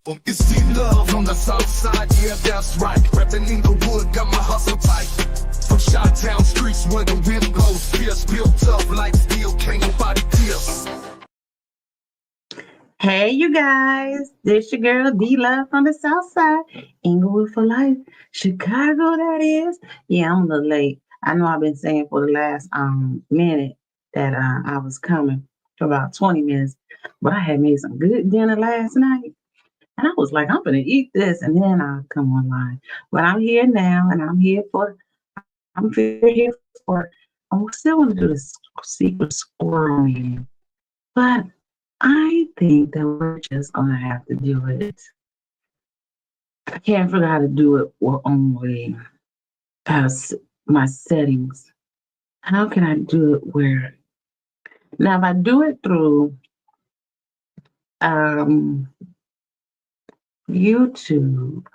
You see love on the south side, yeah, that's right. Reppin' in the wood, got my hustle tight. From Chi-Town streets where the wind blows fierce, built up like steel, can't nobody pierce. Hey, you guys, this your girl D Love from the South Side, Inglewood for life, Chicago. That is. Yeah, I'm a little late. I know I've been saying for the last minute that I was coming for about 20 minutes, but I had made some good dinner last night, and I was like, I'm gonna eat this, and then I'll come online. But I'm here now, and I'm here for. I still want to do this secret squirrel meeting, but I think that we're just gonna have to do it. I can't figure out how to do it with only my settings. How can I do it where now if I do it through um YouTube,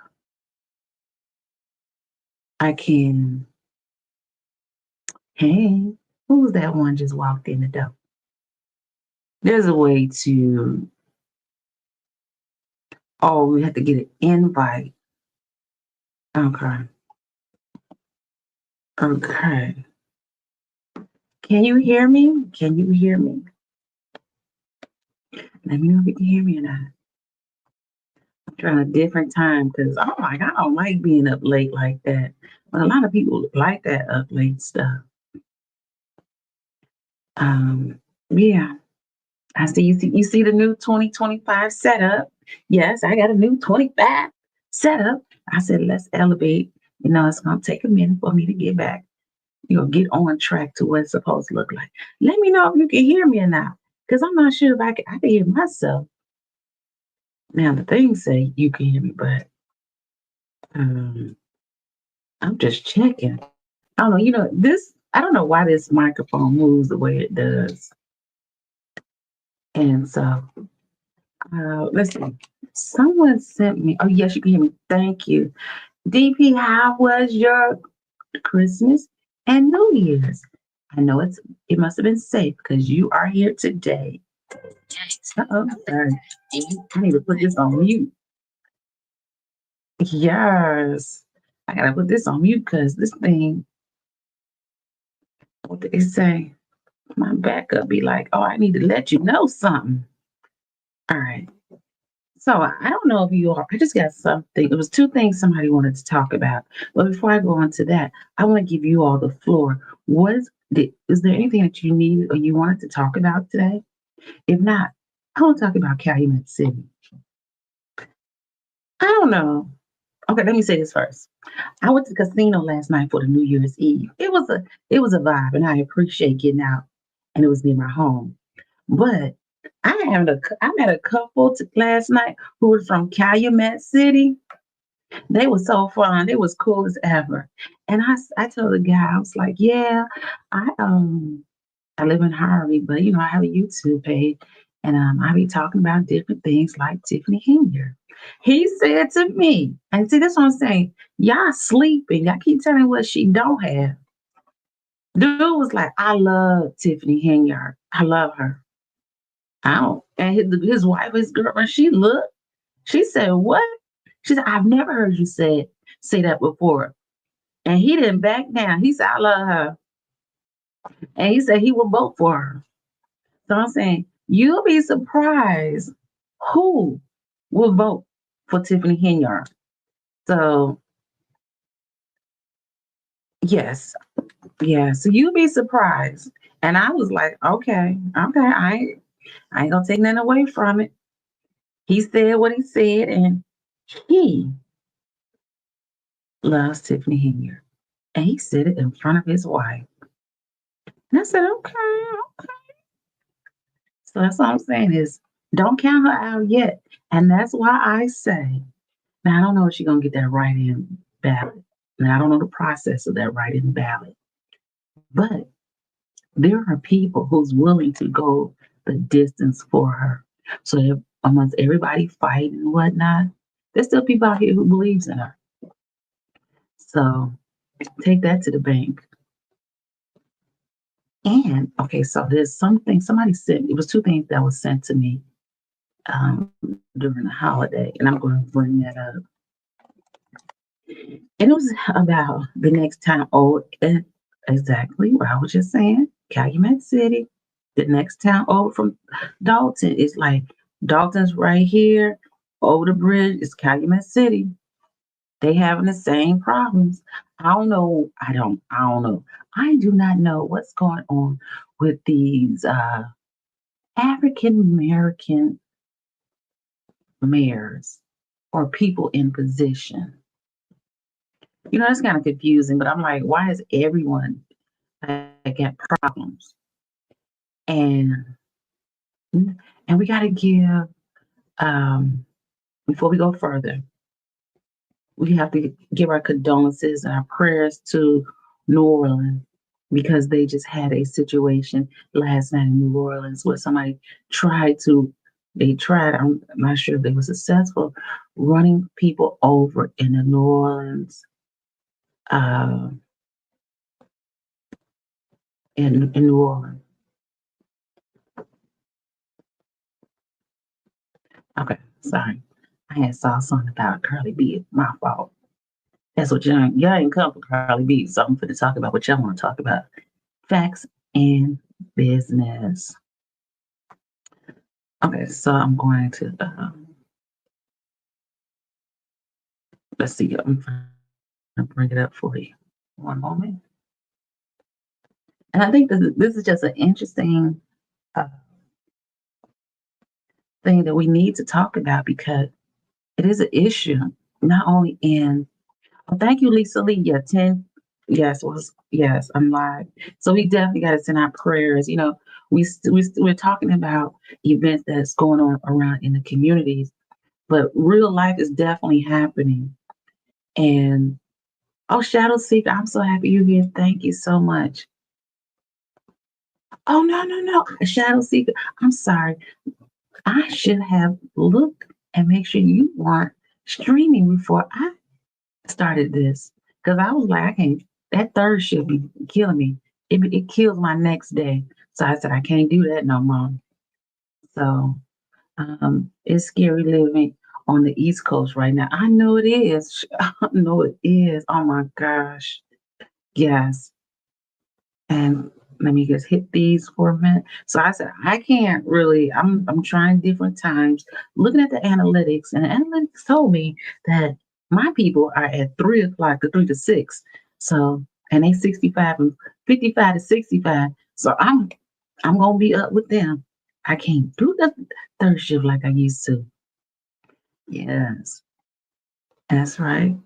I can hey, who's that one just walked in the door? There's a way to we have to get an invite. Okay. Okay. Can you hear me? Can you hear me? Let me know if you can hear me or not. I'm trying a different time because I'm like, I don't like being up late like that. But a lot of people like that up late stuff. Yeah. I see you see the new 2025 setup. Yes, I got a new 25 setup. I said, let's elevate. It's gonna take a minute for me to get back, get on track to what it's supposed to look like. Let me know if you can hear me or not. Because I'm not sure if I can hear myself. Now the things say you can hear me, but um I'm just checking. I don't know, I don't know why this microphone moves the way it does. And so, let's see. Someone sent me, oh, yes, you can hear me. Thank you. DP, how was your Christmas and New Year's? I know it must have been safe because you are here today. Uh-oh, sorry. I need to put this on mute. Yes. I gotta put this on mute because this thing, what did it say? My backup be like, oh, I need to let you know something. All right. So I don't know if you are, I just got something. It was two things somebody wanted to talk about. But before I go on to that, I want to give you all the floor. Is there anything that you needed or you wanted to talk about today? If not, I want to talk about Calumet City. I don't know. Okay, let me say this first. I went to the casino last night for the New Year's Eve. It was a vibe, and I appreciate getting out, and it was near my home. But I met a couple last night who were from Calumet City. They were so fun. They was cool as ever. And I told the guy, I was like, yeah, I live in Harvey, but I have a YouTube page, and I be talking about different things like Tiffany Henry. He said to me, and see, that's what I'm saying. Y'all sleeping. I keep telling what she don't have. Dude was like, I love Tiffany Henry. I love her. I don't. And his wife, his girlfriend, she looked. She said, what? She said, I've never heard you say that before. And he didn't back down. He said, I love her. And he said he would vote for her. So I'm saying, you'll be surprised who will vote for Tiffany Henry. So, yes. Yeah. So you'll be surprised. And I was like, okay. I ain't gonna take nothing away from it. He said what he said, and he loves Tiffany Henry. And he said it in front of his wife. And I said, okay. So that's all I'm saying is don't count her out yet. And that's why I say, now I don't know if she's gonna get that write-in ballot. Now I don't know the process of that write-in ballot. But there are people who's willing to go the distance for her. So if, amongst everybody fighting and whatnot, there's still people out here who believes in her. So take that to the bank. And okay, so there's something somebody sent. It was two things that was sent to me um, during the holiday, and I'm going to bring that up. And it was about the next town. Oh, exactly what I was just saying. Calumet City. The next town over from Dalton is like Dalton's right here. Over the bridge is Calumet City. They having the same problems. I don't know. I don't know. I do not know what's going on with these African American mayors or people in position. It's kind of confusing, but I'm like, why is everyone got problems? And we got to give before we go further, we have to give our condolences and our prayers to New Orleans because they just had a situation last night in New Orleans where somebody tried, I'm not sure if they were successful, running people over in the New Orleans, uh, in New Orleans. Okay, sorry. I had saw something about Curly B. My fault. That's what y'all ain't come for Curly B. So I'm going to talk about what y'all want to talk about. Facts and business. Okay, so I'm going to let's see. I'm going to bring it up for you. One moment. And I think this is just an interesting uh, thing that we need to talk about because it is an issue, not only in. Oh, thank you, Lisa Lee. Yeah, 10. Yes, I'm live. So we definitely got to send our prayers. We're talking about events that's going on around in the communities, but real life is definitely happening. And oh, Shadow Seeker, I'm so happy you're here. Thank you so much. Oh, no. Shadow Seeker, I'm sorry. I should have looked and make sure you weren't streaming before I started this. Because I was like, I can't, that third shift be killing me. It kills my next day. So I said, I can't do that no more. So it's scary living on the East Coast right now. I know it is. I know it is. Oh my gosh. Yes. And let me just hit these for a minute. So I said, I can't really, I'm trying different times, looking at the analytics, and the analytics told me that my people are at 3 o'clock to 3 to 6. So, and they 65 and 55 to 65. So I'm gonna be up with them. I can't do the third shift like I used to. Yes, that's right.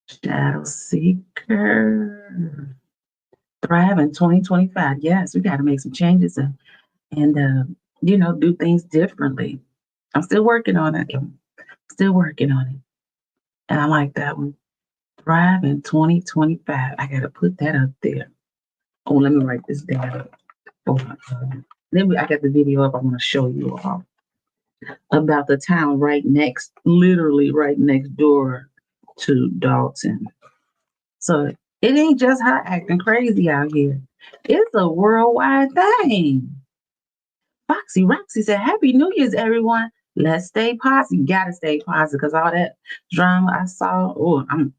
Shadow Seeker. Thrive in 2025. Yes, we got to make some changes and do things differently. I'm still working on it. Still working on it. And I like that one. Thrive in 2025. I got to put that up there. Oh, let me write this down. I got the video up. I want to show you all about the town literally right next door to Dalton. So it ain't just her acting crazy out here. It's a worldwide thing. Foxy Roxy said, Happy New Year's, everyone. Let's stay positive. You gotta stay positive because all that drama I saw, I'm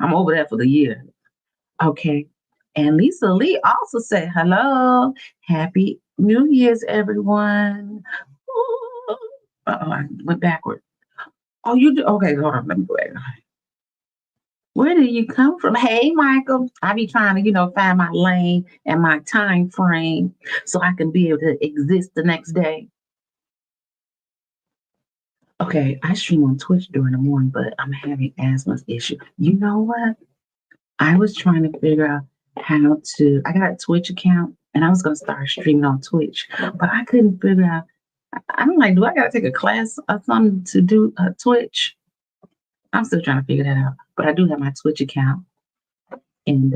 over that for the year. Okay. And Lisa Lee also said, hello. Happy New Year's, everyone. I went backward. Oh, you do? Okay, hold on. Let me go back. Where did you come from? Hey, Michael. I be trying to, find my lane and my time frame so I can be able to exist the next day. Okay, I stream on Twitch during the morning, but I'm having asthma issue. You know what? I was trying to figure out I got a Twitch account and I was going to start streaming on Twitch, but I couldn't figure out. I'm like, do I got to take a class or something to do Twitch? I'm still trying to figure that out, but I do have my Twitch account. And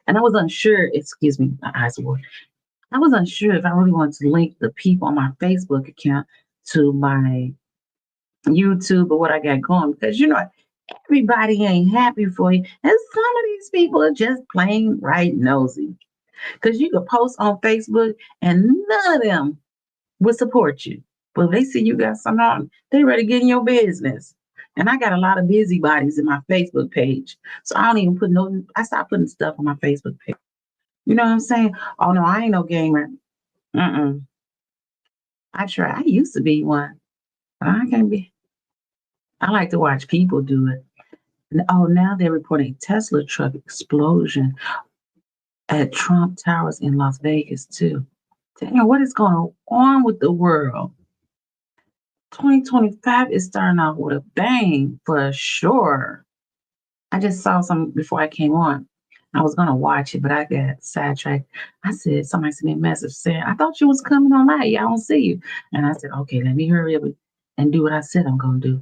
I was unsure, excuse me, my eyes were. I was unsure if I really wanted to link the people on my Facebook account to my YouTube or what I got going because everybody ain't happy for you. And some of these people are just plain right nosy. Because you could post on Facebook and none of them would support you. But if they see you got something on, they ready to get in your business. And I got a lot of busybodies in my Facebook page. So I don't even put no, I stopped putting stuff on my Facebook page. You know what I'm saying? Oh no, I ain't no gamer. Mm-mm. I try. I used to be one. But I can't be. I like to watch people do it. Oh, now they're reporting Tesla truck explosion at Trump Towers in Las Vegas too. Damn, what is going on with the world? 2025 is starting off with a bang for sure. I just saw some before I came on. I was gonna watch it, but I got sidetracked. I said, somebody sent me a message saying, I thought you was coming on live. Yeah, I don't see you. And I said, okay, let me hurry up and do what I said I'm gonna do.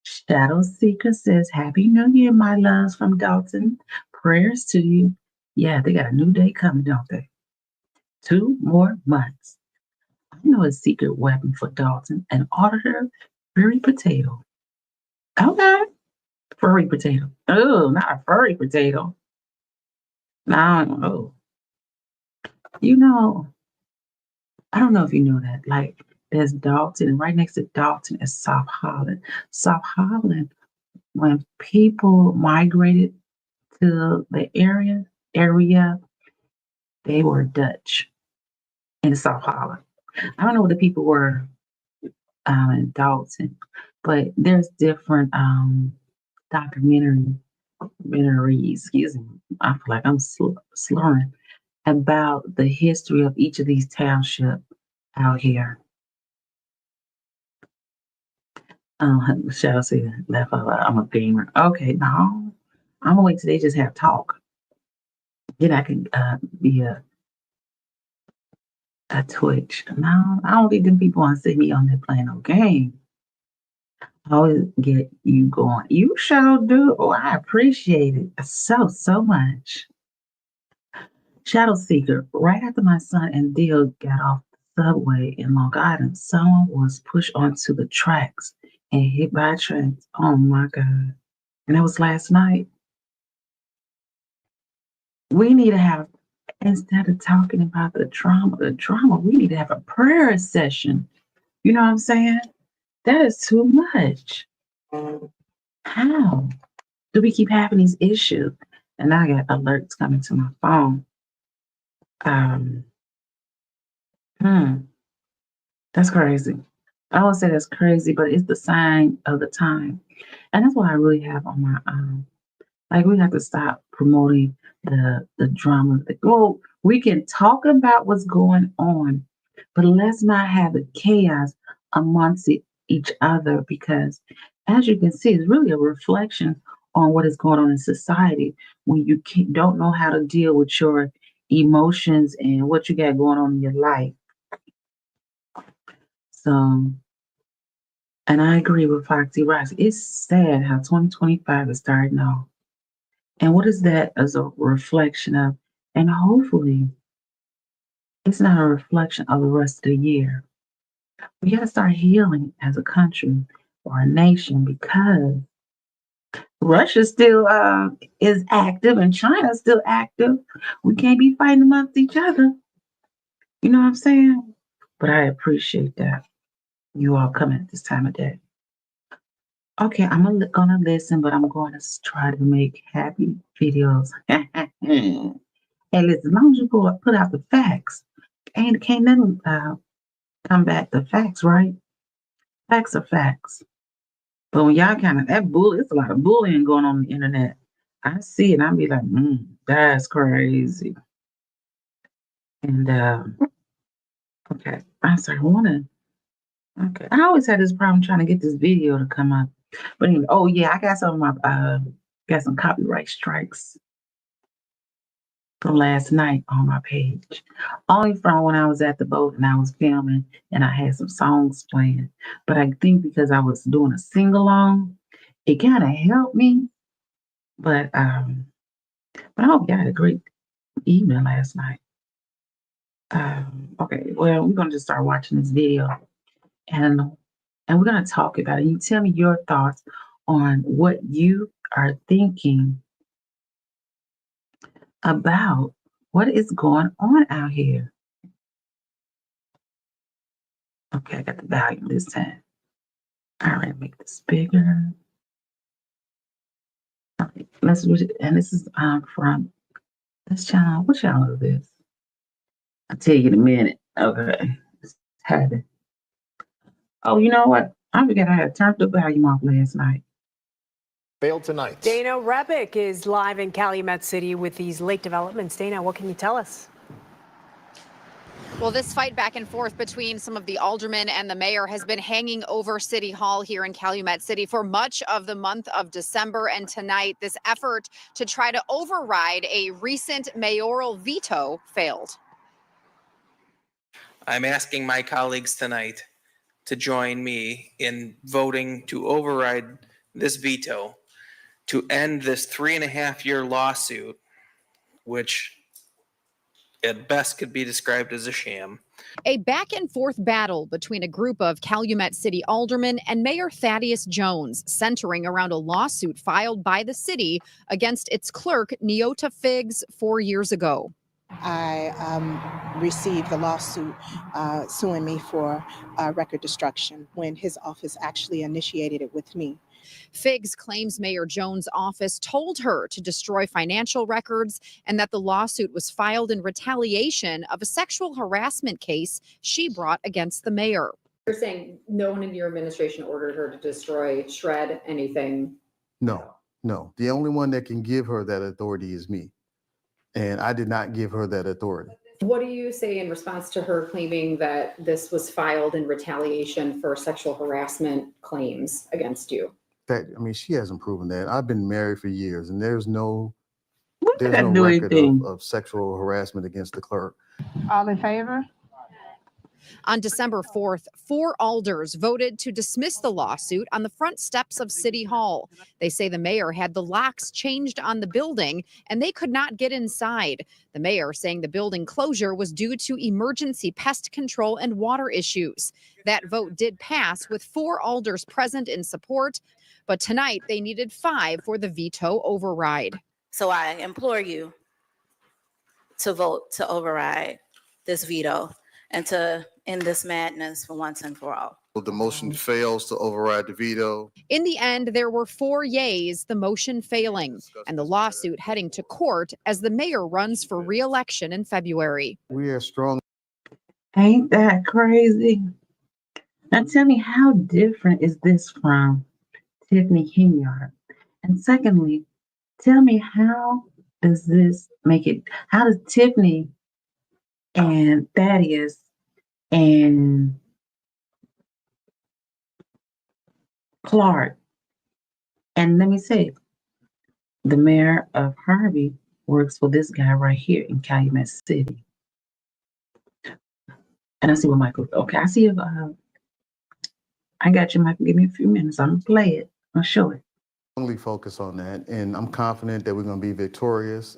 Shadow Seeker says, Happy New Year, my loves from Dalton. Prayers to you. Yeah, they got a new day coming, don't they? 2 more months. I know a secret weapon for Dalton, an auditor, furry potato. Okay, furry potato. Oh, not a furry potato. No, you know, I don't know if you know that. Like, there's Dalton, and right next to Dalton is South Holland. South Holland, when people migrated to the area, they were Dutch in South Holland. I don't know what the people were in Dalton, but there's different documentaries, excuse me, I feel like I'm slurring, about the history of each of these townships out here. Shall I say left out? I'm a gamer. Okay, no, I'm gonna wait till they just have talk. Then I can be a Twitch. No, I don't think them people want to see me on there playing no game. I always get you going. You sure do. Oh, I appreciate it so much. Shadow Seeker. Right after my son and Deal got off the subway in Long Island, someone was pushed onto the tracks and hit by a train. Oh my God. And that was last night. We need to have, instead of talking about the drama, we need to have a prayer session. You know what I'm saying? That is too much. How do we keep having these issues? And I got alerts coming to my phone. Um, hmm, that's crazy. I don't say that's crazy, but it's the sign of the time. And that's what I really have on my like we have to stop promoting the drama. Well, we can talk about what's going on, but let's not have the chaos amongst each other because as you can see, it's really a reflection on what is going on in society when you don't know how to deal with your emotions and what you got going on in your life. So, and I agree with Foxy Ross. It's sad how 2025 is starting off. And what is that as a reflection of? And hopefully, it's not a reflection of the rest of the year. We got to start healing as a country or a nation because Russia still is active and China's still active. We can't be fighting amongst each other. You know what I'm saying? But I appreciate that you all coming at this time of day. Okay, I'm gonna listen, but I'm going to try to make happy videos. Hey, listen, as long as you put out the facts, can't nothing come back to facts, right? Facts are facts. But when y'all kind of that bully, it's a lot of bullying going on the internet. I see it, and I be like, that's crazy. And okay, I'm sorry, okay. I always had this problem trying to get this video to come up. But anyway, oh yeah, I got some of my got some copyright strikes from last night on my page. Only from when I was at the boat and I was filming and I had some songs playing. But I think because I was doing a sing along, it kind of helped me. But I hope you had a great evening last night. Okay, well, we're gonna just start watching this video and we're gonna talk about it. You tell me your thoughts on what you are thinking about what is going on out here. Okay, I got the volume this time. All right, make this bigger. Okay, and this is from this channel. What channel is this? I'll tell you in a minute. Okay. It's Harvey. Oh, you know what? I forgot I had turned the volume off last night. Failed tonight. Dana Rebick is live in Calumet City with these late developments. Dana, what can you tell us? Well, this fight back and forth between some of the aldermen and the mayor has been hanging over City Hall here in Calumet City for much of the month of December. And tonight, this effort to try to override a recent mayoral veto failed. I'm asking my colleagues tonight to join me in voting to override this veto to end this 3.5-year lawsuit, which at best could be described as a sham. A back and forth battle between a group of Calumet City aldermen and Mayor Thaddeus Jones, centering around a lawsuit filed by the city against its clerk, Neota Figs, 4 years ago. I received the lawsuit suing me for record destruction when his office actually initiated it with me. Figs claims Mayor Jones' office told her to destroy financial records and that the lawsuit was filed in retaliation of a sexual harassment case she brought against the mayor. You're saying no one in your administration ordered her to destroy, shred anything? No. The only one that can give her that authority is me. And I did not give her that authority. What do you say in response to her claiming that this was filed in retaliation for sexual harassment claims against you? She hasn't proven that. I've been married for years, and there's no record of sexual harassment against the clerk. All in favor? On December 4th, 4 alders voted to dismiss the lawsuit on the front steps of City Hall. They say the mayor had the locks changed on the building and they could not get inside. The mayor saying the building closure was due to emergency pest control and water issues. That vote did pass with 4 alders present in support, but tonight they needed 5 for the veto override. So I implore you to vote to override this veto and to end this madness for once and for all. The motion fails to override the veto. In the end, there were 4 yeas, the motion failing, and the lawsuit heading to court as the mayor runs for re-election in February. We are strong. Ain't that crazy? Now tell me, how different is this from Tiffany Hinyard? And secondly, tell me, how does this make it? How does Tiffany and Thaddeus and Clark, and let me say, the mayor of Harvey works for this guy right here in Calumet City. And I see what Michael, okay, I see you. I got you, Michael. Give me a few minutes. I'm gonna play it. I'll show it. Only focus on that, and I'm confident that we're going to be victorious.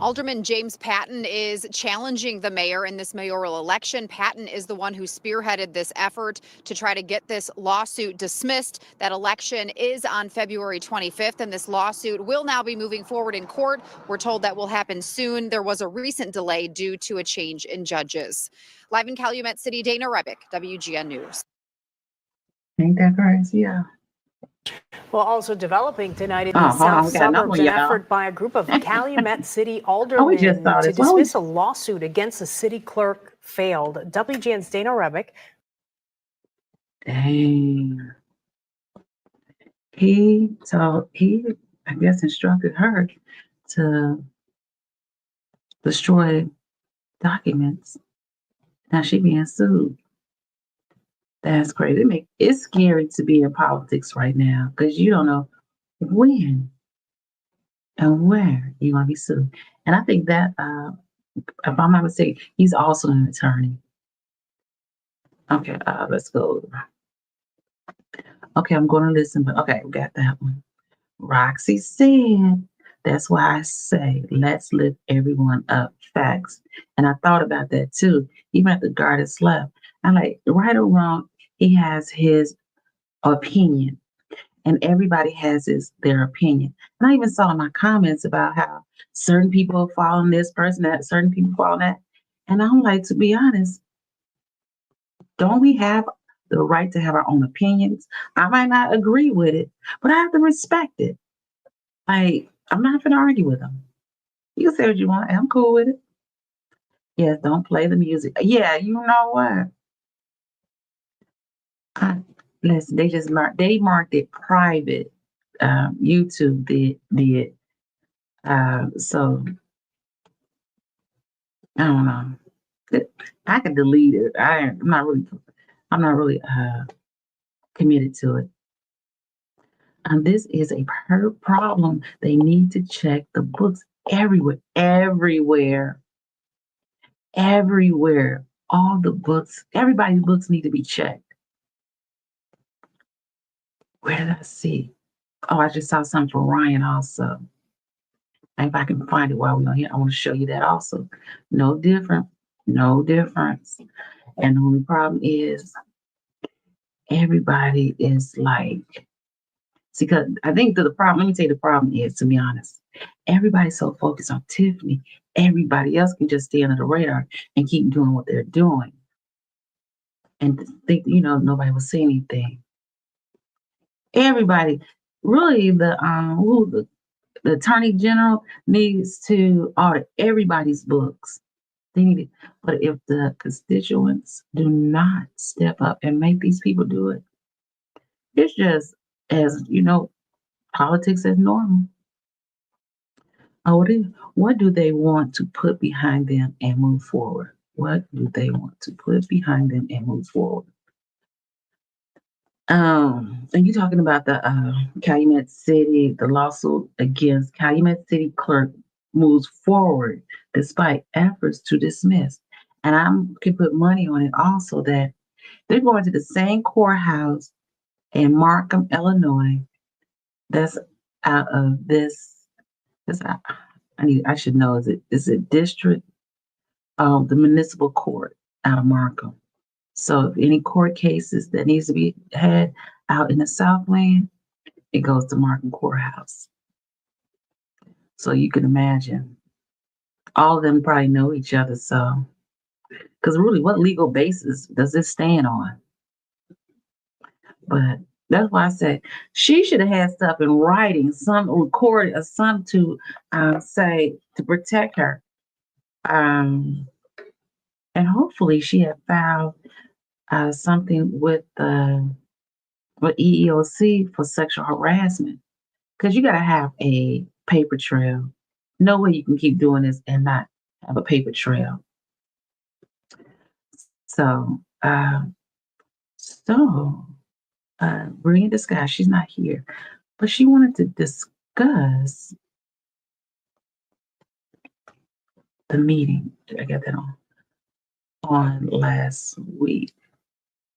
Alderman James Patton is challenging the mayor in this mayoral election. Patton is the one who spearheaded this effort to try to get this lawsuit dismissed. That election is on February 25th, and this lawsuit will now be moving forward in court. We're told that will happen soon. There was a recent delay due to a change in judges. Live in Calumet City, Dana Rebick, WGN News. Ain't that crazy? Yeah. Well, also developing tonight in the South Suburbs, an effort by a group of Calumet City aldermen to dismiss a lawsuit against the city clerk failed. WGN's Dana Rebick. Dang. He, I guess, instructed her to destroy documents. Now she being sued. That's crazy. It's scary to be in politics right now because you don't know when and where you're going to be sued. And I think that, if I'm not mistaken, he's also an attorney. Okay, let's go. Okay, I'm going to listen, but okay, we got that one. Roxy said, that's why I say, let's lift everyone up. Facts. And I thought about that too. Even at the guard is left. I'm like, right or wrong, he has his opinion, and everybody has their opinion. And I even saw in my comments about how certain people are following this person, that certain people follow that. And I'm like, to be honest, don't we have the right to have our own opinions? I might not agree with it, but I have to respect it. Like, I'm not going to argue with them. You can say what you want. I'm cool with it. Yes, don't play the music. Yeah, you know what? Listen, they marked it private. YouTube did. So I don't know. I could delete it. I'm not really committed to it. This is a problem. They need to check the books everywhere. All the books, everybody's books need to be checked. Where did I see? Oh, I just saw something for Ryan also. And if I can find it while we're on here, I want to show you that also. No difference. And the only problem is everybody is like, see, because I think the problem, let me tell you the problem is, to be honest, everybody's so focused on Tiffany, everybody else can just stay under the radar and keep doing what they're doing. And think, nobody will say anything. Everybody, really, the Attorney General needs to audit everybody's books. They need it. But if the constituents do not step up and make these people do it, it's just, as politics as normal. What do they want to put behind them and move forward? What do they want to put behind them and move forward? And you're talking about the Calumet City, the lawsuit against Calumet City clerk moves forward despite efforts to dismiss. And I can put money on it also that they're going to the same courthouse in Markham, Illinois. That's out of this. I should know. Is it district of the municipal court out of Markham? So if any court cases that needs to be had out in the Southland, it goes to Markham Courthouse. So you can imagine, all of them probably know each other. So, because really, what legal basis does this stand on? But that's why I said she should have had stuff in writing, some recorded, or some to say to protect her. And hopefully she had filed something with EEOC for sexual harassment, because you got to have a paper trail. No way you can keep doing this and not have a paper trail. So, bring this guy. She's not here, but she wanted to discuss the meeting. I got that on last week,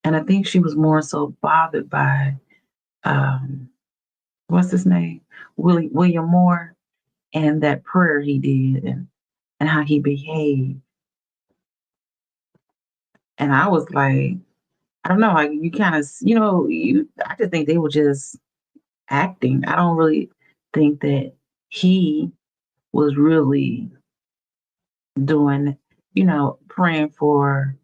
and I think she was more so bothered by what's his name, William Moore, and that prayer he did, and how he behaved. And I was like, I don't know, like you kind of, I just think they were just acting. I don't really think that he was really doing, praying for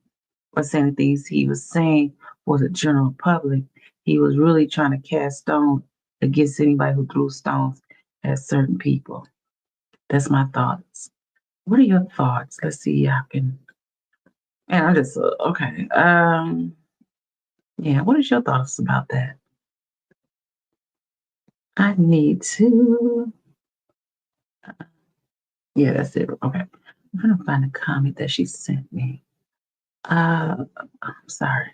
or saying the things he was saying for the general public. He was really trying to cast stones against anybody who threw stones at certain people. That's my thoughts. What are your thoughts? Let's see. And I just, okay. Yeah, what is your thoughts about that? I need to, yeah, that's it. Okay. I'm trying to find a comment that she sent me. I'm sorry.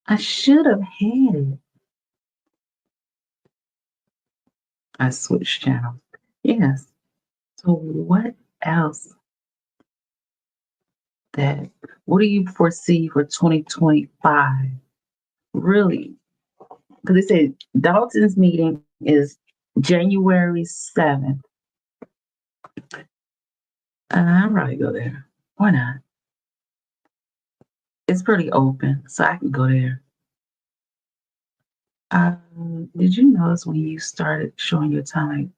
I should have had it. I switched channels. Yes. So what else what do you foresee for 2025? Really? Because they say Dalton's meeting is January 7th. I'll probably go there. Why not? It's pretty open, so I can go there. Did you notice when you started showing your time?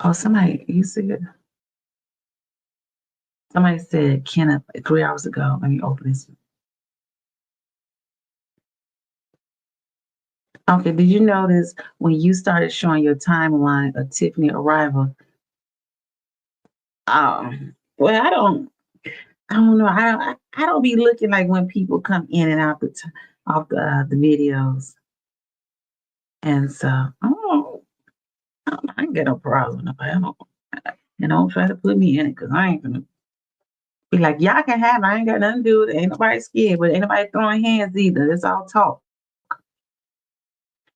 Oh, somebody, you see it? Somebody said Kenneth 3 hours ago. Let me open this. Okay, did you notice when you started showing your timeline of Tiffany arrival? Well, I don't know. I don't be looking like when people come in and out off the videos, and so I ain't got no problem. Don't try to put me in it because I ain't gonna be like y'all can have it. I ain't got nothing to do with it. Ain't nobody scared, but ain't nobody throwing hands either. It's all talk.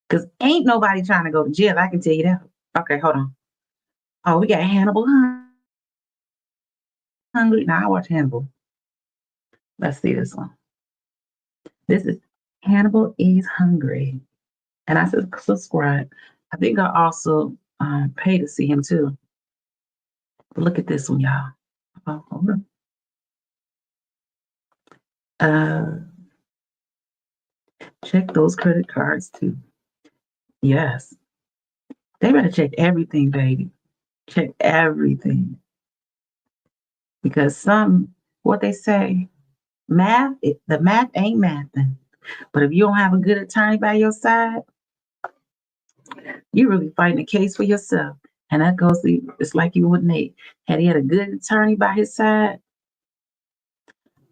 Because ain't nobody trying to go to jail. I can tell you that. Okay, hold on. Oh, we got Hannibal hungry. Now I watch Hannibal. Let's see this one. This is Hannibal is hungry. And I said subscribe. I think I also pay to see him too. But look at this one, y'all. Oh, hold on. Check those credit cards too. Yes. They better check everything, baby. Check everything. Because what they say, the math ain't mathing. But if you don't have a good attorney by your side, you're really fighting a case for yourself. And that goes to, it's like you with Nate. Had he had a good attorney by his side,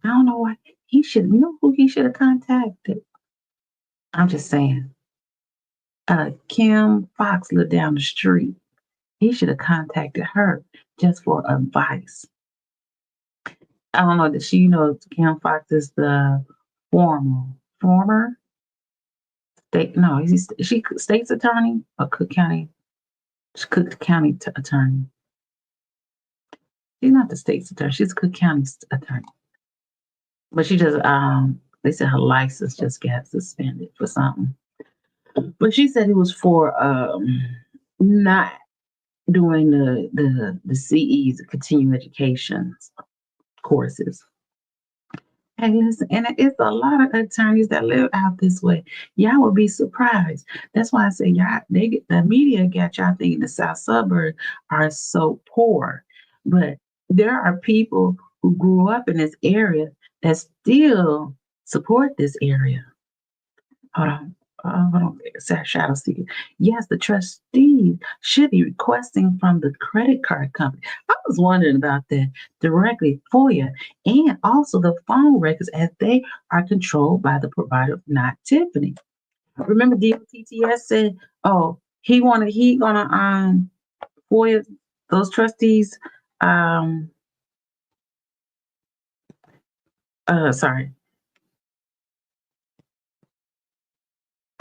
I don't know why you know who he should have contacted. I'm just saying. Kim Fox lived down the street. He should have contacted her just for advice. I don't know that Kim Fox is the former state. No, is she state's attorney or Cook County attorney? She's not the state's attorney. She's Cook County's attorney. But she just they said her license just got suspended for something. But she said it was for not doing the CEs, the continuing education courses. And listen, and it's a lot of attorneys that live out this way. Y'all will be surprised. That's why I say the media got y'all thinking the South suburbs are so poor. But there are people who grew up in this area that still support this area. Hold on. Shadow seeker. Yes, the trustees should be requesting from the credit card company. I was wondering about that directly, FOIA, and also the phone records as they are controlled by the provider, not Tiffany. Remember, DOTTS said, "Oh, he gonna FOIA those trustees." Sorry.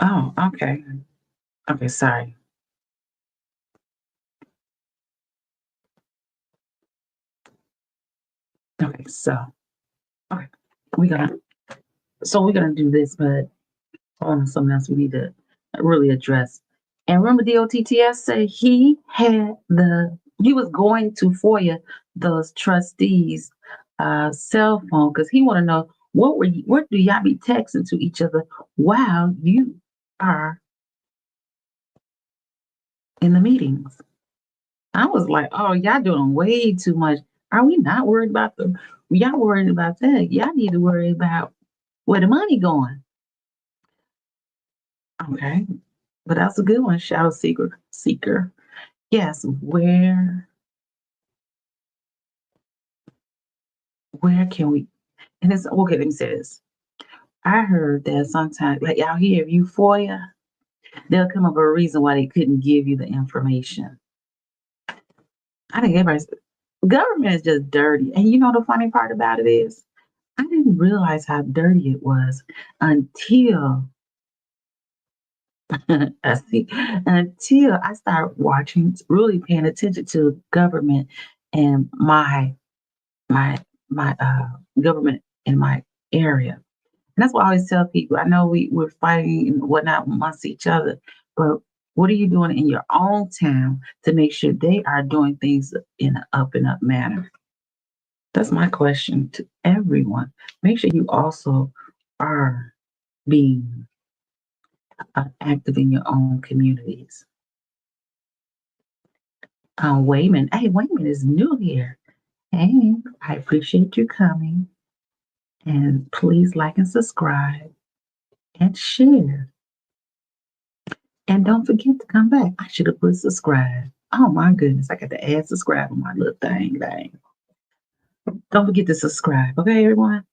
Oh, okay. Okay, sorry. Okay, we're gonna do this, but on something else we need to really address. And remember, DOTTS said he was going to FOIA those trustees' cell phone because he want to know what do y'all be texting to each other while you are in the meetings. I was like, oh, y'all doing way too much. Are we not worried about y'all worried about that? Y'all need to worry about where the money going. Okay. But that's a good one, Shadow Seeker. Yes, where can we? And it's okay. Let me say this. I heard that sometimes, like out here, if you FOIA, they'll come up with a reason why they couldn't give you the information. I think government is just dirty. And you know the funny part about it is, I didn't realize how dirty it was until until I started really paying attention to government and my government in my area. And that's why I always tell people, I know we're fighting and whatnot amongst each other, but what are you doing in your own town to make sure they are doing things in an up and up manner? That's my question to everyone. Make sure you also are being active in your own communities. Wayman is new here. Hey, I appreciate you coming. And please like and subscribe and share. And don't forget to come back. I should have put subscribe. Oh my goodness, I got to add subscribe on my little thing. Don't forget to subscribe, okay, everyone?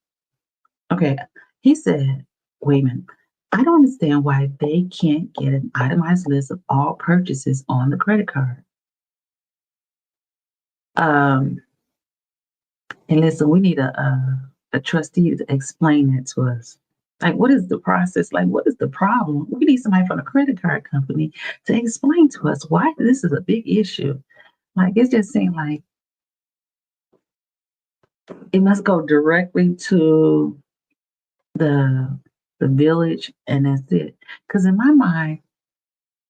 Okay, he said, wait a minute. I don't understand why they can't get an itemized list of all purchases on the credit card. And listen, we need a trustee to explain that to us. Like, what is the process? Like, what is the problem? We need somebody from the credit card company to explain to us why this is a big issue. Like, it just seemed like it must go directly to the village, and that's it. Because in my mind,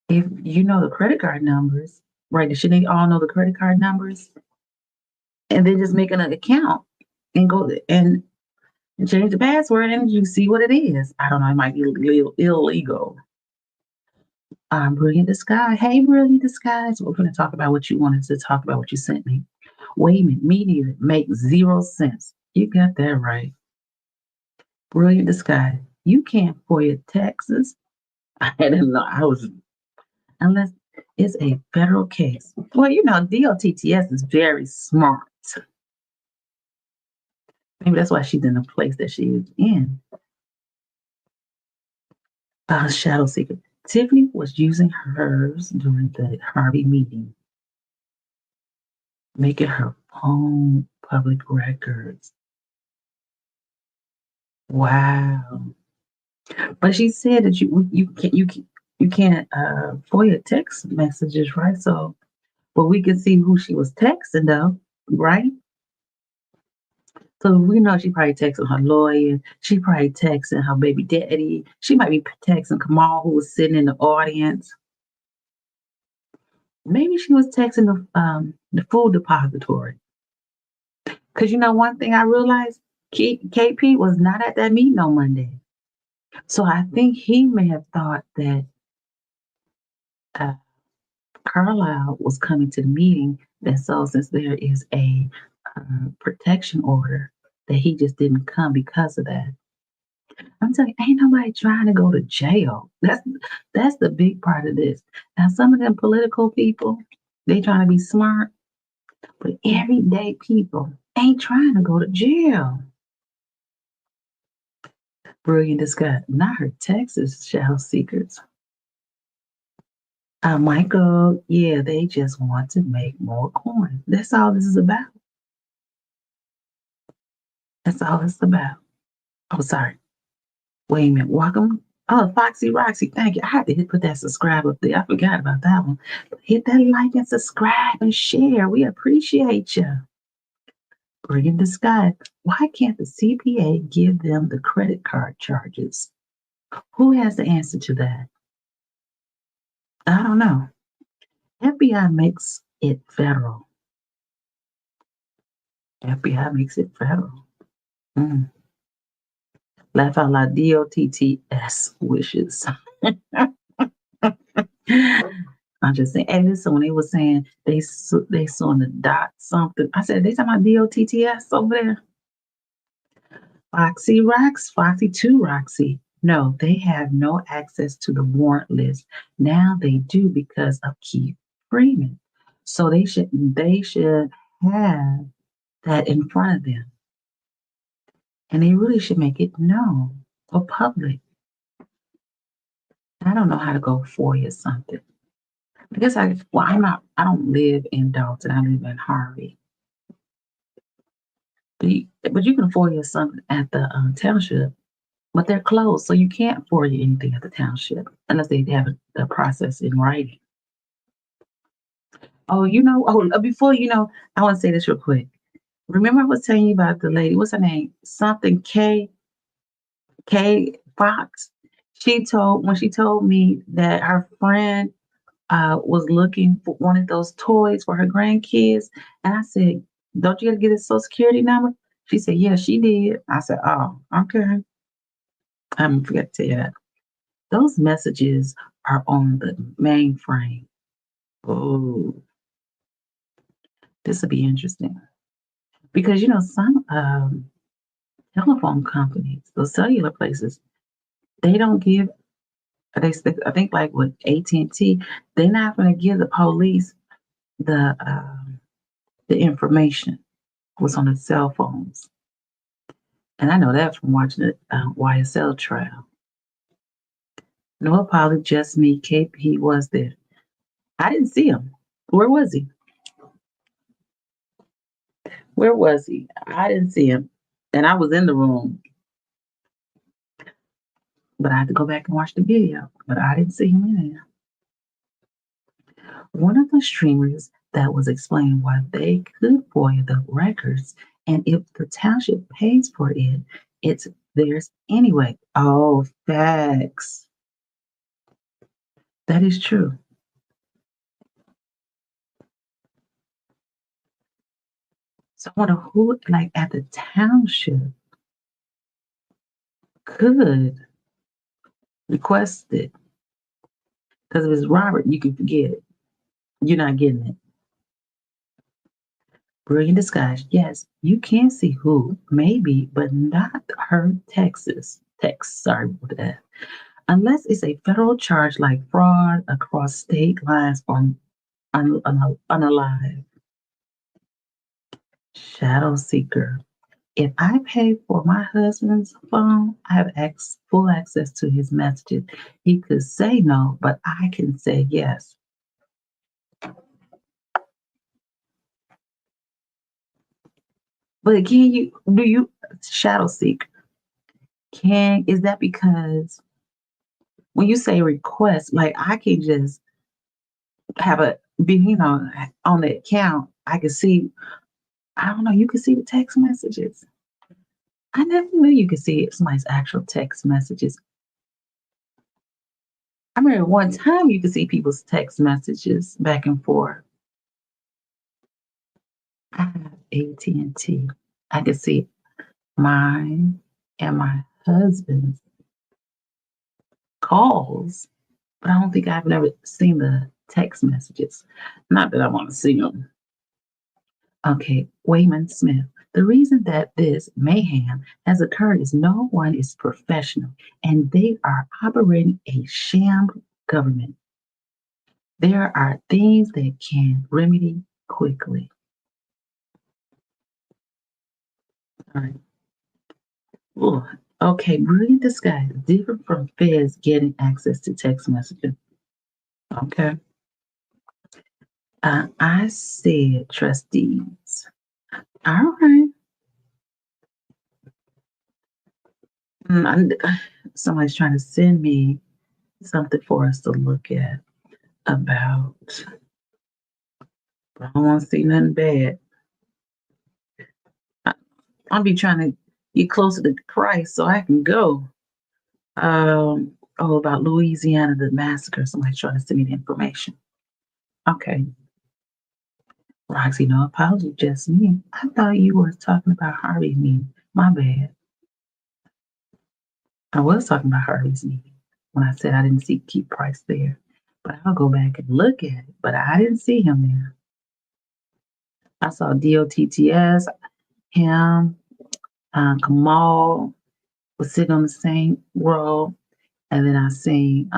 if you know the credit card numbers, right? Shouldn't they all know the credit card numbers? And then just make an account and go and change the password, and you see what it is. I don't know. It might be illegal. Brilliant Disguise. Hey, Brilliant Disguise. We're going to talk about what you wanted to talk about, what you sent me. Wait a minute. Me neither. Makes 0 sense. You got that right. Brilliant Disguise. You can't FOIA taxes. I didn't know. Unless it's a federal case. Well, you know, DOTTS is very smart. Maybe that's why she's in the place that she is in. Shadow Secret. Tiffany was using hers during the Harvey meeting, making her own public records. Wow. But she said that you can't FOIA text messages, right? So, but we can see who she was texting though, right? So we know she probably texting her lawyer. She probably texting her baby daddy. She might be texting Kamal, who was sitting in the audience. Maybe she was texting the food depository. Because you know one thing I realized, KP was not at that meeting on Monday. So I think he may have thought that Carlisle was coming to the meeting. And so since there is a protection order, that he just didn't come because of that. I'm telling you, ain't nobody trying to go to jail. That's the big part of this. Now, some of them political people, they trying to be smart, but everyday people ain't trying to go to jail. Brilliant Disguise. Not her Texas shadow secrets. Michael, yeah, they just want to make more coin. That's all this is about. That's all it's about. Oh, sorry. Wait a minute. Welcome. Oh, Foxy Roxy, thank you. I had to put that subscribe up there. I forgot about that one. Hit that like and subscribe and share. We appreciate you. Brilliant Disguise. Why can't the CPA give them the credit card charges? Who has the answer to that? I don't know. FBI makes it federal. FBI makes it federal. Laugh out loud. DOTTS wishes. I'm just saying. And listen, when they were saying they saw in the dot something, I said, they talking about DOTTS over there? Foxy 2 Roxy. No, they have no access to the warrant list. Now they do because of Keith Freeman. So they should have that in front of them. And they really should make it known or public. I don't know how to go FOIA something. I guess I don't live in Dalton. I live in Harvey. But you can FOIA something at the township, but they're closed. So you can't FOIA anything at the township unless they have the process in writing. Oh, before I want to say this real quick. Remember I was telling you about the lady, what's her name? Something K Fox. When she told me that her friend was looking for one of those toys for her grandkids. And I said, don't you got to get his social security number? She said, yeah, she did. I said, oh, okay. I forgot to tell you that. Those messages are on the mainframe. Oh, this will be interesting. Because some telephone companies, those cellular places, they don't give. I think like with AT&T, they're not going to give the police the information what's on the cell phones. And I know that from watching the YSL trial. No apology, just me. KP was there. I didn't see him. Where was he? Where was he? I didn't see him. And I was in the room. But I had to go back and watch the video. But I didn't see him in there. One of the streamers that was explaining why they could FOIA the records, and if the township pays for it, it's theirs anyway. Oh, facts. That is true. So I wonder who, like at the township, could request it. Because if it's Robert, you can forget it. You're not getting it. Brilliant disguise. Yes, you can see who, maybe, but not her text. Sorry about that. Unless it's a federal charge like fraud across state lines or unalive. Shadow seeker. If I pay for my husband's phone, I have full access to his messages. He could say no, but I can say yes. But do you shadow seek? Is that because when you say request, like I can just have on the account, I can see, I don't know, you can see the text messages. I never knew you could see somebody's actual text messages. I remember one time you could see people's text messages back and forth. I have AT&T. I could see mine and my husband's calls, but I don't think I've never seen the text messages. Not that I want to see them. Okay, Wayman Smith. The reason that this mayhem has occurred is no one is professional, and they are operating a sham government. There are things they can remedy quickly. All right. Ooh, okay, brilliant disguise. Different from feds getting access to text messages. Okay. I said trustees. All right. Somebody's trying to send me something for us to look at about. But I don't want to see nothing bad. I'll be trying to get closer to Christ so I can go. About Louisiana, the massacre. Somebody's trying to send me the information. Okay. Roxy, no apology, just me. I thought you were talking about Harvey's meeting. My bad. I was talking about Harvey's meeting when I said I didn't see Keith Price there. But I'll go back and look at it. But I didn't see him there. I saw DOTTS, him, Kamal was sitting on the same row. And then I seen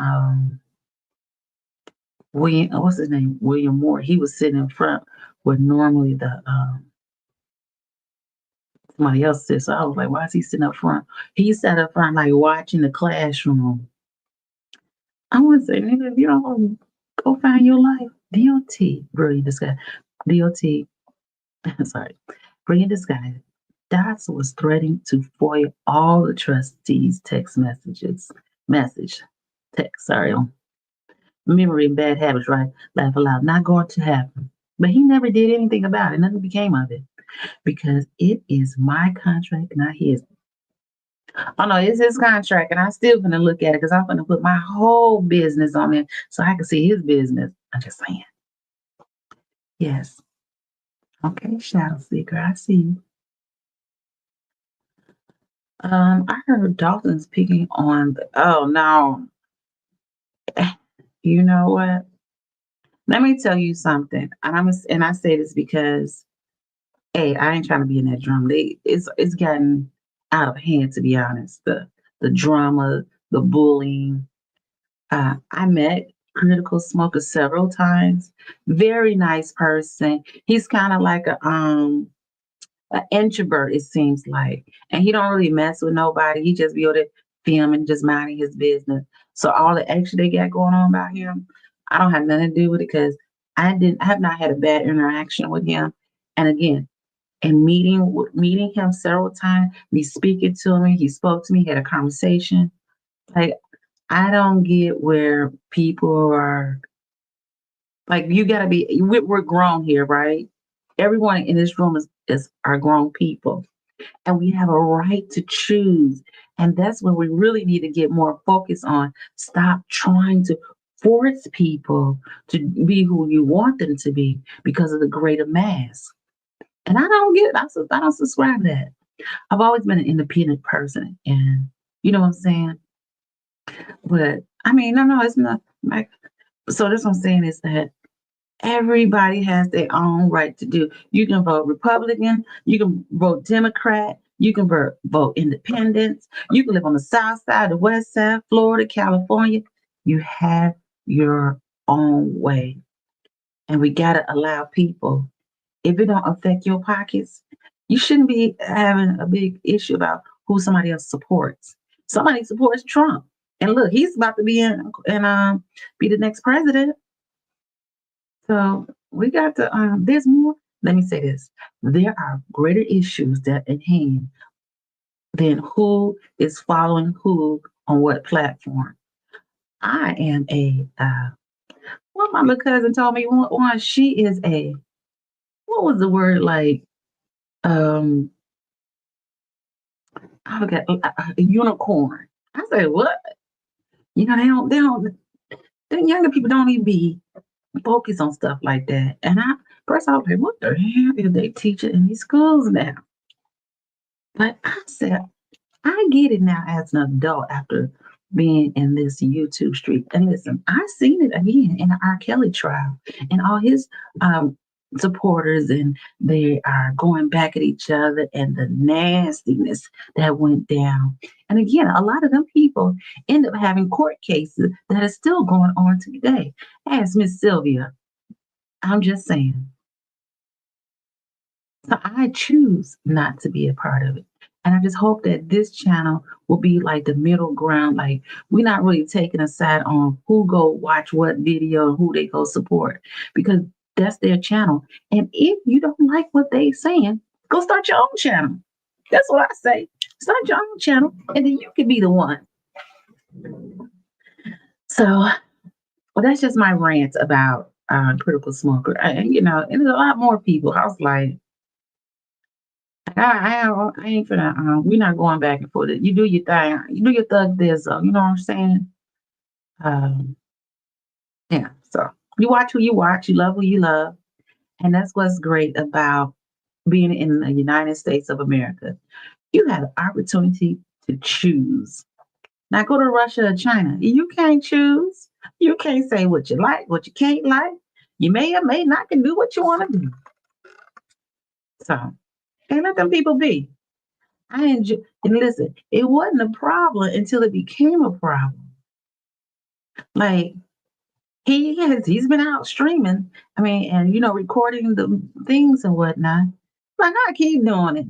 what's his name? William Moore. He was sitting in front where normally the somebody else sits. So I was like, why is he sitting up front? He sat up front like watching the classroom. I want to say, nigga, if you don't want to go find your life, DOT, brilliant disguise. DOT, sorry, brilliant disguise. Dots was threatening to FOIA all the trustees' text sorry, on memory and bad habits, right? Laugh aloud, not going to happen. But he never did anything about it. Nothing became of it because it is my contract, not his. Oh no, it's his contract, and I'm still gonna look at it because I'm gonna put my whole business on it so I can see his business. I'm just saying. Yes. Okay, Shadow Seeker, I see you. I heard dolphins picking on oh no. You know what? Let me tell you something. And I say this because Hey, I ain't trying to be in that drama. It's gotten out of hand, to be honest. The drama, the bullying. I met Critical Smoker several times. Very nice person. He's kind of like an introvert, it seems like, and he don't really mess with nobody. He just be able to film and just minding his business. So all the extra they got going on about him, I don't have nothing to do with it because I have not had a bad interaction with him. And again, and meeting him several times, me speaking to him, he spoke to me, had a conversation. Like, I don't get where people are like, you gotta be, we're grown here, right? Everyone in this room is are grown people, and we have a right to choose. And that's what we really need to get more focus on. Stop trying to force people to be who you want them to be because of the greater mass. And I don't get it. I don't subscribe to that. I've always been an independent person, and you know what I'm saying? But I mean, no, it's not like, so that's what I'm saying is that everybody has their own right to do. You can vote Republican, you can vote Democrat, you can vote independent, you can live on the south side, the west side, Florida, California. You have your own way. And we gotta allow people, if it don't affect your pockets, you shouldn't be having a big issue about who somebody else supports. Somebody supports Trump. And look, he's about to be be the next president. So we got to, there's more. Let me say this. There are greater issues that at hand than who is following who on what platform. I am what my little cousin told me once, she is what was the word, like, I forgot, a unicorn. I said, what? You know, the younger people don't even be focused on stuff like that. And first I was like, what the hell is they teaching in these schools now? But I said, I get it now as an adult after being in this YouTube street. And listen, I seen it again in the R. Kelly trial and all his supporters, and they are going back at each other and the nastiness that went down. And again, a lot of them people end up having court cases that are still going on today. Ask Miss Sylvia. I'm just saying. So I choose not to be a part of it. And I just hope that this channel will be like the middle ground. Like, we're not really taking a side on who go watch what video and who they go support, because that's their channel. And if you don't like what they saying, go start your own channel. That's what I say. Start your own channel, and then you can be the one. So, well, that's just my rant about Critical Smoker. And there's a lot more people. I was like, I ain't finna, we're not going back and forth. You do your thing. You do your thug thizzle. You know what I'm saying? Yeah. So you watch who you watch. You love who you love. And that's what's great about being in the United States of America. You have the opportunity to choose. Now go to Russia or China. You can't choose. You can't say what you like, what you can't like. You may or may not can do what you want to do. So, and let them people be. I enjoy, and listen, it wasn't a problem until it became a problem. Like, he's been out streaming, and recording the things and whatnot. Like, I keep doing it.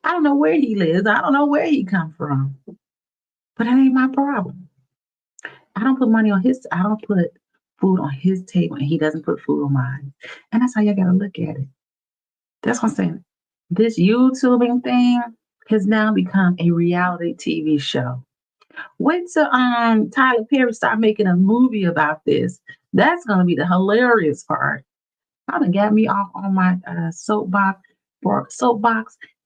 I don't know where he lives. I don't know where he come from. But that ain't my problem. I don't put food on his table, and he doesn't put food on mine. And that's how you gotta look at it. That's what I'm saying. This YouTubing thing has now become a reality TV show. Wait till Tyler Perry start making a movie about this. That's gonna be the hilarious part. I done got me off on my soapbox.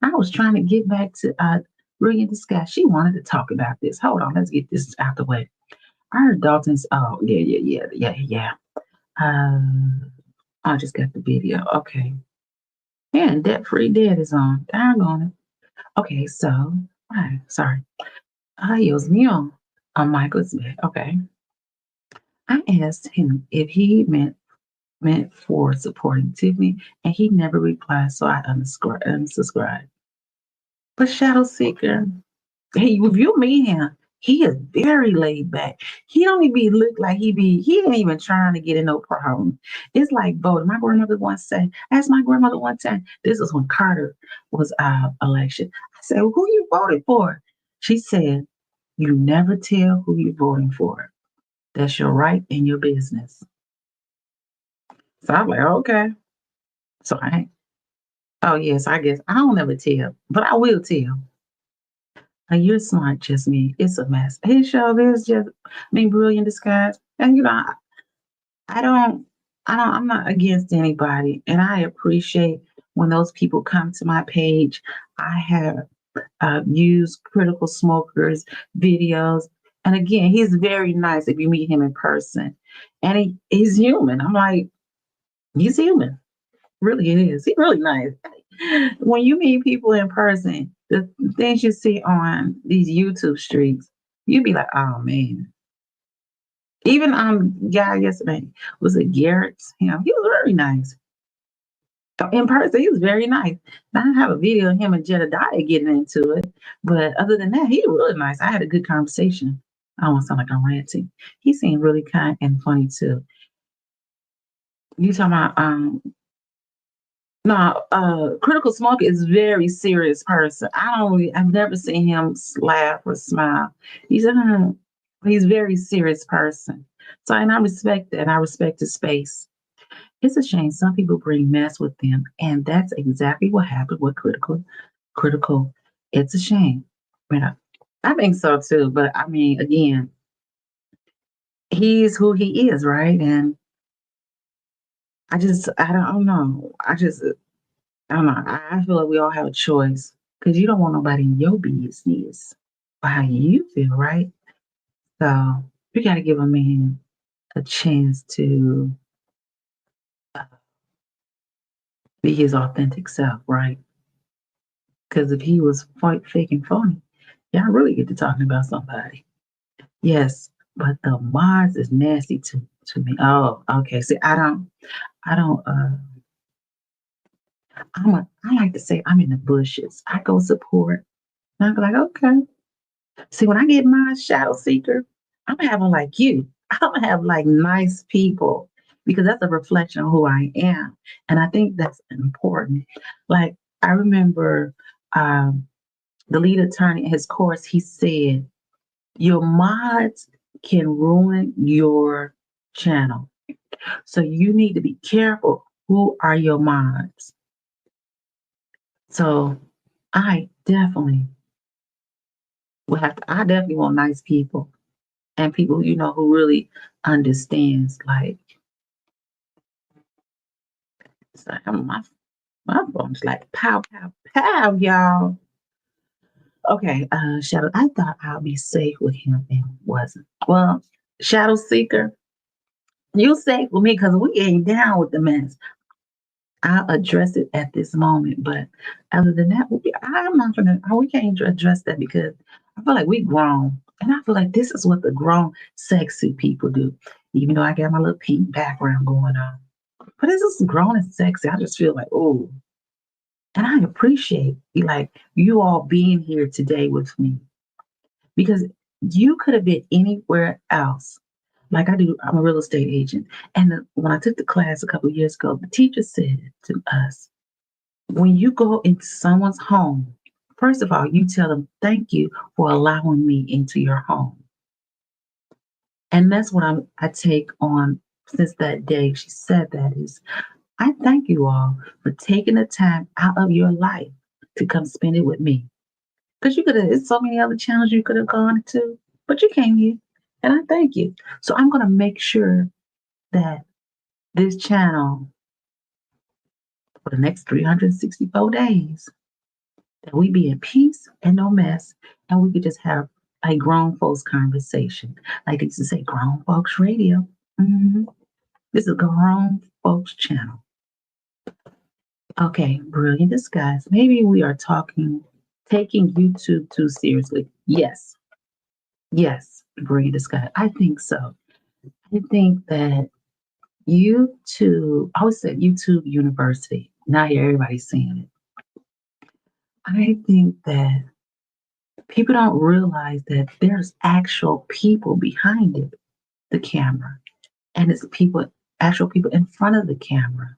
I was trying to get back to Brilliant Discuss. She wanted to talk about this. Hold on, let's get this out the way. I heard Dalton's. Oh yeah. I just got the video. Okay. Yeah, and Debt Free Dead is on. Darn on it. Okay, so, sorry. Dios mío. On Michael Smith. Okay. I asked him if he meant for supporting Tiffany, and he never replied, so I unsubscribed. But Shadow Seeker, if you meet him, he is very laid back. He don't even look like he ain't even trying to get in no problem. It's like voting. My grandmother once said, asked my grandmother one time, this is when Carter was election. I said, well, who you voted for? She said, you never tell who you're voting for. That's your right and your business. So I'm like, okay. So oh yes, I guess I don't ever tell, but I will tell. And you're smart, just me. It's a mess. His show is just, brilliant disguise. And I'm not against anybody. And I appreciate when those people come to my page. I have used Critical Smokers videos. And again, he's very nice if you meet him in person. And he's human. I'm like, he's human. Really, it is. He's really nice. When you meet people in person, the things you see on these YouTube streets, you'd be like, oh man. Even guy yesterday, was it Garrett? He was very nice. In person, he was very nice. Now, I have a video of him and Jedediah getting into it, but other than that, he was really nice. I had a good conversation. I don't want to sound like I'm ranting. He seemed really kind and funny too. You talking about no, Critical Smoker is a very serious person. I've never seen him laugh or smile. He's a very serious person. So, and I respect that, and I respect his space. It's a shame some people bring mess with them, and that's exactly what happened with Critical. It's a shame. I think so too, but again, he's who he is, right? And I don't know. I don't know. I feel like we all have a choice because you don't want nobody in your business or how you feel, right? So you got to give a man a chance to be his authentic self, right? Because if he was fake and phony, y'all really get to talking about somebody. Yes, but the mods is nasty to me. Oh, okay. See, I like to say I'm in the bushes. I go support. And I'm like, okay. See, when I get my Shadow Seeker, I'm gonna have them like you. I'm gonna have like nice people because that's a reflection of who I am. And I think that's important. Like I remember the lead attorney in his course, he said, your mods can ruin your channel. So you need to be careful. Who are your mods? So I definitely I definitely want nice people and people, who really understands, like, so my phone's like pow, pow, pow, y'all. Okay, Shadow, I thought I'll be safe with him and wasn't. Well, Shadow Seeker, you safe with me because we ain't down with the mess. I'll address it at this moment, but other than that, we can't address that because I feel like we grown. And I feel like this is what the grown, sexy people do. Even though I got my little pink background going on. But this is grown and sexy. I just feel like, oh. And I appreciate you all being here today with me. Because you could have been anywhere else. Like I do, I'm a real estate agent. And when I took the class a couple of years ago, the teacher said to us, when you go into someone's home, first of all, you tell them, thank you for allowing me into your home. And that's what I take on since that day she said that is, I thank you all for taking the time out of your life to come spend it with me. Because there's so many other channels you could have gone to, but you came here and I thank you. So I'm going to make sure that this channel for the next 364 days, that we be in peace and no mess, and we could just have a grown folks conversation. Like they used to say, grown folks radio. Mm-hmm. This is a grown folks channel. Okay, brilliant disguise. Maybe we are taking YouTube too seriously. Yes, brilliant disguise. I think so. I think that YouTube, I always said YouTube University. Now here everybody's saying it. I think that people don't realize that there's actual people behind it, the camera, and it's actual people in front of the camera.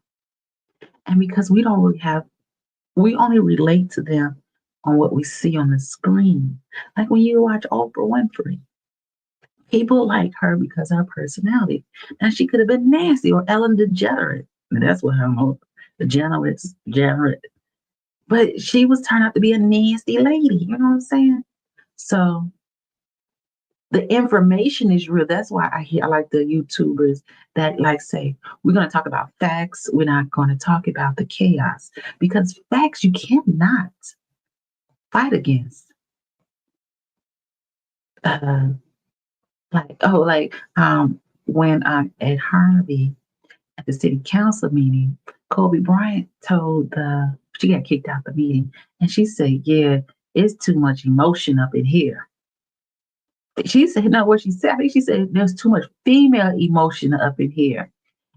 And because we don't really we only relate to them on what we see on the screen. Like when you watch Oprah Winfrey, people like her because of her personality. Now she could have been nasty, or Ellen DeGenerate. And that's what I'm hoping. Degenerate. But she was turned out to be a nasty lady. You know what I'm saying? So the information is real. That's why I like the YouTubers that like say, we're going to talk about facts. We're not going to talk about the chaos, because facts you cannot fight against. When at Harvey at the city council meeting, Kobe Bryant told she got kicked out the meeting, and she said, "Yeah, it's too much emotion up in here." She said, "No, what she said? I think she said there's too much female emotion up in here,"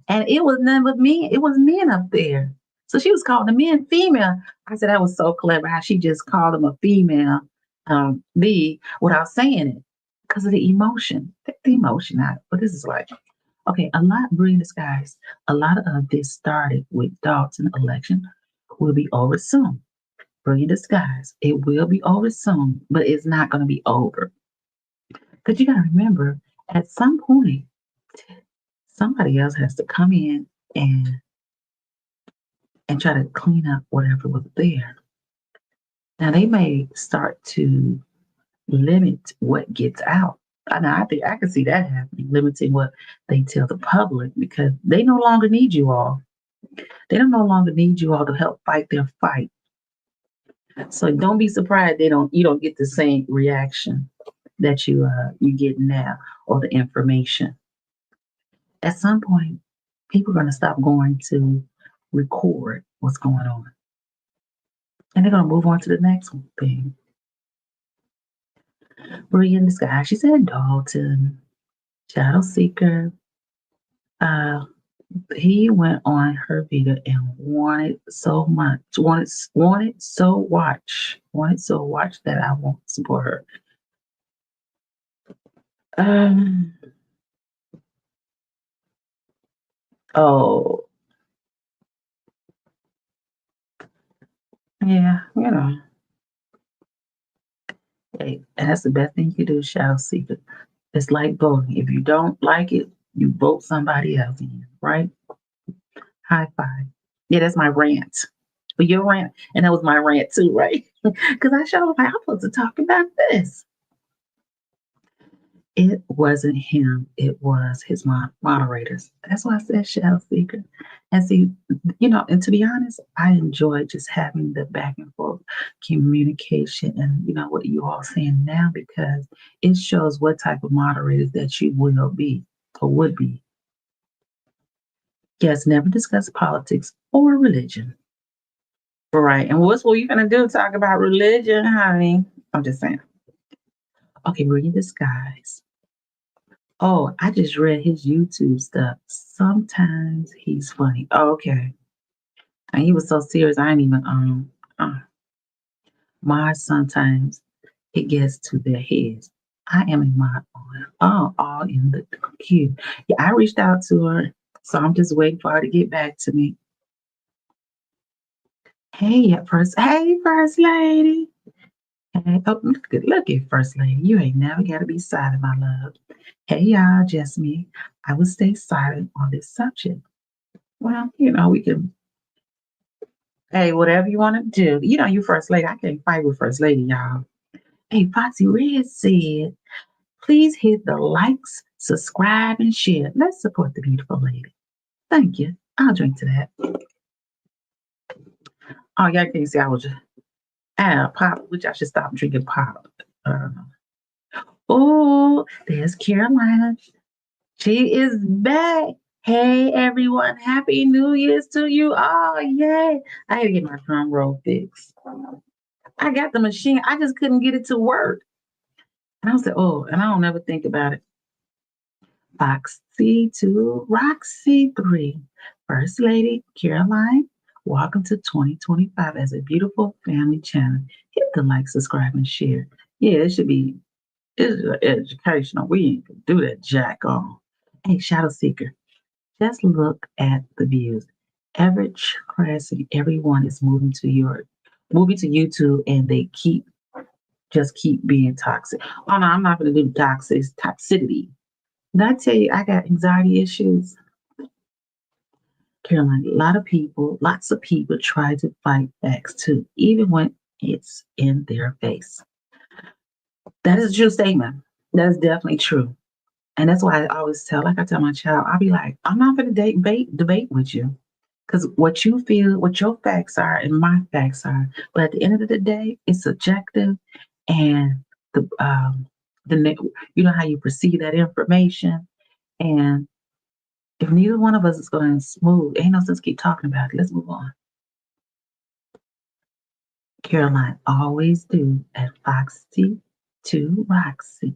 and it was none but men. It was men up there, so she was calling the men female. I said that was so clever how she just called them a female, without saying it, because of the emotion. Take the emotion out. But this is like, okay, brilliant guys. A lot of this started with Dalton election. Will be over soon. Brilliant guys. It will be over soon, but it's not going to be over. Because you got to remember, at some point, somebody else has to come in and try to clean up whatever was there. Now they may start to limit what gets out. I think I can see that happening, limiting what they tell the public, because they no longer need you all. They don't no longer need you all to help fight their fight. So don't be surprised you don't get the same reaction that you get now, or the information. At some point, people are going to stop going to record what's going on, and they're going to move on to the next thing. Brilliant disguise. She said Dalton, Shadow Seeker. He went on her video and wanted so much that I won't support her. Oh, yeah, Hey, and that's the best thing you can do, Shadow Seeker. It's like voting. If you don't like it, you vote somebody else in, right? High five. Yeah, that's my rant. But your rant, and that was my rant too, right? Because I showed up, I'm supposed to talk about this. It wasn't him. It was his moderators. That's why I said Shadow Seeker. And see, and to be honest, I enjoy just having the back and forth communication and, what you all saying now, because it shows what type of moderators that you will be or would be. Yes, never discuss politics or religion. Right. And what's you going to do? Talk about religion, honey? I'm just saying. Okay, we're in disguise. Oh, I just read his YouTube stuff. Sometimes he's funny. Oh, okay. And he was so serious, I ain't even mod. Sometimes it gets to their heads. I am a mod on all in the queue. Yeah, I reached out to her, so I'm just waiting for her to get back to me. Hey, First Lady. Hey, oh, look at First Lady. You ain't never got to be silent, my love. Hey, y'all, just me. I will stay silent on this subject. Well, we can. Hey, whatever you want to do. You First Lady. I can't fight with First Lady, y'all. Hey, Foxy Red said, please hit the likes, subscribe, and share. Let's support the beautiful lady. Thank you. I'll drink to that. Oh, y'all can't see I was just pop, which I should stop drinking pop. Oh, there's Carolina. She is back. Hey, everyone. Happy New Year's to you. Oh, yay. I had to get my drum roll fixed. I got the machine. I just couldn't get it to work. And I said, and I don't ever think about it. Foxy 2, Roxy 3. First Lady Caroline, welcome to 2025 as a beautiful family channel. Hit the like, subscribe, and share. Yeah, it's educational. We ain't gonna do that jack on. Hey, Shadow Seeker, just look at the views. Average classic, everyone is moving to YouTube and they keep being toxic. Oh no, I'm not gonna do toxic. It's toxicity. Did I tell you I got anxiety issues? Caroline, lots of people try to fight facts too, even when it's in their face. That is a true statement. That is definitely true. And that's why I always tell my child, I'll be like, I'm not going to debate with you. Because what you feel, what your facts are and my facts are. But at the end of the day, it's subjective. And you know how you perceive that information. And if neither one of us is going smooth, ain't no sense keep talking about it. Let's move on. Caroline, always do at Foxy to Roxy.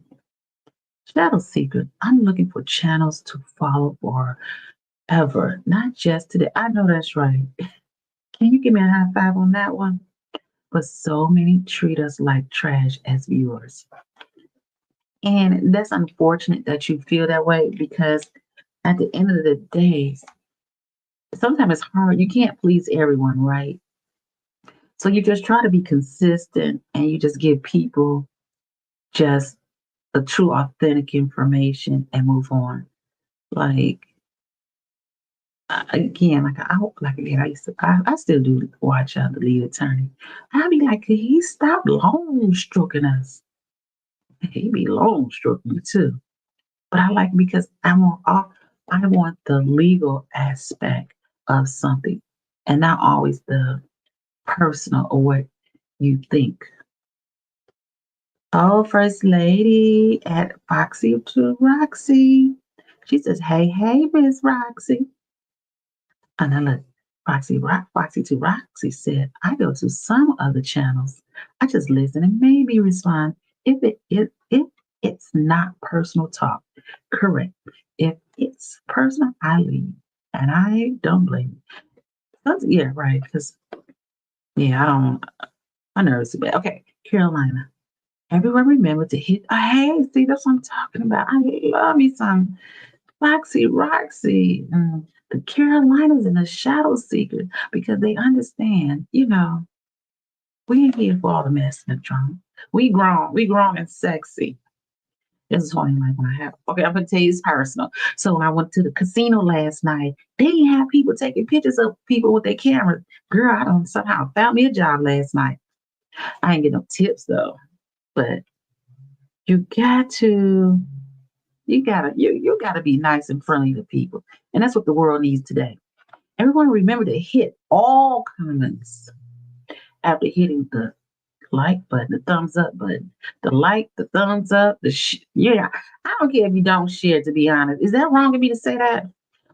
Shadow Seeker, I'm looking for channels to follow forever, not just today. I know that's right. Can you give me a high five on that one? But so many treat us like trash as viewers. And that's unfortunate that you feel that way because at the end of the day, sometimes it's hard. You can't please everyone, right? So you just try to be consistent and you just give people just the true, authentic information and move on. Like, again, I still do watch The Lead Attorney. I'll be like, could he stop long stroking us? He be long stroking me too. But I like because I want the legal aspect of something and not always the personal or what you think. Oh, First Lady at Foxy to Roxy. She says, hey, Miss Roxy. And then look, Foxy to Roxy said, I go to some other channels. I just listen and maybe respond if it's not personal talk. Correct. If it's personal, I leave. And I don't blame you. Yeah, right. Because, yeah, my nerves are bad. Okay, Carolina. Everyone remember to hit hey, see, that's what I'm talking about. I love me some Foxy Roxy, the Carolinas and the Shadow Seekers, because they understand, we ain't here for all the mess and the drama. We grown and sexy. This is funny, like okay, I'm gonna tell you it's personal. So when I went to the casino last night, they didn't have people taking pictures of people with their cameras. Girl, I don't somehow found me a job last night. I ain't get no tips though. But you gotta be nice and friendly to people. And that's what the world needs today. Everyone remember to hit all comments after hitting the like button, the thumbs up button, the like, the thumbs up, I don't care if you don't share, to be honest. Is that wrong of me to say that?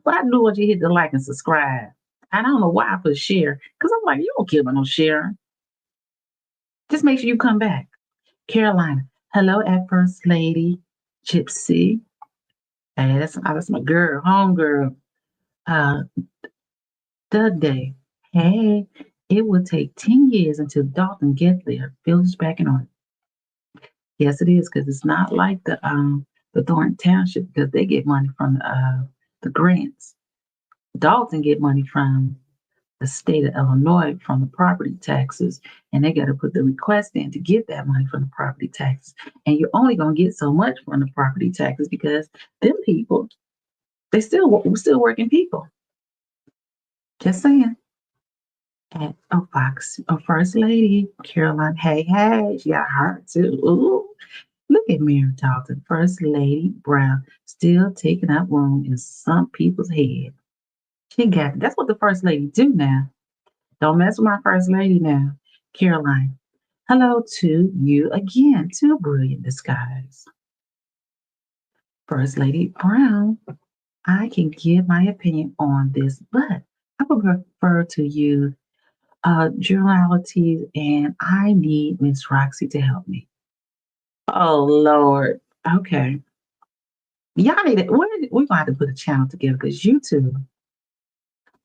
But I do want you to hit the like and subscribe. I don't know why I put share, because I'm like, you don't care about no sharing. Just make sure you come back. Carolina, hello at First Lady Gypsy. Hey, that's my girl, home girl. Doug Day. Hey, it will take 10 years until Dalton gets there. Village backing on it. Yes, it is, because it's not like the Thornton Township, because they get money from the grants. Dalton get money from the state of Illinois from the property taxes, and they got to put the request in to get that money from the property taxes. And you're only going to get so much from the property taxes because them people, we're still working people. Just saying. And First Lady Caroline, hey, she got heart too. Ooh, look at Mary Dalton, First Lady Brown, still taking up room in some people's head. That's what the First Lady do now. Don't mess with my First Lady now. Caroline, hello to you again, two brilliant disguise. First Lady Brown, I can give my opinion on this, but I would prefer to use generalities, and I need Miss Roxy to help me. Oh, Lord. Okay. Y'all need it. We're gonna have to put a channel together because YouTube,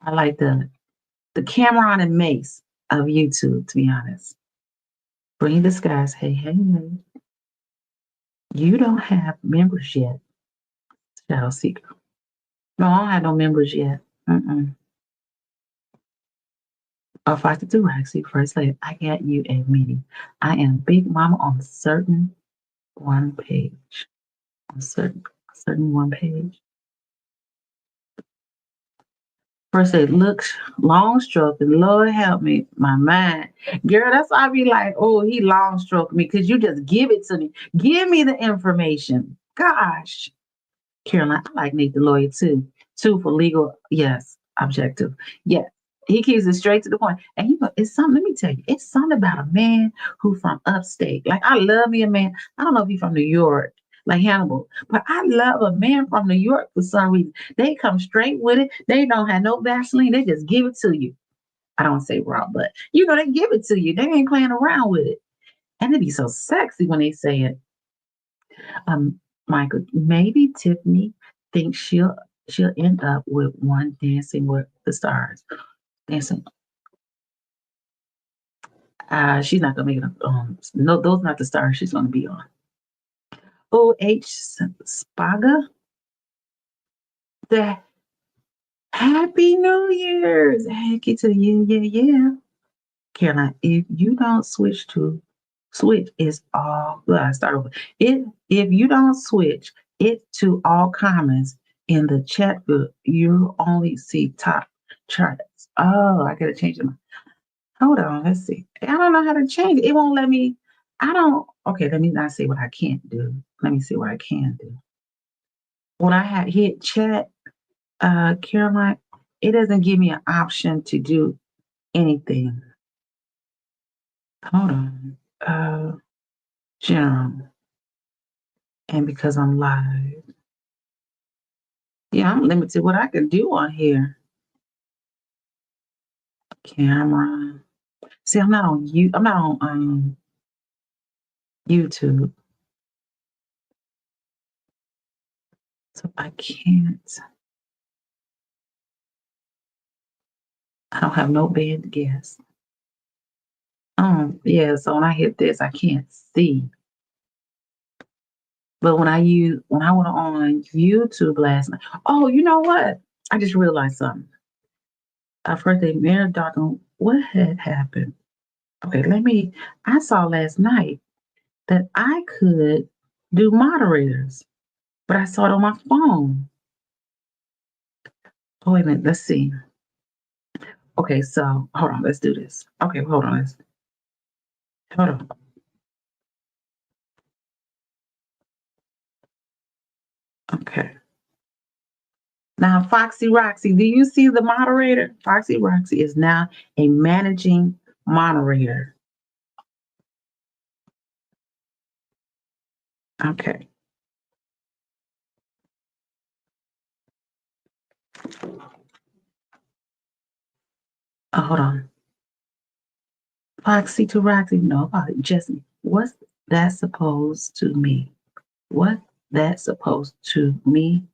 I like the Cameron and Mace of YouTube, to be honest. Bring this guys. Hey, hey, hey. You don't have members yet, Shadow Seeker. No, I don't have no members yet. Oh, 52 Roxy, first lady. I got you a meeting. I am Big Mama on a certain one page. On certain one page. First lady, look, long stroking. Lord help me, my mind. Girl, that's why I be like, oh, he long stroking me because you just give it to me. Give me the information. Gosh. Caroline, I like Nate the lawyer too. Two for legal, yes. Objective, yes. He keeps it straight to the point. And it's something, let me tell you, it's something about a man who from upstate. Like, I love me a man. I don't know if he's from New York, like Hannibal, but I love a man from New York for some reason. They come straight with it. They don't have no Vaseline. They just give it to you. I don't say raw, but they give it to you. They ain't playing around with it. And it be so sexy when they say it. Michael, maybe Tiffany thinks she'll end up with one Dancing with the Stars. Dancing. She's not gonna make it. No, those are not the stars she's gonna be on. O.H. Spaga. The Happy New Year's. Heck, it's a yeah. Caroline, if you don't switch is all. Well, I start over. If you don't switch it to all comments in the chat book, you only see top charts. Oh, I gotta change them. Hold on, let's see. I don't know how to change it. It won't let me. Okay, let me not say what I can't do. Let me see what I can do. When I hit chat, Caroline, it doesn't give me an option to do anything. Hold on. General. And because I'm live. Yeah, I'm limited what I can do on here. Camera. See, I'm not on YouTube. So I can't. I don't have no band guest. Yeah, so when I hit this, I can't see. But when I went on YouTube last night, oh, you know what? I just realized something. First they married Dr. What had happened? Okay, I saw last night that I could do moderators, but I saw it on my phone. Oh, wait a minute, let's see. Okay, so hold on, let's do this. Okay, hold on. Okay. Now, Foxy Roxy, do you see the moderator? Foxy Roxy is now a managing moderator. Okay. Hold on. Foxy to Roxy, no, Jesse, what's that supposed to mean? What that supposed to mean?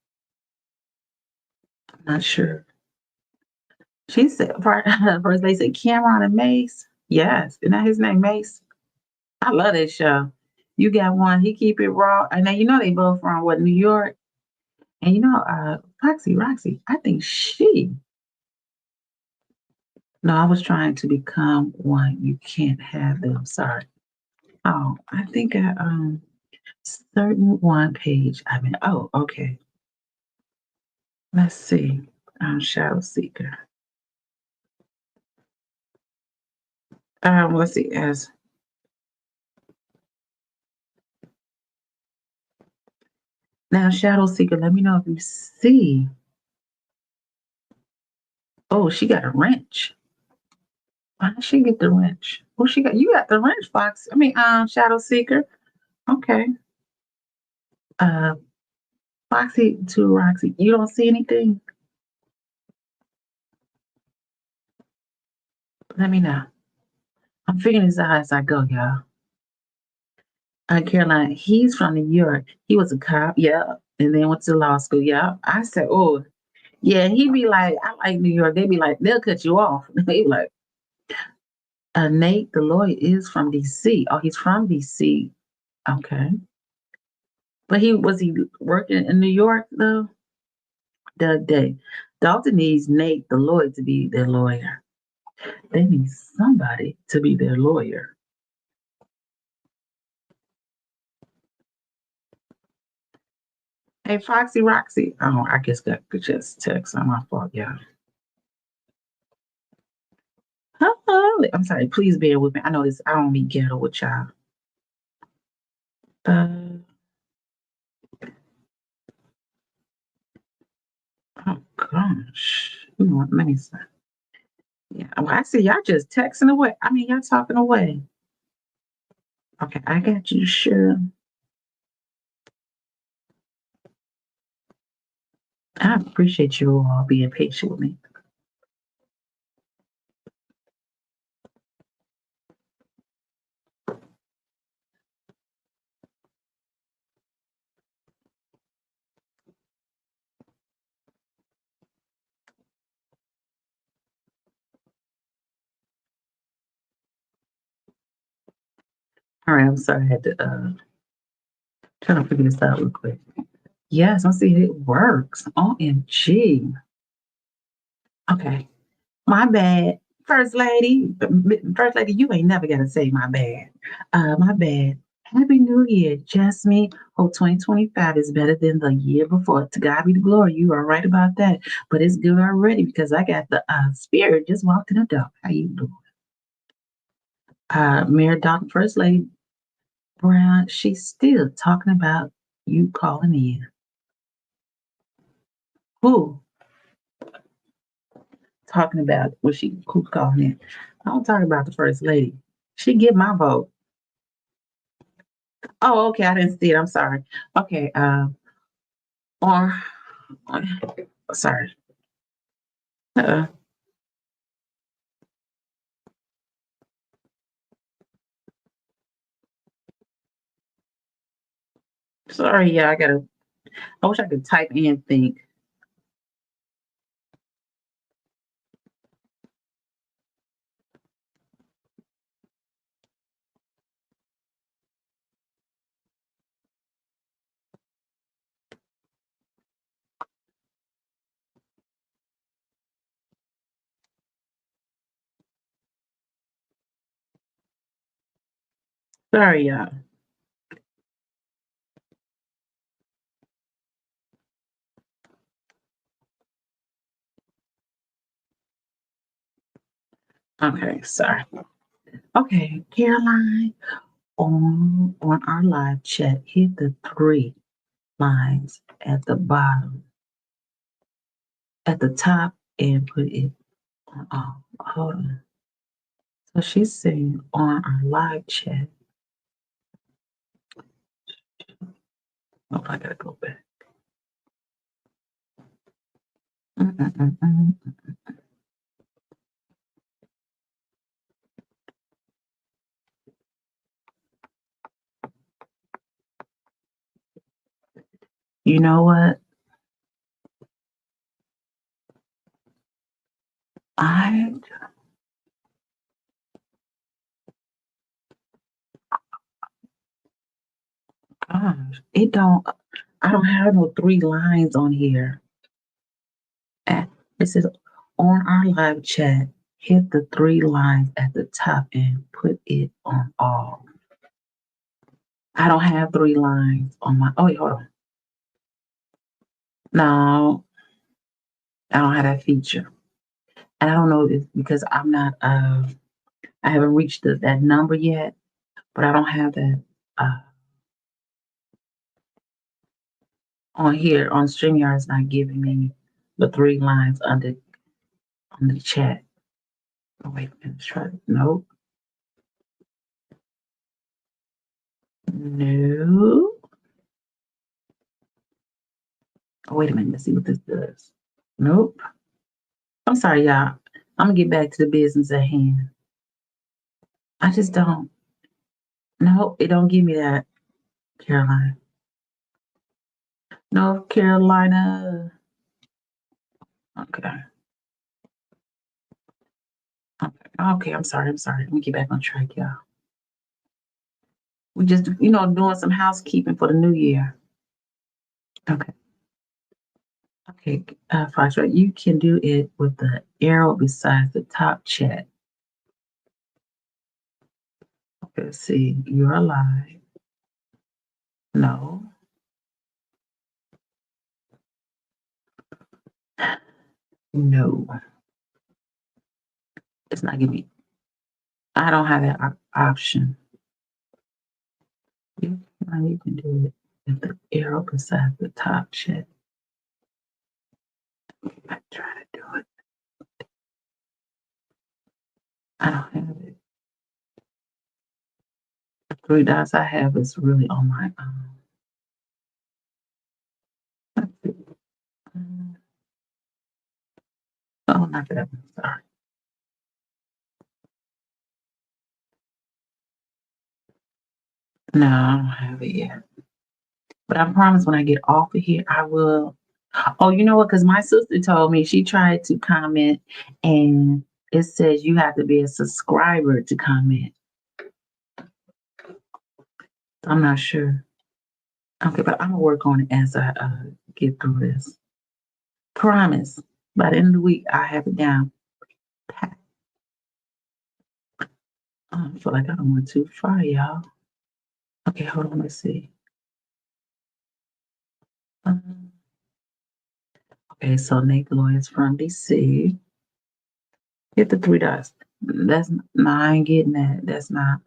I'm not sure. She said, first they said Cameron and Mace. Yes, isn't that his name, Mace? I love that show. You got one, he keep it raw. And now they both from New York. And Foxy Roxy, I think no, I was trying to become one. You can't have them. Sorry. Oh, I think certain one page. Okay. Let's see. Shadow Seeker. Let's see. Now, Shadow Seeker, let me know if you see. Oh, she got a wrench. Why did she get the wrench? Oh, you got the wrench, Fox. Shadow Seeker. Okay. Foxy to Roxy. You don't see anything? Let me know. I'm figuring this out as I go, y'all. Caroline, he's from New York. He was a cop. Yeah. and then went to law school. Yeah, I said, oh, yeah. He be like, I like New York. They be like, they'll cut you off. They be like, Nate, the lawyer is from DC. Oh, he's from DC. Okay, but was he working in New York though? The day, Dalton needs Nate, the lawyer, to be their lawyer. They need somebody to be their lawyer. Hey, Foxy Roxy. Oh, I guess that could just text on my fault, yeah. I'm sorry, please bear with me. I know this, I don't be ghetto with y'all. Oh gosh. You know what, let me see. Yeah, well, I see y'all just texting away. I mean, y'all talking away. Okay, I got you, sure. I appreciate you all being patient with me. All right, I'm sorry, I had to try to figure this out real quick. Yes, I see it works. OMG. Okay, my bad. First lady, you ain't never gotta say my bad. My bad. Happy New Year, just me. Hope 2025 is better than the year before. To God be the glory. You are right about that. But it's good already because I got the spirit just walked in the door. How you doing? Mayor Dalton, First Lady Brown, she's still talking about you calling in. Who? Talking about who's calling in? I don't talk about the First Lady. She get my vote. Oh, okay. I didn't see it. I'm sorry. Okay. Sorry. Sorry, yeah. I wish I could type and think. Sorry, y'all. Okay, sorry. Okay, Caroline, on our live chat, hit the 3 lines at the bottom, at the top, and put it on. Hold on. So she's saying on our live chat. Oh, I gotta go back. You know what? Gosh, I don't have no 3 lines on here. It says on our live chat, hit the 3 lines at the top and put it on all. I don't have 3 lines on my, oh wait, hold on. No, I don't have that feature. And I don't know if it's because I'm not, I haven't reached that number yet, but I don't have that on here. On StreamYard, it's not giving me the 3 lines on the chat. Oh, wait a minute, try it. Nope. No. Oh, wait a minute, let's see what this does. Nope. I'm sorry, y'all. I'm gonna get back to the business at hand. I just don't. No, it don't give me that, Caroline. North Carolina. Okay. Okay, I'm sorry. Let me get back on track, y'all. We just, doing some housekeeping for the new year. Okay. Okay, Foxtrot, you can do it with the arrow besides the top chat. Okay, let's see. You're alive. No. No. It's not giving me. I don't have that option. You can do it with the arrow beside the top chat. I'm trying to do it. I don't have it. The 3 dots I have is really on my own. Let's see. Oh, not that one. Sorry. No, I don't have it yet. But I promise when I get off of here, I will. Oh, you know what? Because my sister told me she tried to comment and it says you have to be a subscriber to comment. I'm not sure. Okay, but I'm going to work on it as I get through this. Promise. By the end of the week, I have it down. I feel like I don't went too far, y'all. Okay, hold on. Let's see. Okay, so Nate Lloyd is from DC. Hit the 3 dots. That's no, I ain't getting that. That's not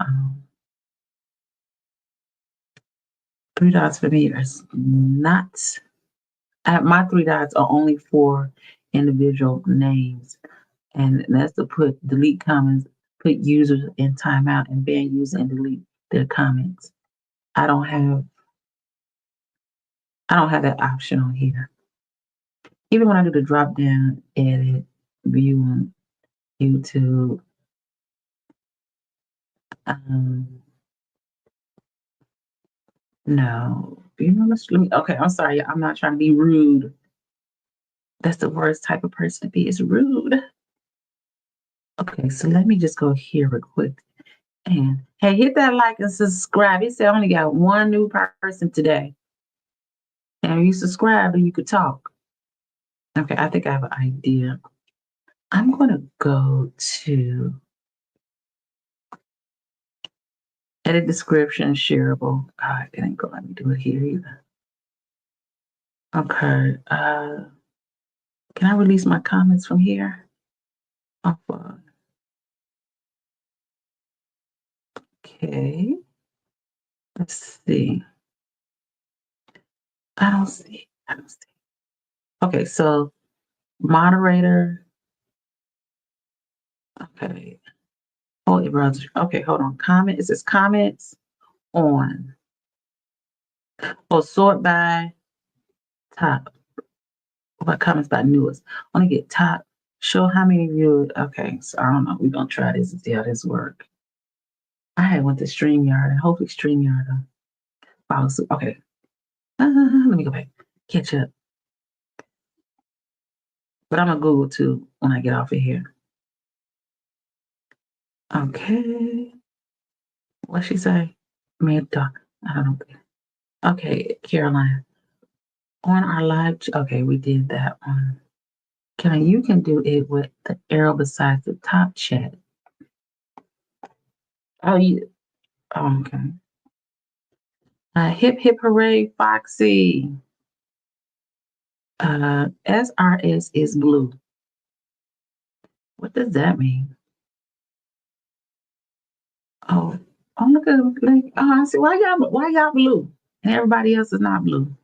3 dots for me is not. My 3 dots are only for individual names, and that's to put delete comments, put users in timeout, and ban user and delete their comments. I don't have that option on here. Even when I do the drop down, edit, view on YouTube. No, let me. Okay, I'm sorry. I'm not trying to be rude. That's the worst type of person to be. Is rude. Okay, so let me just go here real quick. And hey, hit that like and subscribe. It said I only got 1 new person today. And you subscribe and you could talk. Okay, I think I have an idea. I'm gonna go to edit description, shareable. God, it ain't gonna let me do it here either. Okay, can I release my comments from here? Okay. Let's see. I don't see. Okay, so moderator. Okay. Holy brother. Okay, hold on. Comment. It says comments on. Oh, sort by top. What comments by newest? I want to get top. Show how many viewed. Okay, so I don't know. We're gonna try this and see how this works. I had went to StreamYard and hopefully StreamYard follow suit. Okay. Let me go back. Catch up. But I'm gonna Google too when I get off of here. Okay. What'd she say? Mid talk. I don't know. Okay, Caroline. On our live, okay, we did that one. You can do it with the arrow besides the top chat. Oh, okay. Hip hip hooray, Foxy. SRS is blue. What does that mean? Oh, look at like, I see why y'all blue and everybody else is not blue.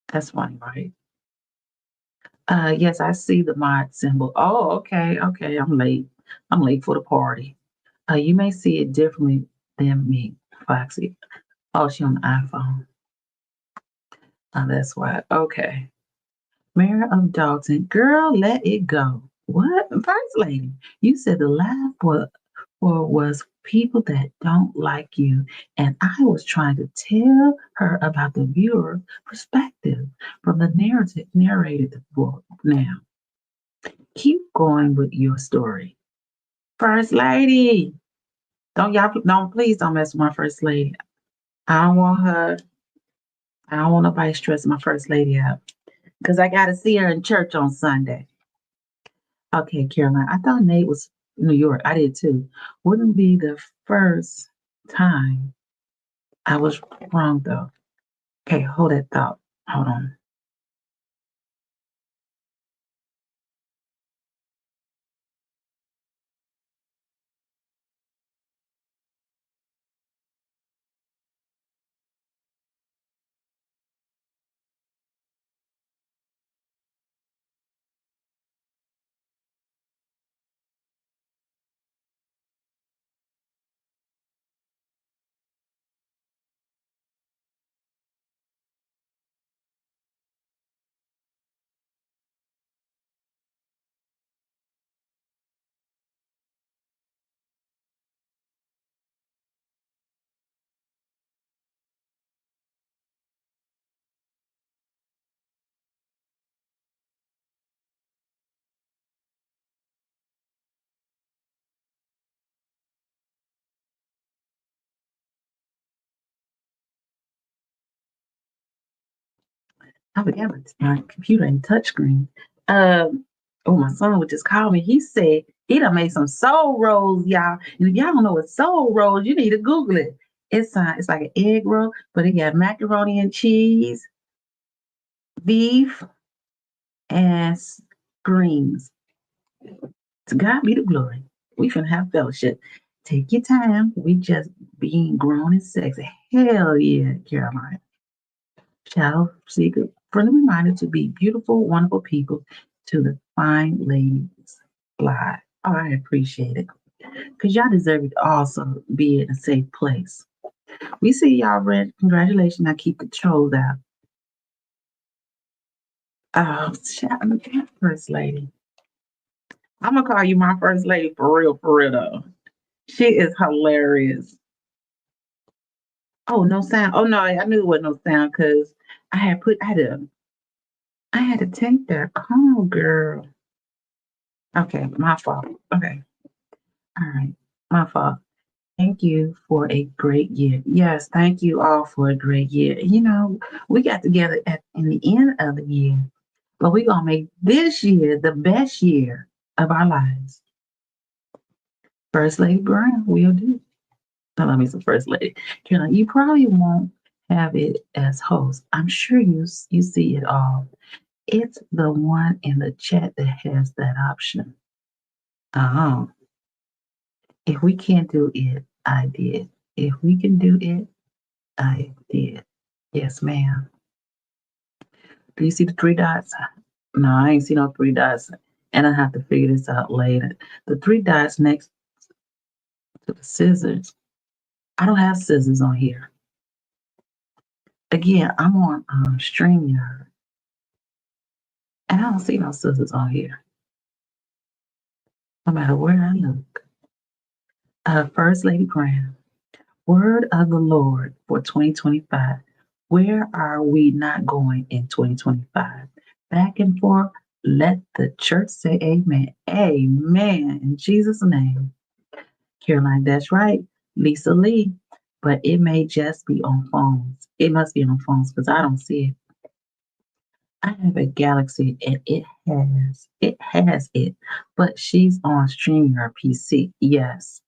That's funny, right? Yes, I see the mod symbol. Oh, okay. I'm late for the party. You may see it differently than me, Foxy. Oh, she on the iPhone. That's why. Okay. Mayor of Dalton, girl, let it go. What? First lady, you said the live for for was people that don't like you. And I was trying to tell her about the viewer perspective from the narrated book. Now, keep going with your story. First lady. Please don't mess with my first lady. I don't want nobody stressing my first lady out. Because I got to see her in church on Sunday. Okay, Caroline, I thought Nate was New York. I did too. Wouldn't be the first time. I was wrong though. Okay, hold that thought. Hold on. I forgot my computer and touchscreen. My son would just call me. He said he done made some soul rolls, y'all. And if y'all don't know what soul rolls, you need to Google it. It's like an egg roll, but it got macaroni and cheese, beef, and greens. To God be the glory. We finna have fellowship. Take your time. We just being grown and sexy. Hell yeah, Caroline. Child secret, friendly reminder to be beautiful, wonderful people to the fine ladies. Fly. Oh, I appreciate it. Because y'all deserve it to also be in a safe place. We see y'all, Red. Congratulations. Now keep the trolls out. Oh, first lady. I'm going to call you my first lady for real, though. She is hilarious. Oh, no sound. Oh, no, I knew it wasn't no sound because I had to take that call, girl. Okay, my fault. Okay. All right. My fault. Thank you for a great year. Yes, thank you all for a great year. You know, we got together in the end of the year, but we're going to make this year the best year of our lives. First Lady Brown will do. Now, let me say First Lady. You probably won't have it as host. I'm sure you see it all. It's the one in the chat that has that option. If we can't do it, I did. If we can do it, I did. Yes, ma'am. Do you see the 3 dots? No, I ain't see no 3 dots. And I have to figure this out later. The 3 dots next to the scissors. I don't have scissors on here. Again, I'm on StreamYard. And I don't see no scissors on here. No matter where I look. First Lady Graham. Word of the Lord for 2025. Where are we not going in 2025? Back and forth. Let the church say amen. Amen. In Jesus' name. Caroline, that's right. Lisa Lee. But it may just be on phones. It must be on phones because I don't see it. I have a Galaxy and it has it. But she's on StreamYard PC. Yes.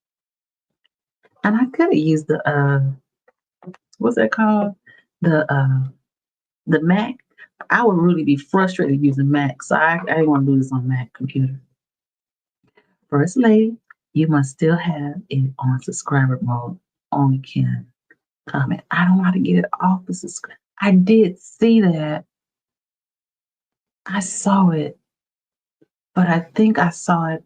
And I could have used the what's that called? The Mac. I would really be frustrated using Mac, so I didn't want to do this on Mac computer. First Lady, you must still have it on subscriber mode. Only can comment. I don't know how to get it off the subscribe. I did see that. I saw it, but I think I saw it.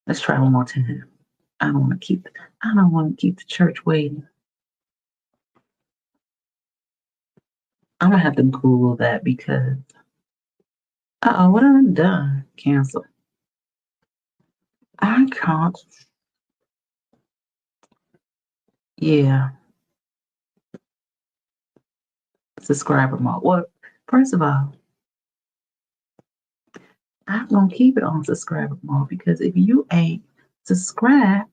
Let's try one more time. I don't want to keep the church waiting. I'm gonna have to Google that because what have I done? Cancel. I can't. Yeah. Subscriber mode. Well, first of all, I'm gonna keep it on subscriber mode because if you ain't subscribed,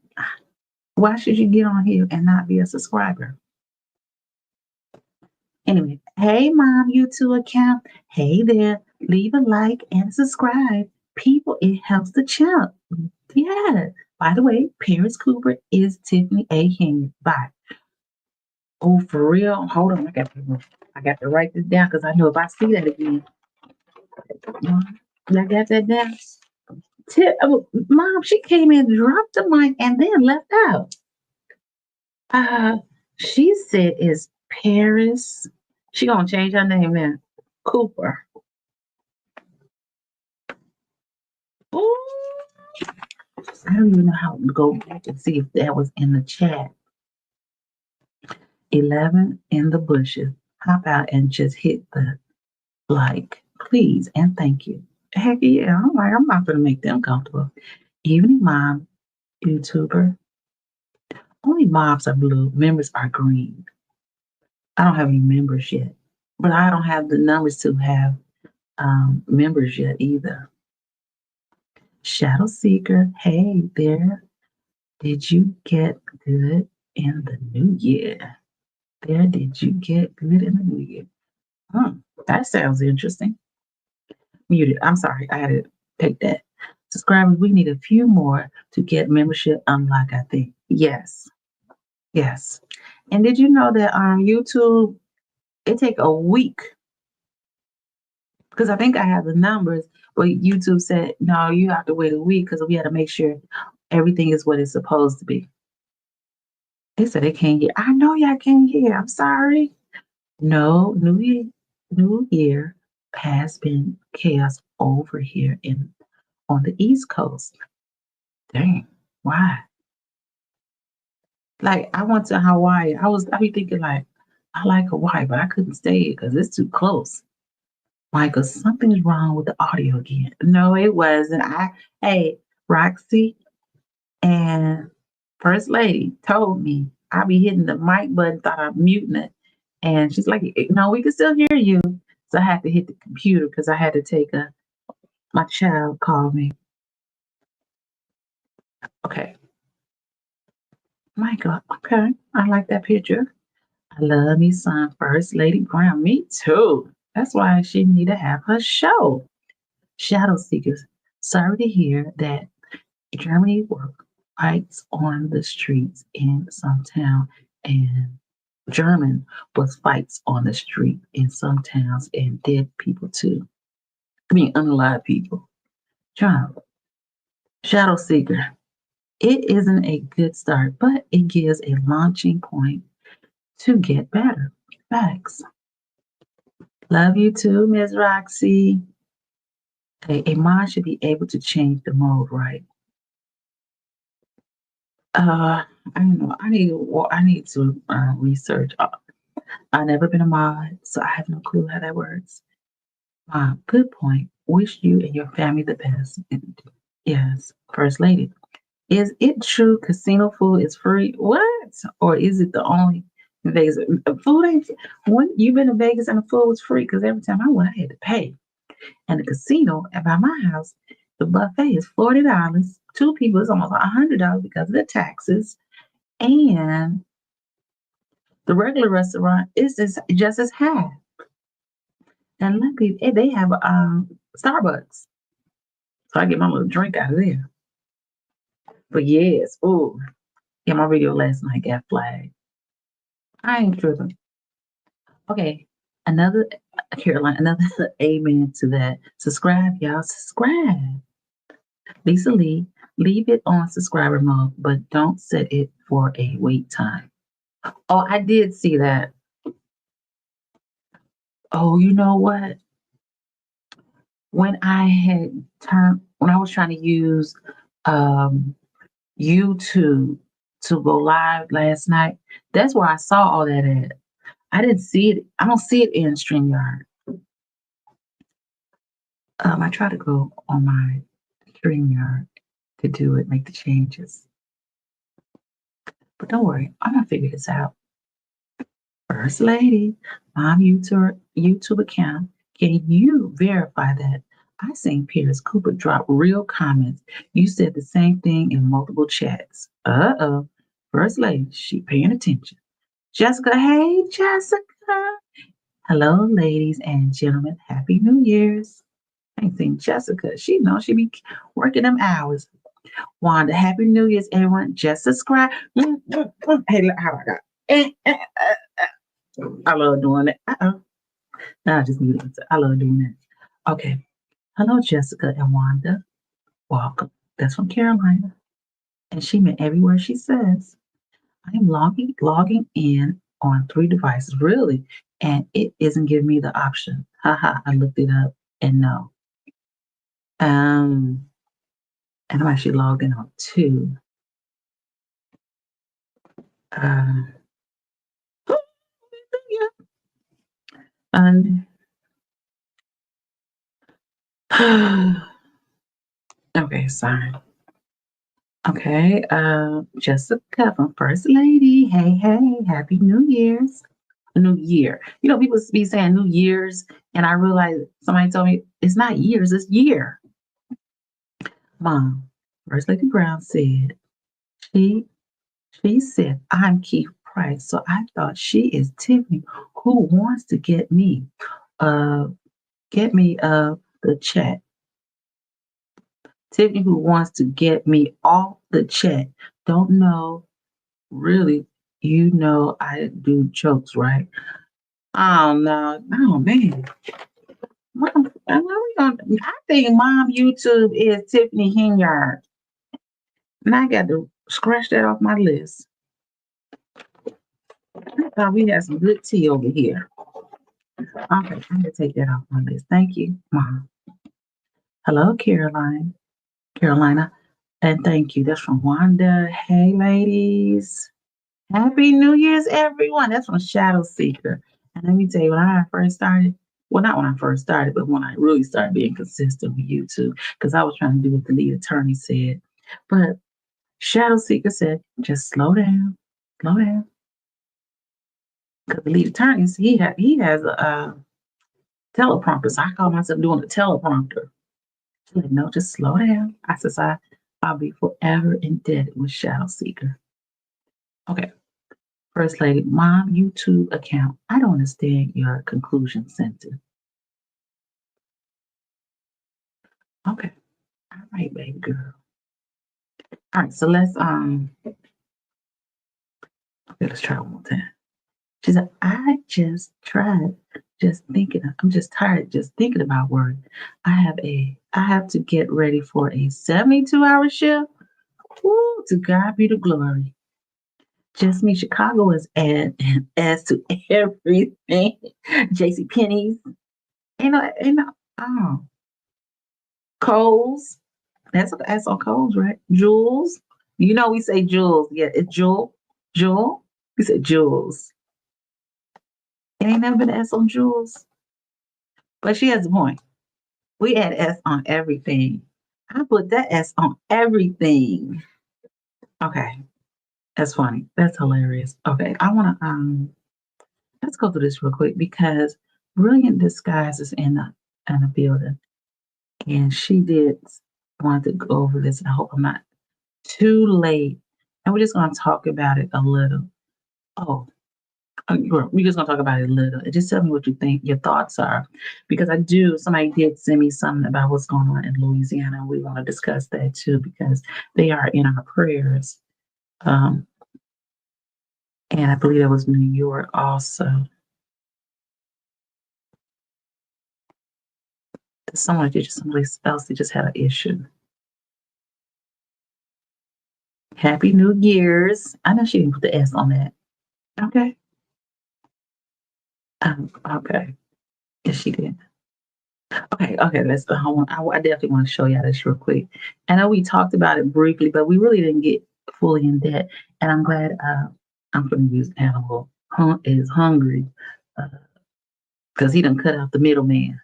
why should you get on here and not be a subscriber? Anyway, hey mom, YouTube account. Hey there, leave a like and subscribe. People, it helps the channel. Yeah. By the way, Paris Cooper is Tiffany A. Henry. Bye. Oh, for real? Hold on, I got to write this down because I know if I see that again. I got that down. Mom, she came in, dropped the mic, and then left out. She said it's Paris. She gonna change her name now. Cooper. Ooh. I don't even know how to go back and see if that was in the chat. 11 in the bushes. Hop out and just hit the like, please, and thank you. Heck yeah. I'm like, I'm not gonna make them comfortable. Evening mom, YouTuber. Only mobs are blue, members are green. I don't have any members yet, but I don't have the numbers to have members yet either. Shadow Seeker, hey there. Did you get good in the new year? There, did you get good in the new year? That sounds interesting. Muted. I'm sorry, I had to take that. Subscribers, we need a few more to get membership unlocked, I think. Yes. Yes. And did you know that on YouTube, it take a week? Because I think I have the numbers, but YouTube said, no, you have to wait a week because we had to make sure everything is what it's supposed to be. They said they can't hear. I know y'all can't hear. I'm sorry. No, New Year has been chaos over here on the East Coast. Dang, why? Like I went to Hawaii. I be thinking like, I like Hawaii, but I couldn't stay because it's too close. Michael, something's wrong with the audio again. No, it wasn't. Hey, Roxy and First Lady told me I be hitting the mic button, thought I'm muting it. And she's like, no, we can still hear you. So I had to hit the computer because I had to take my child called me. Okay. Michael, okay. I like that picture. I love me some First Lady Brown. Me too. That's why she need to have her show. Shadow Seekers. Sorry to hear that Germany work fights on the streets in some town, and German was fights on the street in some towns and dead people too. I mean, unalive people. Child. Shadow Seeker. It isn't a good start, but it gives a launching point to get better. Facts. Love you too, Ms. Roxy. A mod should be able to change the mode, right? I don't know. I need to research. I've never been a mod, so I have no clue how that works. Good point. Wish you and your family the best. Yes, First Lady. Is it true casino food is free? What? Or is it the only in Vegas? Food ain't. When you've been to Vegas and the food was free, because every time I went, I had to pay. And the casino by my house, the buffet is $40. Two people is almost $100 because of the taxes. And the regular restaurant is just as high. And luckily, they have Starbucks. So I get my little drink out of there. But yes, ooh. Yeah, my video last night got flagged. I ain't tripping. Okay, another Caroline, another amen to that. Subscribe, y'all. Subscribe. Lisa Lee, leave it on subscriber mode, but don't set it for a wait time. Oh, I did see that. Oh, you know what? When I was trying to use YouTube to go live last night, that's where I saw all that at. I didn't see it. I don't see it in StreamYard. I try to go on my StreamYard to do it, make the changes. But don't worry, I'm gonna figure this out. First Lady, Mom YouTube account, can you verify that I seen Pierce Cooper drop real comments? You said the same thing in multiple chats. Uh-oh. First Lady, she paying attention. Jessica, hey, Jessica. Hello, ladies and gentlemen. Happy New Year's. I ain't seen Jessica. She knows she be working them hours. Wanda, Happy New Year's, everyone. Just subscribe. Hey, look how I got. I love doing it. No, I just muted myself. I love doing that. Okay. Hello, Jessica and Wanda. Welcome. That's from Carolina. And she meant every word she says. I am logging in on 3 devices, really, and it isn't giving me the option. Haha, I looked it up and no. And I'm actually logged in on 2. Okay, sorry. Okay, Jessica from First Lady. Hey, Happy New Year's. New Year. You know, people be saying New Year's, and I realized somebody told me it's not years, it's year. Mom, First Lady Brown said, she said, I'm Keith Price. So I thought she is Tiffany who wants to get me the chat. Tiffany who wants to get me off the chat. Don't know, really, you know I do jokes, right? Oh no, oh man. I think Mom YouTube is Tiffany Hinyard. And I got to scratch that off my list. I thought we had some good tea over here. Okay, I'm gonna take that off my list. Thank you, Mom. Hello, Carolina. And thank you. That's from Wanda. Hey, ladies. Happy New Year's, everyone. That's from Shadow Seeker. And let me tell you, when I first started, well, not when I first started, but when I really started being consistent with YouTube, because I was trying to do what the lead attorney said. But Shadow Seeker said, just slow down. Because the lead attorney, he has a teleprompter. So I call myself doing a teleprompter. She's like, no, just slow down. I said, I'll be forever indebted with Shadow Seeker. Okay. First Lady, Mom YouTube account. I don't understand your conclusion sentence. Okay. All right, baby girl. All right, so let's try one more time. She said, I'm just tired just thinking about work. I have to get ready for a 72-hour shift. Woo, to God be the glory. Just me, Chicago is adds to everything. JC Penney's. Kohl's. That's on Kohl's, right? Jules. You know we say Jules. Yeah, it's Jewel. Jewel. We say Jules. It ain't never been an S on Jules. But she has a point. We add S on everything. I put that S on everything. Okay. That's funny. That's hilarious. Okay. I want to let's go through this real quick because Brilliant Disguise is in the building. And she did want to go over this. And I hope I'm not too late. And we're just going to talk about it a little. We're just going to talk about it a little. And just tell me what you think, your thoughts are. Because somebody did send me something about what's going on in Louisiana. And we want to discuss that too, because they are in our prayers. And I believe it was New York also. Somebody else that just had an issue. Happy New Year's. I know she didn't put the S on that. Okay. Okay. Yes, she did. Okay. Let's go home. I definitely want to show y'all this real quick. I know we talked about it briefly, but we really didn't get fully in depth. And I'm glad I'm going to use animal is hungry because he done cut out the middleman.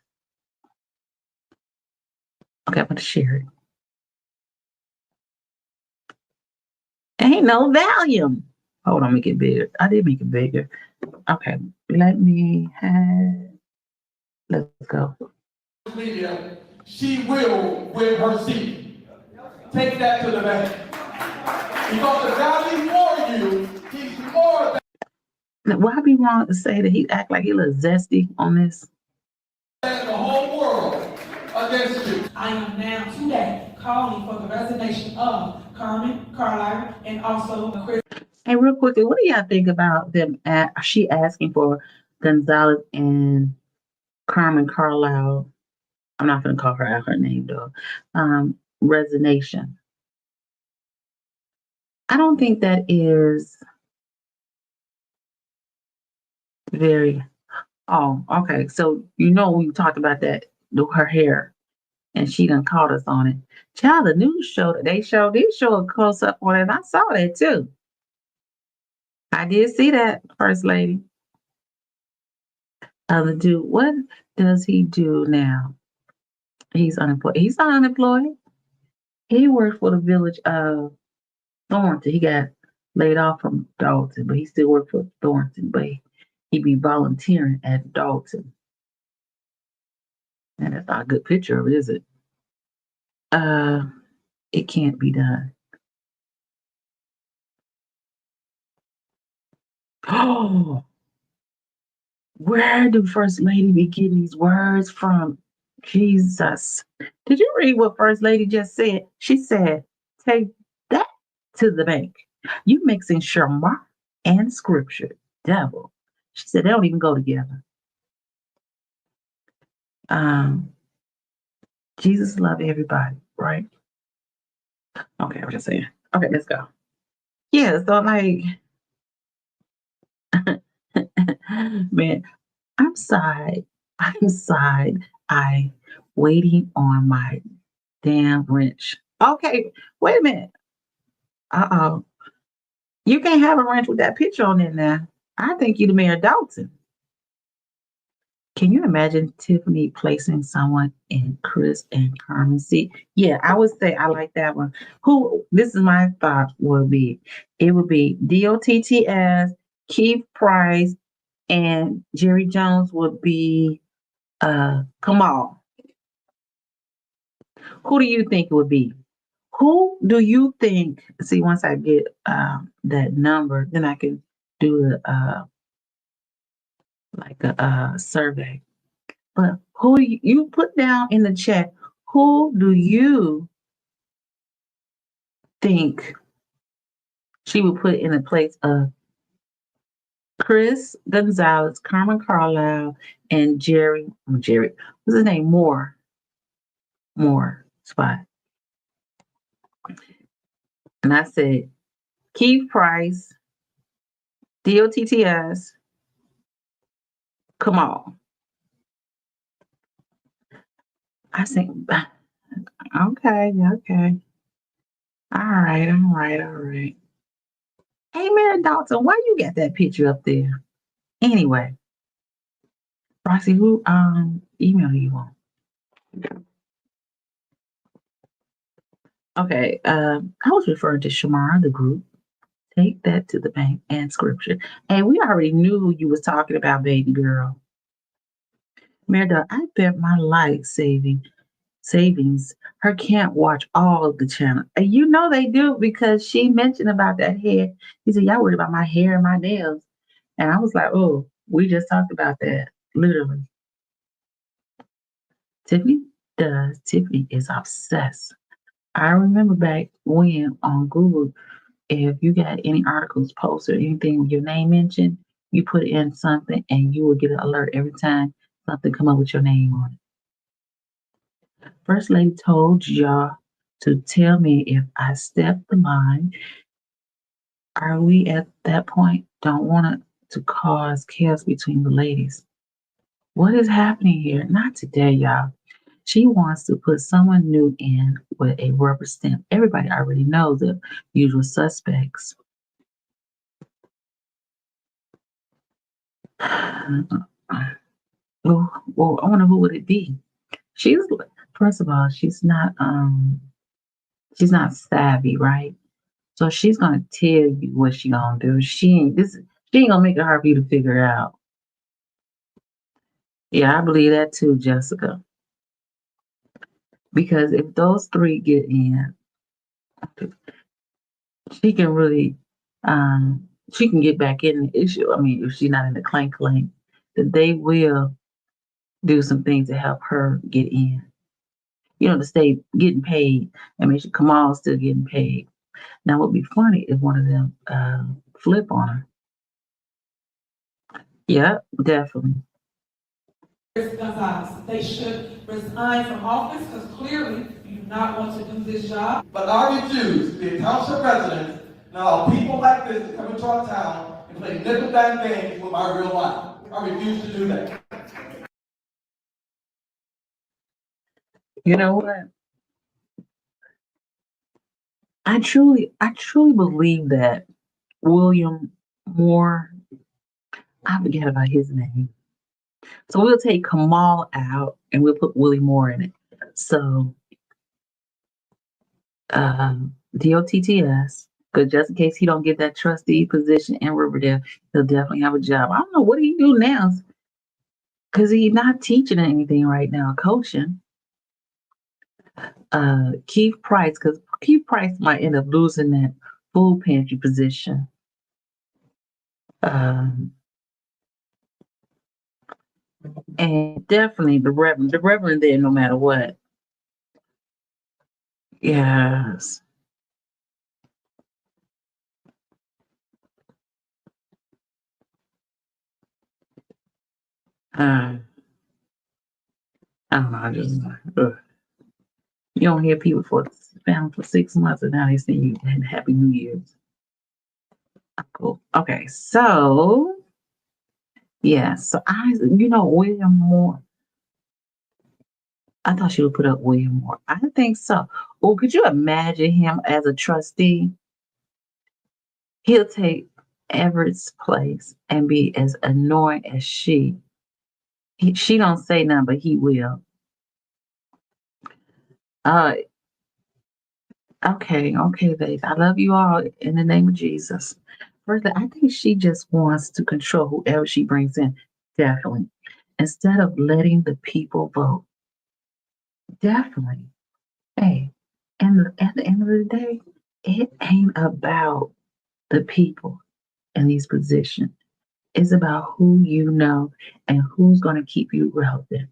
Okay, I'm going to share it. Ain't no volume. Hold on, make it bigger. I did make it bigger. Okay, let's go. Media, she will win her seat. Take that to the bank. Because the God he for you, he's more Now, why be wrong to say that he act like he look zesty on this? than the whole world against you. I am now today calling for the resignation of Carmen, Carlisle, and also Chris. Hey, real quickly, what do y'all think about them? She asking for Gonzalez and Carmen Carlisle. I'm not going to call her out her name though. Resignation. I don't think that is very. Oh, okay. So we talked about that. Her hair, and she done caught us on it. Child, the news showed. They showed a close up on it. And I saw that too. I did see that, First Lady. The dude, what does he do now? He's unemployed. He's not unemployed. He worked for the village of Thornton. He got laid off from Dalton, but he still worked for Thornton. But he be volunteering at Dalton. And that's not a good picture of it, is it? It can't be done. Oh, where do First Lady be getting these words from? Jesus. Did you read what First Lady just said? She said, take that to the bank. You mixing Shamar and scripture. Devil. She said they don't even go together. Jesus love everybody, right? Okay, I was just saying. Okay, let's go. Yeah, so like, man, I'm side eye waiting on my damn wrench. Okay, wait a minute. Uh-oh. You can't have a wrench with that picture on it now. I think you'd have married Dalton. Can you imagine Tiffany placing someone in Chris and Carmen seat? Yeah, I would say I like that one. This is my thought would be, it would be DOTTS, Keith Price, and Jerry Jones would be Kamal. Who do you think it would be? Who do you think? See, once I get that number, then I can do the like a survey. But who you put down in the chat? Who do you think she would put in the place of Chris Gonzalez, Carmen Carlisle, and Jerry? What's his name? Moore Spot. And I said Keith Price, DOTTS, Kamal. I think, okay. All right. Hey, Mary Dalton, why you got that picture up there? Anyway, Roxy, who email you on? Okay, I was referring to Shamar, the group. Take that to the bank and scripture. And we already knew you was talking about baby girl. Mary Dalton, I bet my life savings, her can't watch all of the channel. And you know they do because she mentioned about that hair. He said, y'all worried about my hair and my nails. And I was like, oh, we just talked about that, literally. Tiffany is obsessed. I remember back when on Google, if you got any articles posted or anything with your name mentioned, you put in something and you will get an alert every time something come up with your name on it. First Lady told y'all to tell me if I step the line. Are we at that point? Don't want it to cause chaos between the ladies. What is happening here? Not today, y'all. She wants to put someone new in with a rubber stamp. Everybody already knows the usual suspects. Well, I wonder who would it be? First of all, she's not savvy, right? So she's gonna tell you what she gonna do. She ain't gonna make it hard for you to figure out. Yeah, I believe that too, Jessica. Because if those three get in, she can really, she can get back in the issue. I mean, if she's not in the clank, that they will do some things to help her get in. You know, to stay getting paid. I mean, Kamal's still getting paid. Now, what would be funny if one of them flip on her. Yeah, definitely. Gonzalez, they should resign from office because clearly you do not want to do this job. But I refuse to be a township resident and allow people like this to come into our town and play nickel-dime games with my real life. I refuse to do that. You know what? I truly believe that William Moore, I forget about his name. So we'll take Kamal out and we'll put Willie Moore in it. So DOTTS, because just in case he don't get that trustee position in Riverdale, he'll definitely have a job. I don't know what do he do now, because he's not teaching anything right now, coaching. Keith Price, because Keith Price might end up losing that food pantry position. And definitely the Reverend there, no matter what. Yes. I don't know. I just you don't hear people found for 6 months and now they say you had Happy New Year's. Cool. Okay, so yeah, so William Moore. I thought she would put up William Moore. I think so. Well, could you imagine him as a trustee? He'll take Everett's place and be as annoying as she. She don't say nothing, but he will. Okay, babe. I love you all in the name of Jesus. First, I think she just wants to control whoever she brings in. Definitely. Instead of letting the people vote. Definitely. Hey, and at the end of the day, it ain't about the people in these positions. It's about who you know and who's going to keep you relevant.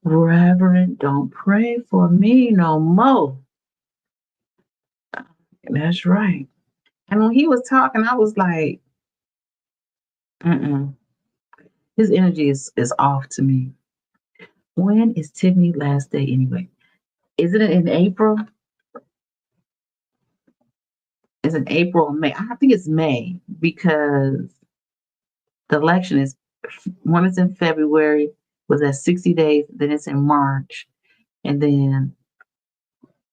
Reverend, don't pray for me no more. That's right. And when he was talking, I was like, his energy is off to me. When is Tiffany's last day anyway? Isn't it in April? Is it April or May? I think it's May because the election is, one is in February, was at 60 days, then it's in March, and then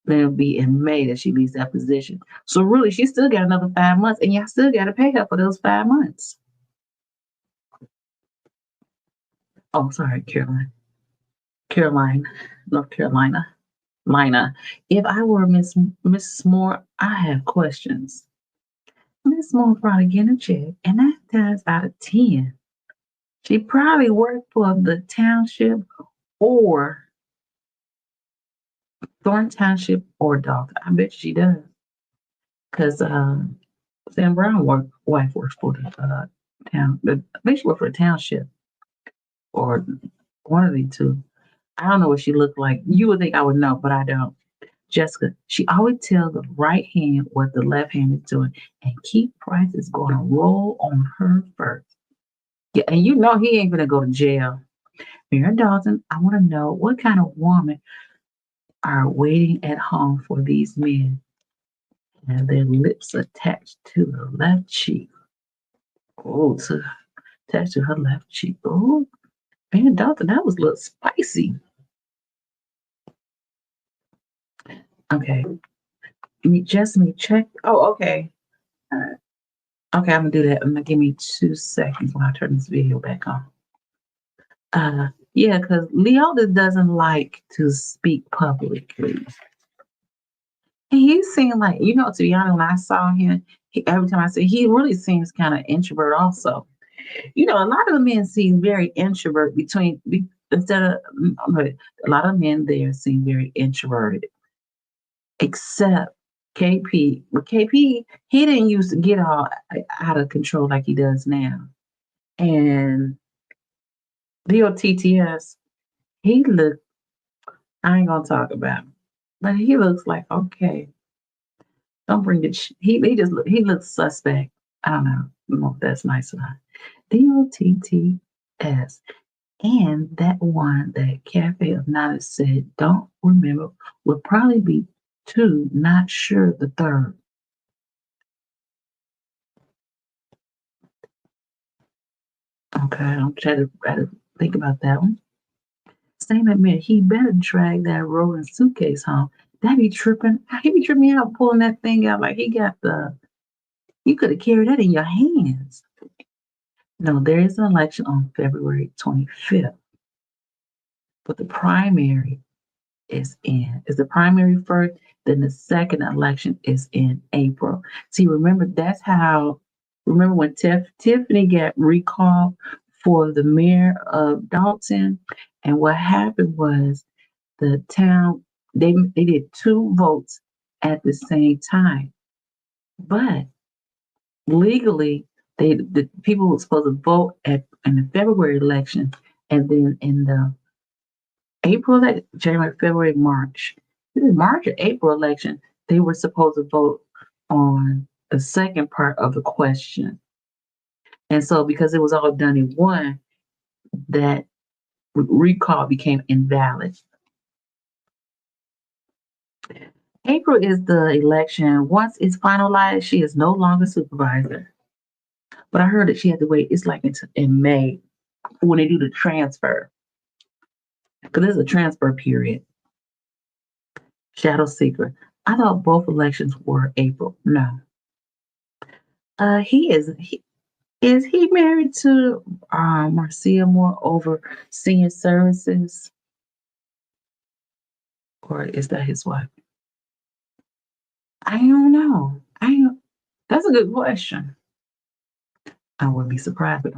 it'll be in May that she leaves that position. So really, she still got another 5 months, and y'all still got to pay her for those 5 months. Oh, sorry, North Carolina. If I were Miss Moore, I have questions. Miss Moore probably getting a check, and 9 times out of 10, she probably worked for the township or Thornton Township or Dalton. I bet she does. Because Sam Brown's wife works for the town. I think she worked for the township or one of the two. I don't know what she looked like. You would think I would know, but I don't. Jessica, she always tells the right hand what the left hand is doing, and Keith Price is going to roll on her first. Yeah, and you know he ain't gonna go to jail. Mayor Dalton, I want to know what kind of woman are waiting at home for these men, and their lips attached to the left cheek. Oh, attached to her left cheek. Oh, Mayor Dalton, that was a little spicy. Okay. Just me check. Oh, okay. Okay, I'm gonna do that. Give me 2 seconds when I turn this video back on. Yeah, because Leota doesn't like to speak publicly. And he seemed like, you know, to be honest, when I saw him, every time I see, he really seems kind of introvert also. You know, a lot of the men seem very introvert instead of, a lot of men there seem very introverted, except KP. But KP, he didn't used to get all out of control like he does now. And DOTTS, he looked, I ain't gonna talk about him, but he looks like, okay, don't bring it. He looks suspect. I don't know if that's nice or not. DOTTS. And that one that Cafe of Knowledge said, don't remember, would probably be 2, not sure the 3rd. Okay, I'm trying to think about that one. Same admit, he better drag that rolling suitcase home. That be tripping. He be tripping me out pulling that thing out like he got you could have carried that in your hands. No, there is an election on February 25th, but the primary is the primary first, then the second election is in April. See, remember when Tiffany got recalled for the mayor of Dalton, and what happened was the town, they did 2 votes at the same time, but legally the people were supposed to vote in the February election, and then in the April, January, February, March or April election, they were supposed to vote on the second part of the question. And so because it was all done in one, that recall became invalid. April is the election. Once it's finalized, she is no longer supervisor. But I heard that she had to wait, it's like in May when they do the transfer. Because there's a transfer period. Shadow Seeker. I thought both elections were April. No. Is he married to Marcia Moore over senior services? Or is that his wife? I don't know. That's a good question. I wouldn't be surprised, but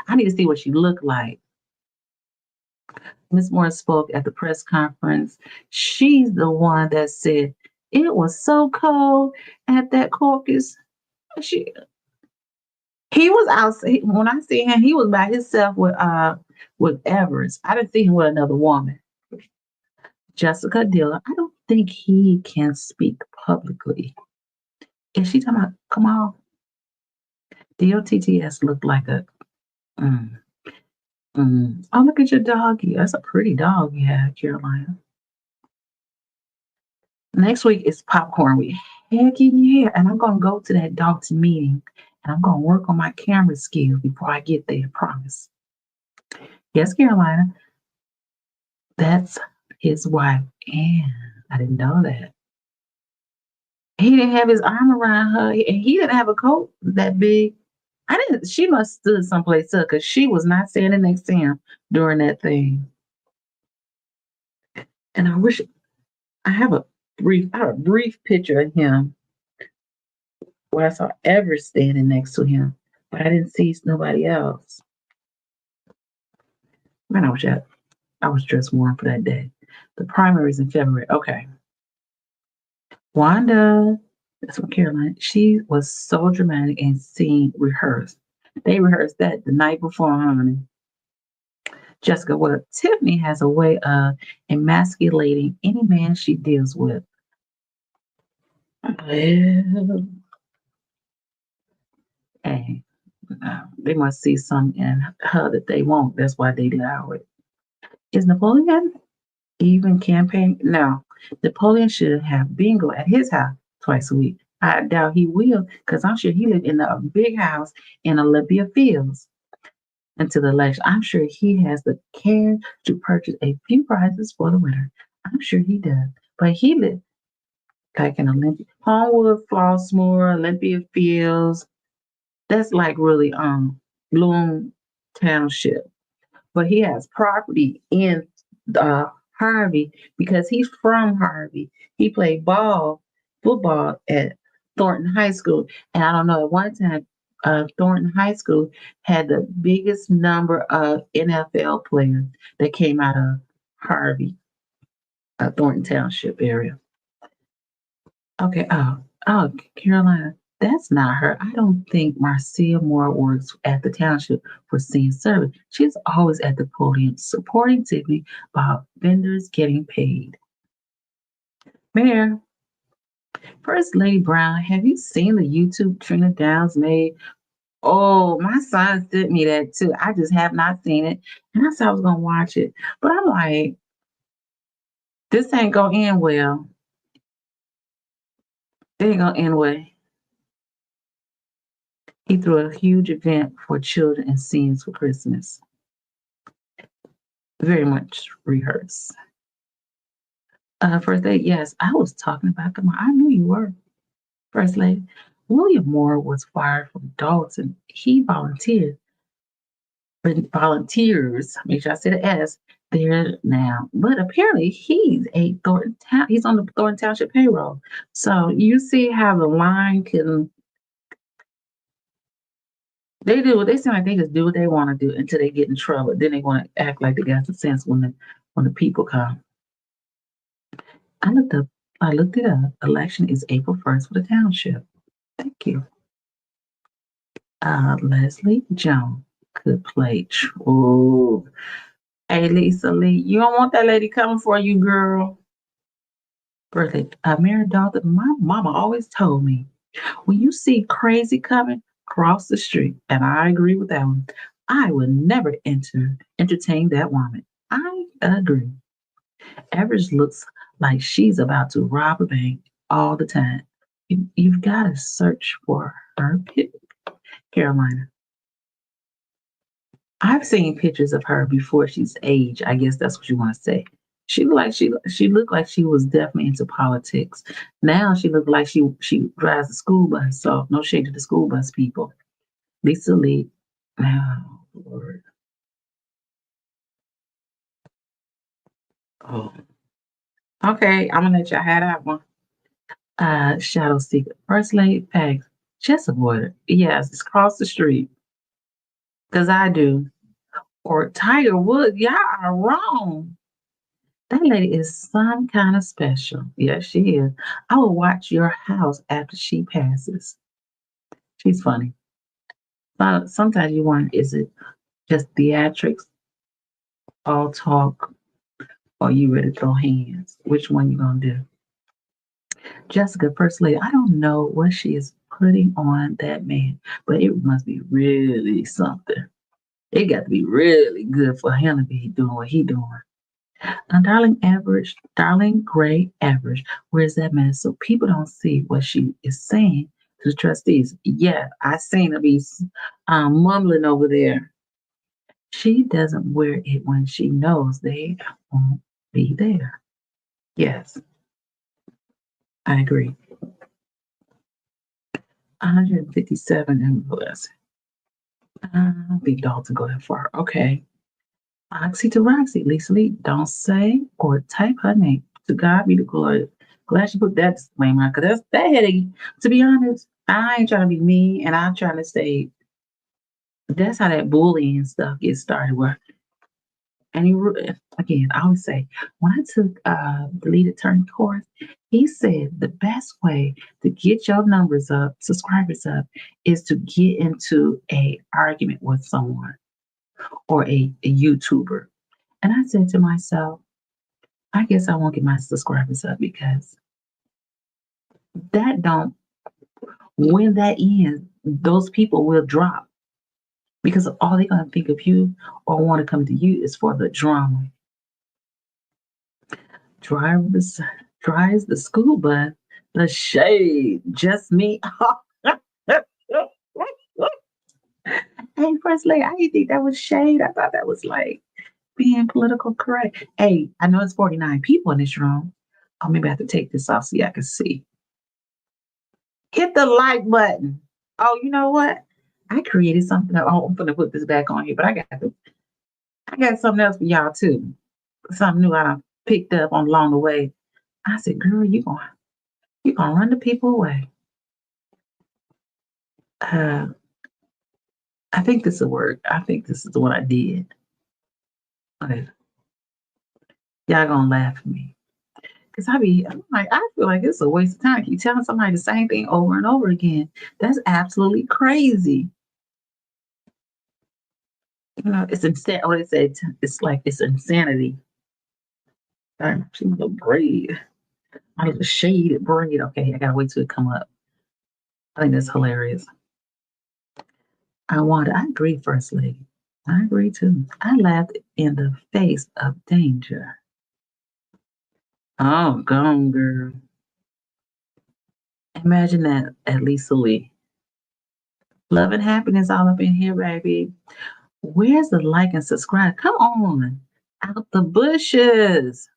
I need to see what she looked like. Ms. Moore spoke at the press conference. She's the one that said it was so cold at that caucus. He was out. When I see him, he was by himself with Everest. I didn't see him with another woman. Jessica Dillon. I don't think he can speak publicly. Is she talking about Kamal? DOTTS looked like a. Oh, look at your doggy. That's a pretty dog you have, Carolina. Next week is popcorn week. Heck yeah. And I'm going to go to that Dalton meeting and I'm going to work on my camera skills before I get there, I promise. Yes, Carolina. That's his wife. And I didn't know that. He didn't have his arm around her and he didn't have a coat that big. She must have stood someplace up because she was not standing next to him during that thing. And I have a brief picture of him where I saw Everett standing next to him, but I didn't see nobody else. Man, I was dressed warm for that day. The primaries in February. Okay. Wanda, that's from Carolina. She was so dramatic and rehearsed. They rehearsed that the night before, honey. Jessica, well, Tiffany has a way of emasculating any man she deals with. Well, hey, they must see something in her that they won't. That's why they allow it. Is Napoleon even campaign? No. Napoleon should have bingo at his house twice a week. I doubt he will, because I'm sure he lived in a big house in Olympia Fields until the election. I'm sure he has the cash to purchase a few prizes for the winner. I'm sure he does. But he lived like in Olympia, Homewood, Flossmoor, Olympia Fields. That's like really Bloom Township. But he has property in Harvey because he's from Harvey. He played ball football at Thornton High School. And I don't know, at one time, Thornton High School had the biggest number of NFL players that came out of Harvey, Thornton Township area. Okay, Carolina, that's not her. I don't think Marcia Moore works at the township for scene service. She's always at the podium supporting Tiffany about vendors getting paid. Mayor, First Lady Brown, have you seen the YouTube Trina Downs made? Oh, my son sent me that too. I just have not seen it. And I said I was gonna watch it. But I'm like, this ain't gonna end well. It ain't gonna end well. He threw a huge event for children and seniors for Christmas. Very much rehearsed. First Lady, yes, I was talking about them. I knew you were. First Lady, William Moore was fired from Dalton. He volunteers, make sure I say the S, there now. But apparently he's he's on the Thornton Township payroll. So you see how the line can, they seem like they just do what they want to do until they get in trouble. Then they want to act like they got some sense when the people come. I looked it up. Election is April 1st for the township. Thank you. Leslie Jones could play. Oh, hey Lisa Lee, you don't want that lady coming for you, girl. Birthday. Mary Dalton, my mama always told me, when you see crazy coming, cross the street. And I agree with that one. I would never entertain that woman. I agree. Average looks like she's about to rob a bank all the time. You've got to search for her pic. Carolina. I've seen pictures of her before she's aged. I guess that's what you want to say. She looked like she was definitely into politics. Now she looked like she drives the school bus. So no shade to the school bus people. Lisa Lee. Oh, Lord. Oh. Okay, I'm gonna let y'all have that one. Shadow Seeker. First Lady Pags. Just avoid her. Yes, it's across the street. Cause I do. Or Tiger Woods. Y'all are wrong. That lady is some kind of special. Yes, she is. I will watch your house after she passes. She's funny. But sometimes you wonder, is it just theatrics, all talk, or you ready to throw hands? Which one you gonna do? Jessica, First Lady, I don't know what she is putting on that man, but it must be really something. It got to be really good for him to be doing what he doing. Darling Gray Average, where's that man? So people don't see what she is saying to the trustees. Yeah, I seen her be mumbling over there. She doesn't wear it when she knows they won't be there. Yes, I agree. 157 envelopes. I don't think Dalton go that far. Okay. Oxy to Roxy, Lisa Lee, don't say or type her name. To God be the glory. Glad you put that disclaimer, because that headache. To be honest, I ain't trying to be mean, and I'm trying to say that's how that bullying stuff gets started. And again, I always say, when I took the lead attorney course, he said the best way to get your numbers up, subscribers up, is to get into a argument with someone or a YouTuber. And I said to myself, I guess I won't get my subscribers up, because when that ends, those people will drop, because all they're going to think of you or want to come to you is for the drama. Drives the school bus, the shade, just me. Hey, First Lady, I didn't think that was shade. I thought that was like being political correct. Hey, I know it's 49 people in this room. Oh, maybe I have to take this off so I can see. Hit the like button. Oh, you know what? I created something. Oh, I'm gonna put this back on here, but I got something else for y'all too. Something new I picked up along the way. I said, girl, You're gonna run the people away. I think this will work. I think this is what I did. Okay. Y'all gonna laugh at me. Cause I'm like, I feel like it's a waste of time. Keep telling somebody the same thing over and over again. That's absolutely crazy. You know, it's insane. What they say, it's like it's insanity. Darn, she my little braid. My little shaded braid. Okay, I gotta wait till it come up. I think that's hilarious. I agree, First Lady. I agree too. I laughed in the face of danger. Oh, gone, girl. Imagine that at Lisa Lee. Love and happiness all up in here, baby. Where's the like and subscribe? Come on. Out the bushes.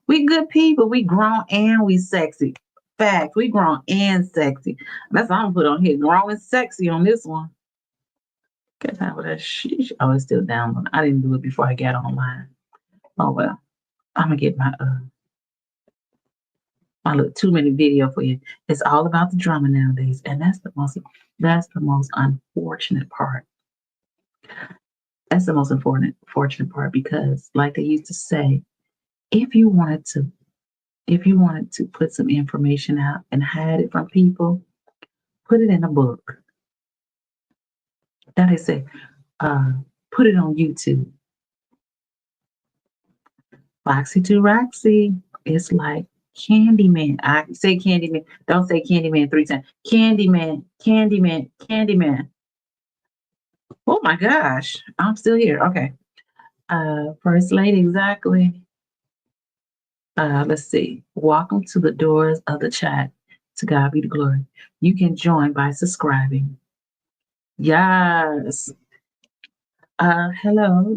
We good people. We grown and we sexy. Fact, we grown and sexy. That's what I'm gonna put on here. Grown and sexy on this one. Get time with that sheesh. Oh, it's still down. I didn't do it before I got online. Oh well. I'm gonna get my little 2-minute video for you. It's all about the drama nowadays, and that's the most unfortunate part. That's the most unfortunate part because, like they used to say, if you wanted to put some information out and hide it from people, put it in a book. Now they say, put it on YouTube. Foxy to Roxy. It's like Candyman. I say Candyman. Don't say Candyman 3 times. Candyman, Candyman, Candyman. Oh my gosh. I'm still here. Okay. First Lady, exactly. Let's see. Welcome to the doors of the chat. To God be the glory. You can join by subscribing. Yes. Hello.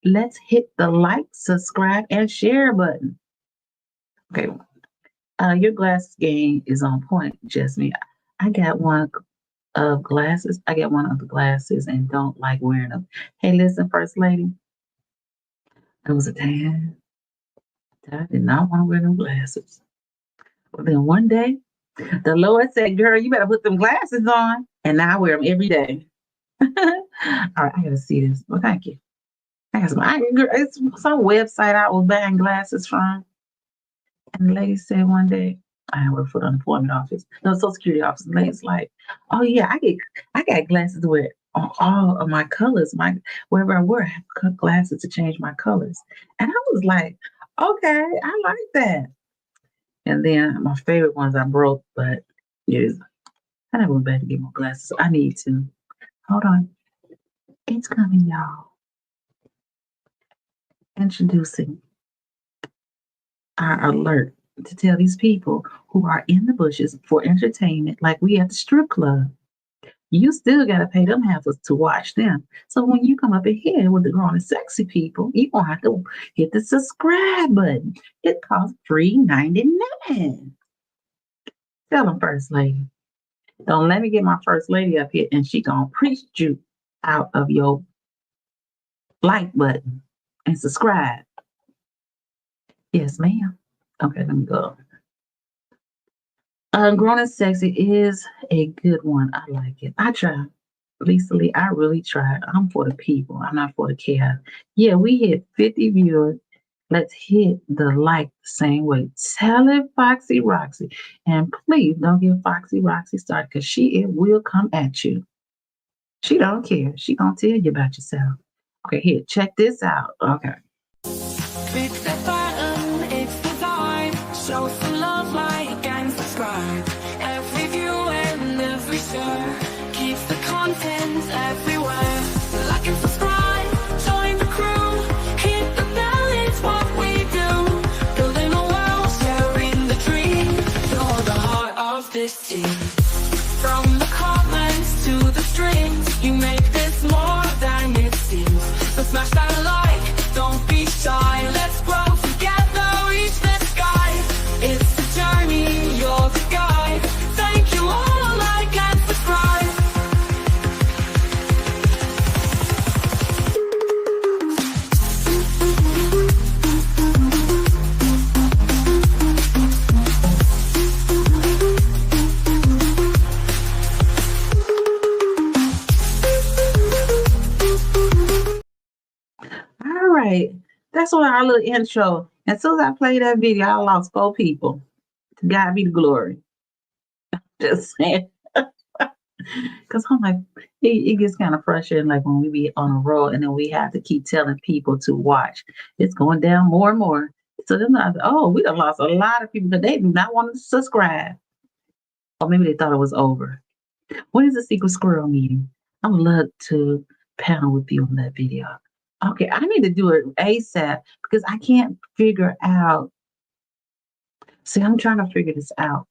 Let's hit the like, subscribe, and share button. Okay. Your glasses game is on point, Jasmine. I got one of glasses. I got one of the glasses and don't like wearing them. Hey, listen, First Lady. There was a time that I did not want to wear them glasses. But then one day, the Lord said, girl, you better put them glasses on. And now I wear them every day. All right, I gotta see this. Well, thank you. It's some website I was buying glasses from. And the lady said one day, I work for the unemployment office, no, Social Security office. And the lady's like, oh yeah, I got glasses to wear on all of my colors. Wherever I wear, I have glasses to change my colors. And I was like, okay, I like that. And then my favorite ones I broke, but I never went back to get more glasses. I need to. Hold on. It's coming, y'all. Introducing our alert to tell these people who are in the bushes for entertainment, like we at the strip club. You still got to pay them heifers to watch them. So when you come up in here with the grown and sexy people, you're going to have to hit the subscribe button. It costs $3.99. Tell them, First Lady. Don't let me get my First Lady up here and she going to preach you out of your like button and subscribe. Yes, ma'am. Okay, let me go. Grown and Sexy is a good one. I like it. I try. Lisa Lee, I really try. I'm for the people. I'm not for the chaos. Yeah, we hit 50 viewers. Let's hit the like the same way. Tell it, Foxy Roxy. And please don't get Foxy Roxy started because it will come at you. She don't care. She gonna tell you about yourself. Okay, here, check this out. Okay. Click the button, it's the time. Show some love, like and subscribe. Every view and every share keeps the content everywhere. Like and subscribe, join the crew. Hit the bell, it's what we do. Building a world, sharing the dream. You're the heart of this team. From the comments to the streams, you make this more than it seems. So smash that like, don't be shy. Let's grow together. right. That's what our little intro. As soon as I played that video, I lost 4 people. To God be the glory. Just saying. Because I'm like, it gets kind of frustrating, like when we be on a roll and then we have to keep telling people to watch. It's going down more and more. So then, we done lost a lot of people because they do not want to subscribe. Or maybe they thought it was over. What is the secret squirrel meeting? I would love to panel with you on that video. Okay, I need to do it ASAP because I can't figure out. See, I'm trying to figure this out,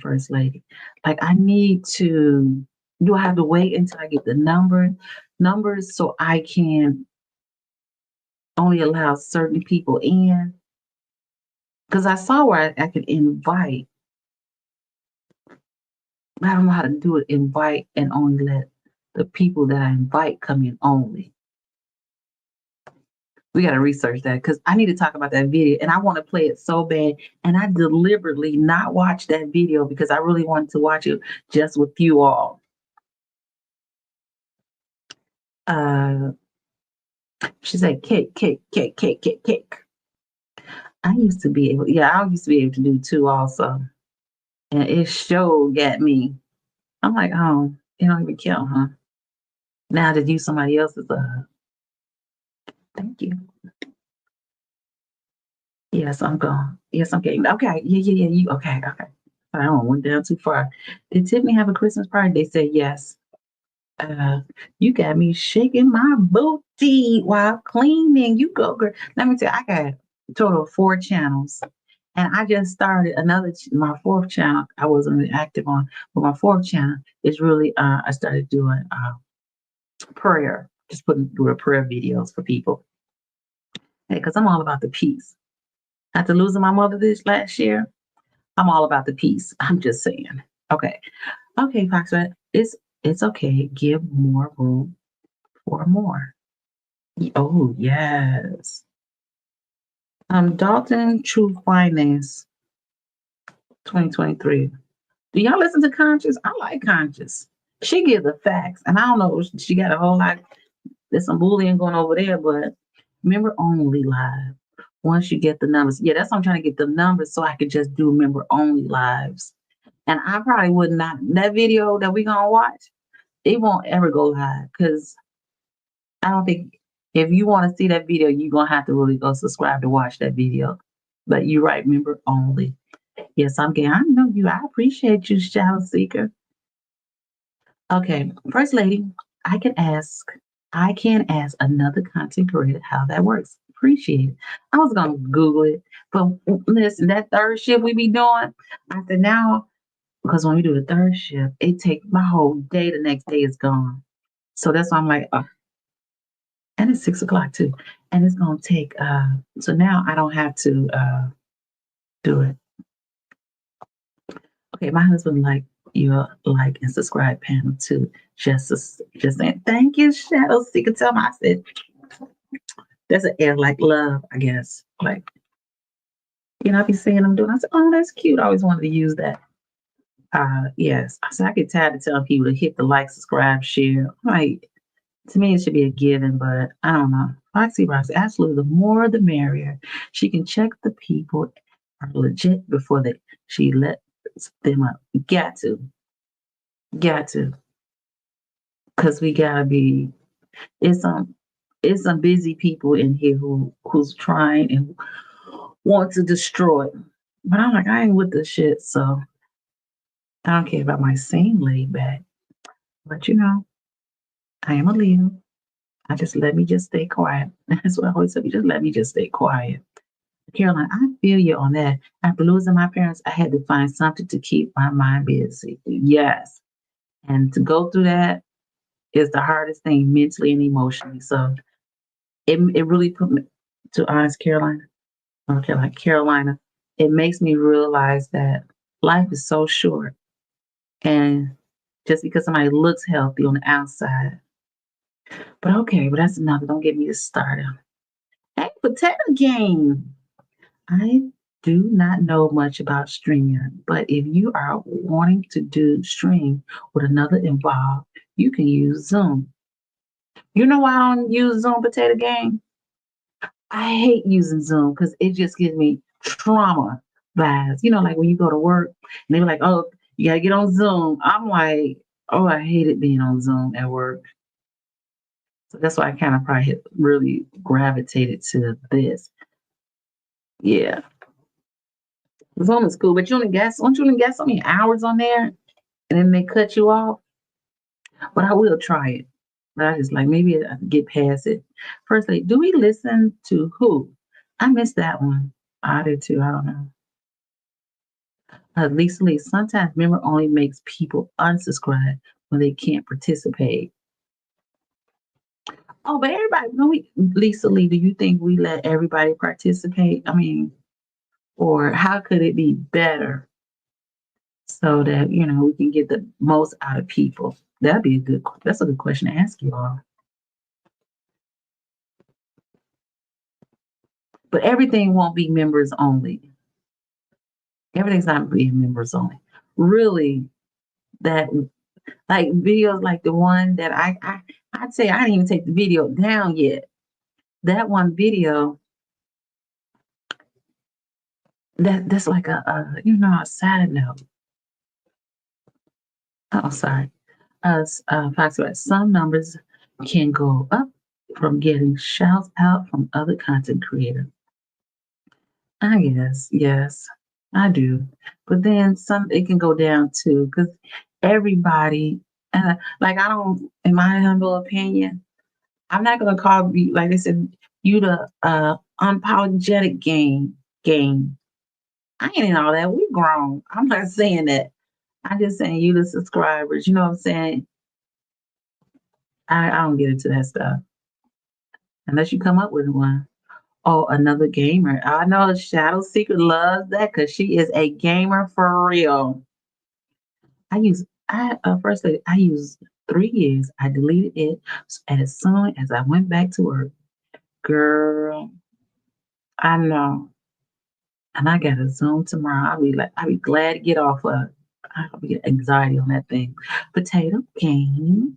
First Lady. Like, I need to. Do I have to wait until I get the numbers so I can only allow certain people in? Because I saw where I could invite. I don't know how to do it. Invite and only let the people that I invite come in only. We got to research that because I need to talk about that video and I want to play it so bad. And I deliberately not watch that video because I really wanted to watch it just with you all. She said, cake. I used to be able to do 2 also. And it sure got me. I'm like, oh, it don't even count, huh? Now to use somebody else's, thank you. Yes, I'm gone. Yes, I'm getting, okay, yeah, you, okay. I went down too far. Did Tiffany have a Christmas party? They said yes. You got me shaking my booty while cleaning. You go, girl. Let me tell you, I got a total of 4 channels. And I just started my 4th channel I wasn't really active on, but my 4th channel is really, I started doing prayer, just doing prayer videos for people. Because I'm all about the peace. After losing my mother this last year, I'm all about the peace. I'm just saying. Okay, Foxtrot, it's okay. Give more room for more. Oh, yes. Dalton True Finance 2023. Do y'all listen to Conscious? I like Conscious. She gives the facts. And I don't know, she got a whole lot, there's some bullying going over there, but member only live. Once you get the numbers. Yeah, that's why I'm trying to get the numbers so I could just do member only lives. And I probably would not, that video that we're going to watch, it won't ever go live because I don't think, if you want to see that video, you're going to have to really go subscribe to watch that video. But you're right, member only. Yes, I'm getting, I know you. I appreciate you, Shadow Seeker. Okay, First Lady, I can ask another content creator how that works. Appreciate it. I was going to Google it, but listen, that 3rd shift we be doing, I said now, because when we do the 3rd shift, it takes my whole day. The next day is gone. So that's why I'm like, and it's 6 o'clock too. And it's going to take, so now I don't have to do it. Okay, my husband like your like and subscribe panel too. Just saying, thank you, Shadow Seeker. Tell me, I said, that's an air like love, I guess. Like, I be seeing them doing. I said, oh, that's cute. I always wanted to use that. Yes. I said, I get tired of telling people to hit the like, subscribe, share. Like, to me, it should be a given, but I don't know. Roxy, absolutely. The more, the merrier. She can check the people are legit before she lets them up. Got to. Because we gotta be. It's some busy people in here who's trying and want to destroy. But I'm like, I ain't with this shit, so I don't care about my scene laid back. But I am a Leo. Let me stay quiet. That's what I always say. Let me just stay quiet. Caroline, I feel you on that. After losing my parents, I had to find something to keep my mind busy. Yes. And to go through that is the hardest thing mentally and emotionally. So it really put me, to honest Carolina, it makes me realize that life is so short. And just because somebody looks healthy on the outside. But that's another. Don't get me started. Hey, Potato Game. I do not know much about StreamYard, but if you are wanting to do stream with another involved, you can use Zoom. You know why I don't use Zoom, Potato Game? I hate using Zoom because it just gives me trauma vibes. You know, like when you go to work and they're like, oh, you gotta get on Zoom. I'm like, oh, I hated being on Zoom at work. So that's why I kind of probably really gravitated to this. Yeah. Zoom is cool, but don't you only get so many hours on there and then they cut you off? But I will try it. But I just like maybe I can get past it. Firstly, do we listen to who? I missed that one. I did too. I don't know. Lisa Lee, sometimes member only makes people unsubscribe when they can't participate. Oh, but everybody, Lisa Lee, do you think we let everybody participate? I mean, or how could it be better so that, you know, we can get the most out of people? That's a good question to ask you all. But everything won't be members only. Everything's not being members only. Really, that like videos like the one that I'd say I didn't even take the video down yet. That one video, that's like a side note. Oh, sorry. Fox, some numbers can go up from getting shouts out from other content creators. I guess, yes, I do. But then it can go down too, because everybody, like I don't, in my humble opinion, I'm not gonna call you, like I said, you the unapologetic game. I ain't in all that. We grown. I'm not saying that. I'm just saying you the subscribers. You know what I'm saying? I don't get into that stuff unless you come up with one. Oh, another gamer. I know Shadow Secret loves that because she is a gamer for real. Firstly, I used 3 years. I deleted it as soon as I went back to work. Girl, I know. And I got a Zoom tomorrow. I'll be glad to get off of it. I'll be anxiety on that thing. Potato game.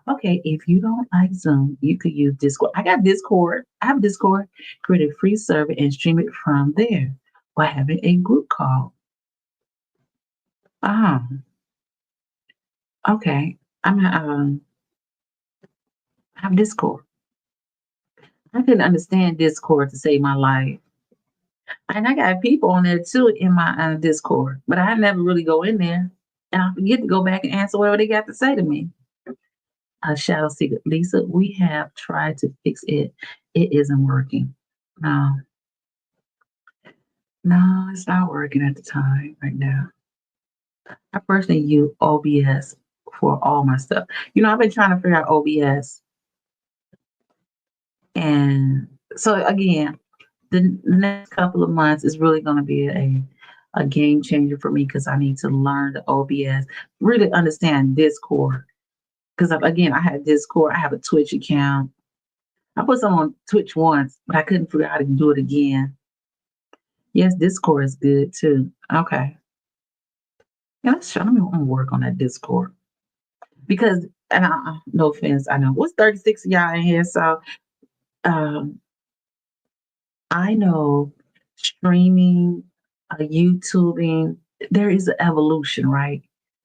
Okay, if you don't like Zoom, you could use Discord. I got Discord. I have Discord. Create a free server and stream it from there by having a group call. Okay. I have Discord. I couldn't understand Discord to save my life. And I got people on there too in my Discord, but I never really go in there. And I forget to go back and answer whatever they got to say to me. Shadow Secret. Lisa, we have tried to fix it. It isn't working. No, it's not working at the time right now. I personally use OBS for all my stuff. You know, I've been trying to figure out OBS. And so again, the next couple of months is really going to be a game changer for me because I need to learn the OBS, really understand Discord. Because again, I had Discord, I have a Twitch account. I put some on Twitch once, but I couldn't figure out how to do it again. Yes, Discord is good too. Okay. Yeah, I'm gonna work on that Discord. Because, and no offense, I know what's 36 of y'all in here, so I know streaming, YouTubing, there is an evolution, right?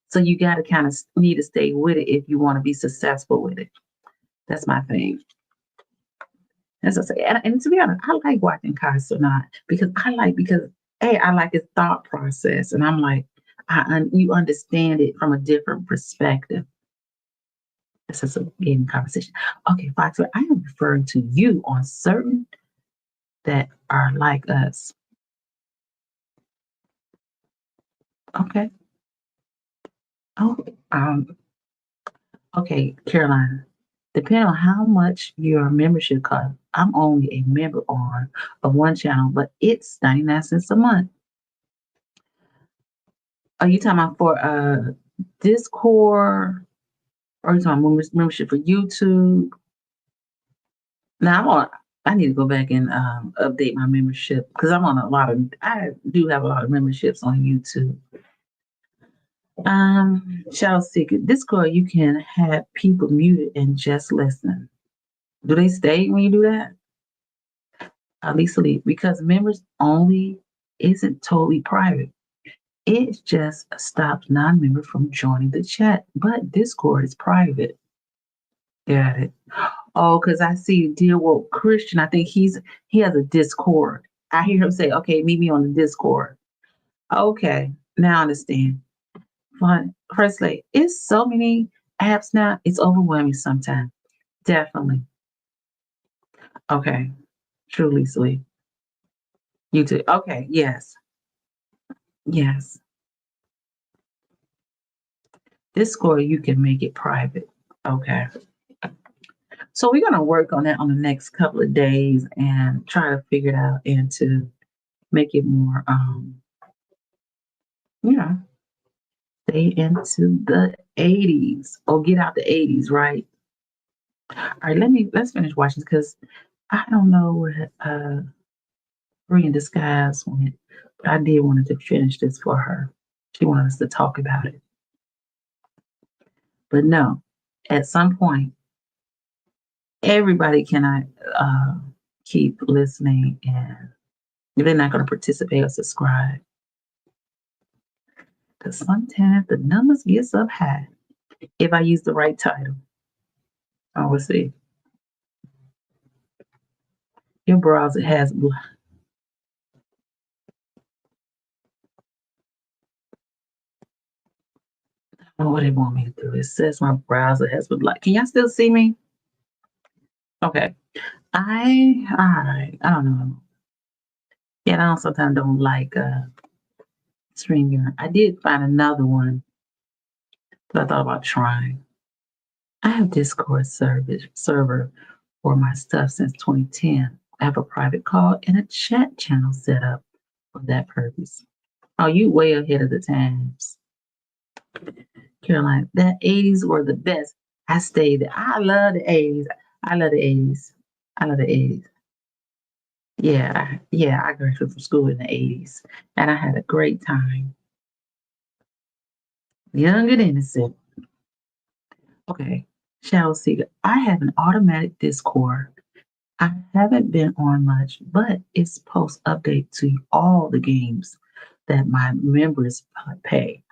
So you got to kind of need to stay with it if you want to be successful with it. That's my thing. As I say, and to be honest, I like watching Calumet because I like his thought process, and I'm like, you understand it from a different perspective. This is a gaming conversation. Okay, Fox, I am referring to you on certain that are like us. Okay. Oh, okay, Caroline. Depending on how much your membership costs, I'm only a member of one channel, but it's 99 cents a month. Are you talking about for Discord? Or are you talking about membership for YouTube? Now I need to go back and update my membership because I do have a lot of memberships on YouTube. Shadow Secret. Discord, you can have people muted and just listen. Do they stay when you do that? Lisa Lee, because members only isn't totally private. It just stops non-members from joining the chat, but Discord is private. Got it. Oh, because I see dear woke Christian. I think he has a Discord. I hear him say, "Okay, meet me on the Discord." Okay, now I understand. Fine. Firstly, it's so many apps now. It's overwhelming sometimes. Definitely. Okay. Truly sweet. You too. Okay. Yes. Yes. Discord, you can make it private. Okay. So we're gonna work on that on the next couple of days and try to figure it out and to make it more you know, stay into the 80s or get out the 80s, right? All right, let's finish watching because I don't know where Brie in Disguise went, but I did wanted to finish this for her. She wanted us to talk about it. But no, at some point, everybody cannot keep listening, and if they're not going to participate or subscribe, because sometimes the numbers gets up high if I use the right title. Oh, we'll see. Your browser has I don't know what they want me to do. It says my browser has been blocked. Can y'all still see me? Okay. I don't know. Yeah, I sometimes don't like StreamYard. I did find another one that I thought about trying. I have Discord server for my stuff since 2010. I have a private call and a chat channel set up for that purpose. Oh, you way ahead of the times. Caroline, the 80s were the best. I stayed there. I love the 80s. I love the 80s. I love the 80s. Yeah, I graduated from school in the 80s and I had a great time. Young and innocent. Okay, shall see. I have an automatic Discord. I haven't been on much, but it's post update to all the games that my members play.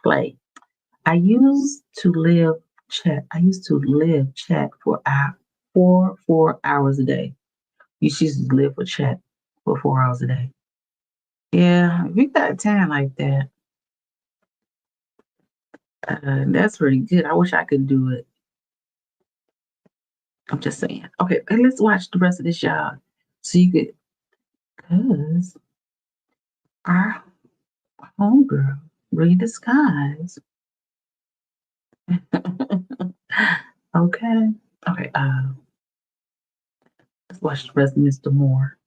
I used to live chat for 4 hours a day. You used to live for chat for 4 hours a day. Yeah, if you got time like that, that's really good. I wish I could do it. I'm just saying. Okay, let's watch the rest of this, y'all. So you could, cause our homegirl, read Disguise. Okay. Okay, let's watch the rest of Mr. Moore.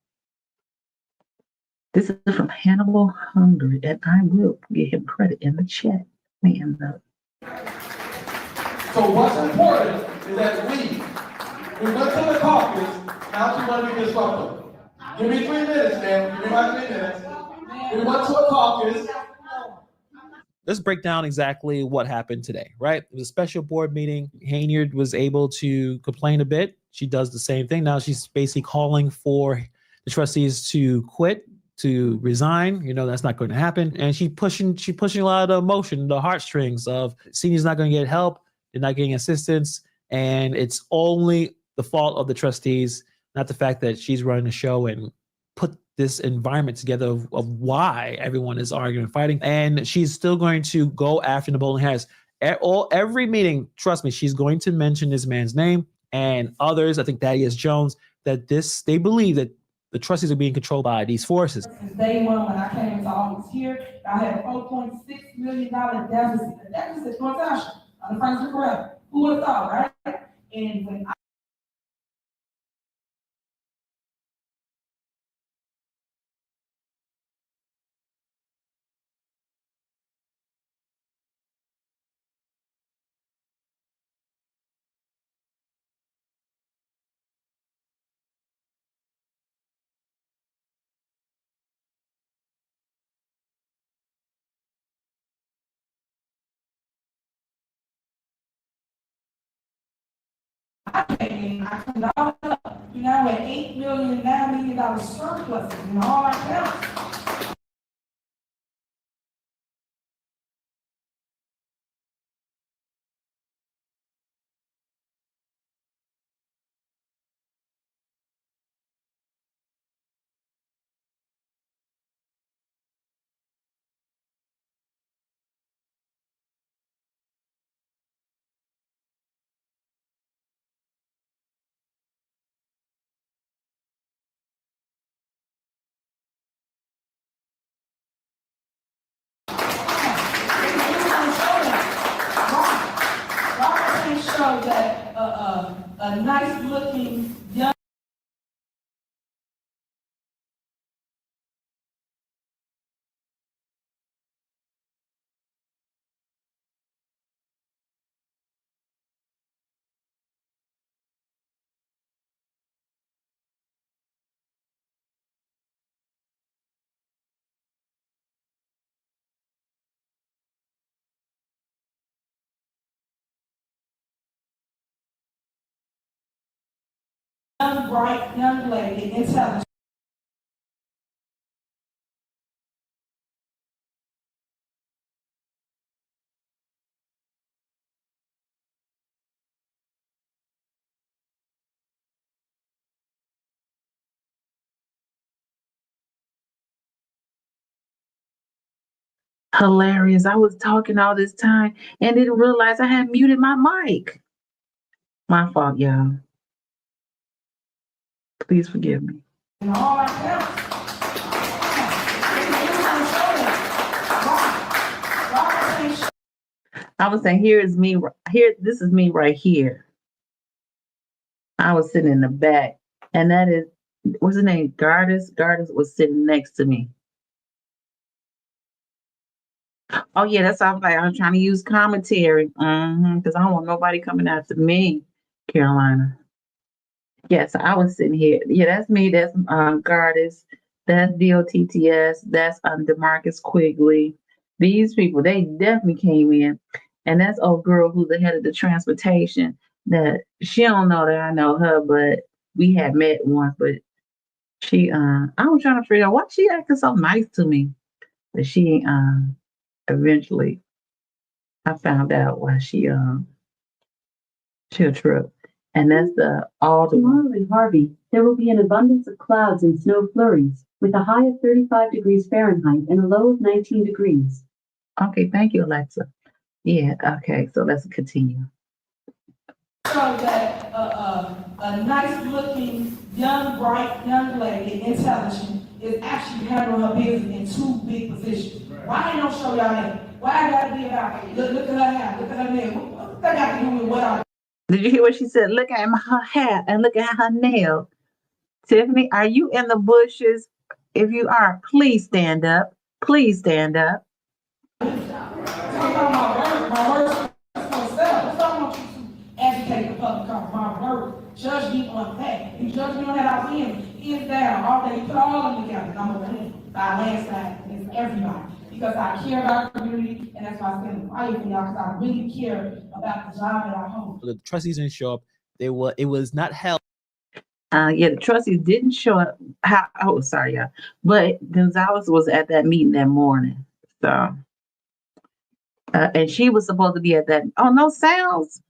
This is from Hannibal Hungry, and I will give him credit in the chat. So what's important is that we went to the caucus, now she want to be disruptive. Give me 3 minutes, man. Give me my 3 minutes. We went to a caucus. Let's break down exactly what happened today, right? It was a special board meeting. Hainiard was able to complain a bit. She does the same thing. Now she's basically calling for the trustees to quit, to resign. You know, that's not going to happen. And she's pushing a lot of the emotion, the heartstrings of seniors not going to get help, they're not getting assistance. And it's only the fault of the trustees, not the fact that she's running the show and put this environment together of why everyone is arguing and fighting. And she's still going to go after the Bowling Harris. Every meeting, trust me, she's going to mention this man's name and others. I think Thaddeus Jones, that they believe that the trustees are being controlled by these forces. Since day one, when I came into office here, I had a $4.6 million deficit. The deficit for township on the Franklin Forever. Who would have thought, right? And when I came, I cleaned all it up. You know, at $8 million, $9 million million surplus in all our counties. Show that a nice looking young bright young lady, intelligent. Hilarious. I was talking all this time and didn't realize I had muted my mic. My fault, y'all. Please forgive me. In all our counties. I was saying, this is me right here. I was sitting in the back, and that is, what's his name? Gardis. Gardis was sitting next to me. Oh yeah, that's all. Like, I'm trying to use commentary, because I don't want nobody coming after me, Carolina. Yes, I was sitting here. Yeah, that's me. That's Gardis. That's DOTTS. That's DeMarcus Quigley. These people, they definitely came in. And that's old girl who's the head of the transportation. That she don't know that I know her, but we had met once. But she, I was trying to figure out why she acting so nice to me. But she, eventually, I found out why she a trip. And that's Tomorrow in Harvey, there will be an abundance of clouds and snow flurries, with a high of 35 degrees Fahrenheit and a low of 19 degrees. Okay, thank you, Alexa. Yeah, okay, so let's continue. So that a nice looking, young, bright young lady, intelligent, is actually handling her business in 2 big positions. Why they don't show y'all that? Why I gotta be about it? Look at her hair, look at her nail. What that got to do with what I... Did you hear what she said? Look at her hair and look at her nail. Tiffany, are you in the bushes? If you are, please stand up. Please stand up. My work is for self. I want you to educate the public on my work. Judge me on that. You judge me on that, I'll win. Hands down, all day. You put all of them together. Number 1, by landslide, and it's everybody. Because I care about the community, and that's why I stand quiet for y'all, because I really care about the job that I hold. The trustees didn't show up. It was not held. Yeah, the trustees didn't show up. Sorry, y'all. But Gonzalez was at that meeting that morning. So, and she was supposed to be at that. Oh, no sounds.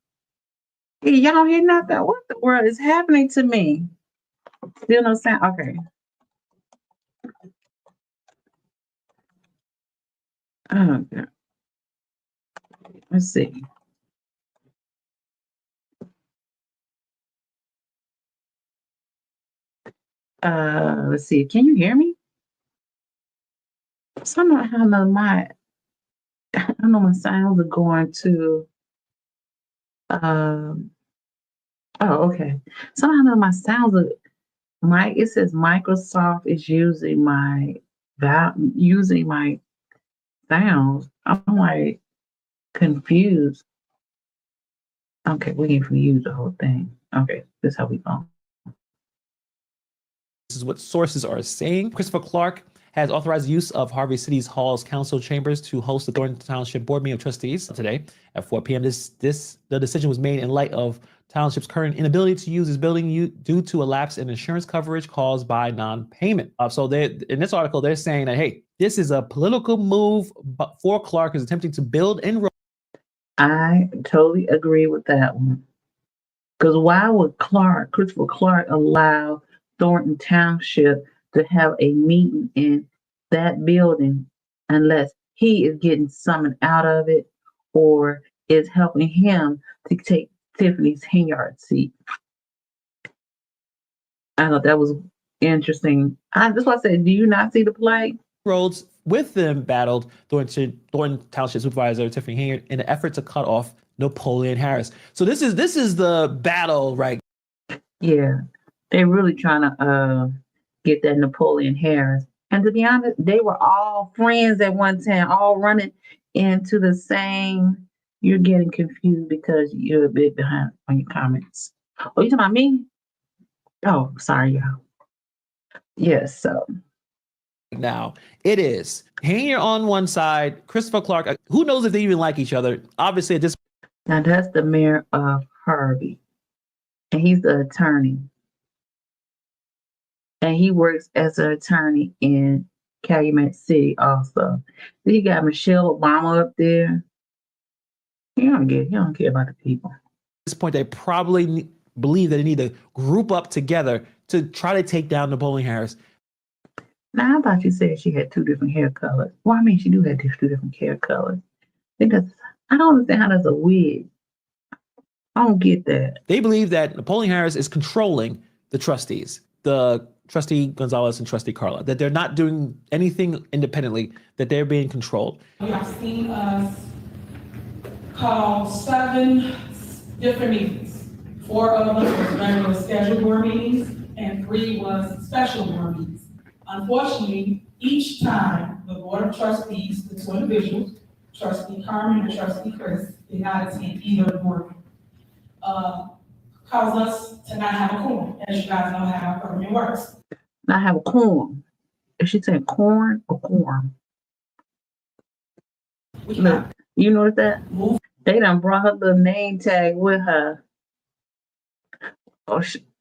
Hey, y'all don't hear nothing. What the world is happening to me? Still no sound. Okay. Okay. Let's see. Let's see. Can you hear me? Somehow I don't know my sounds are going to oh, okay. Somehow my sounds are it says Microsoft is using my sounds. I'm like confused. Okay, we can use the whole thing. Okay, this is how we go. This is what sources are saying. Christopher Clark has authorized the use of Harvey City's Hall's council chambers to host the Thornton Township Board meeting of Trustees today at 4 p.m. The decision was made in light of Township's current inability to use his building due to a lapse in insurance coverage caused by non-payment. So in this article, they're saying that, hey, this is a political move for Clark, who's attempting to build and roll. I totally agree with that one. Because why would Christopher Clark, allow Thornton Township to have a meeting in that building unless he is getting something out of it or is helping him to take Tiffany's Henyard's seat? I thought that was interesting. That's why I said, do you not see the play? Roads with them battled Thornton Township Supervisor Tiffany Henyard in an effort to cut off Napoleon Harris. So this is the battle, right? Yeah, they're really trying to get that Napoleon Harris. And to be honest, they were all friends at one time, all running into the same. You're getting confused because you're a bit behind on your comments. Oh, you talking about me? Oh, sorry, y'all. Yes, so. Now, it is Henyard on one side, Christopher Clark. Who knows if they even like each other? Obviously, at this. Now, that's the mayor of Harvey, and he's the attorney. And he works as an attorney in Calumet City also. Then you got Michelle Obama up there. He don't care about the people. At this point, they probably believe that they need to group up together to try to take down Napoleon Harris. Now, I thought you said she had two different hair colors. Well, I mean, she do have two different hair colors. Because I don't understand how that's a wig. I don't get that. They believe that Napoleon Harris is controlling the trustees, the Trustee Gonzalez and Trustee Carla, that they're not doing anything independently, that they're being controlled. You have seen us call 7 different meetings. 4 of them was regular scheduled board meetings, and 3 was special board meetings. Unfortunately, each time the Board of Trustees, the 2 individuals, Trustee Carmen and Trustee Chris, did not attend either board meeting. Cause us to not have a quorum, as you guys know how government works. Not have a quorum. Is she saying corn or quorum? Look, you notice that? They done brought her the name tag with her.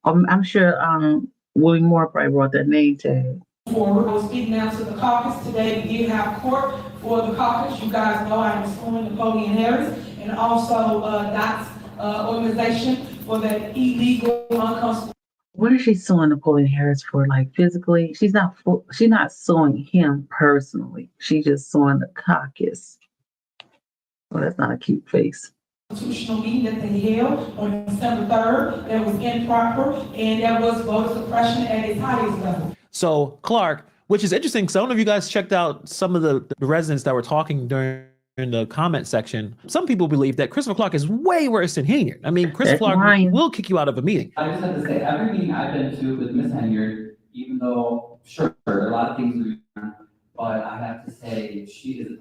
I'm sure Willie Moore probably brought that name tag. Forward, I was speaking now to the caucus today. We did have court for the caucus. You guys know I am suing Napoleon Harris and also Dot's organization for that illegal, unconstitutional. What is she suing Napoleon Harris for? Like physically? She's not suing him personally. She's just suing the caucus. Well, that's not a cute face. Constitutional meeting that they held on December 3rd that was improper, and that was voter suppression at its highest level. So Clark, which is interesting, because I don't know if you guys checked out some of the residents that were talking during the comment section. Some people believe that Christopher Clark is way worse than Henyard. I mean, Christopher Clark will kick you out of a meeting. I just have to say, every meeting I've been to with Ms. Henyard, even though, sure, there are a lot of things we've done, but I have to say, she is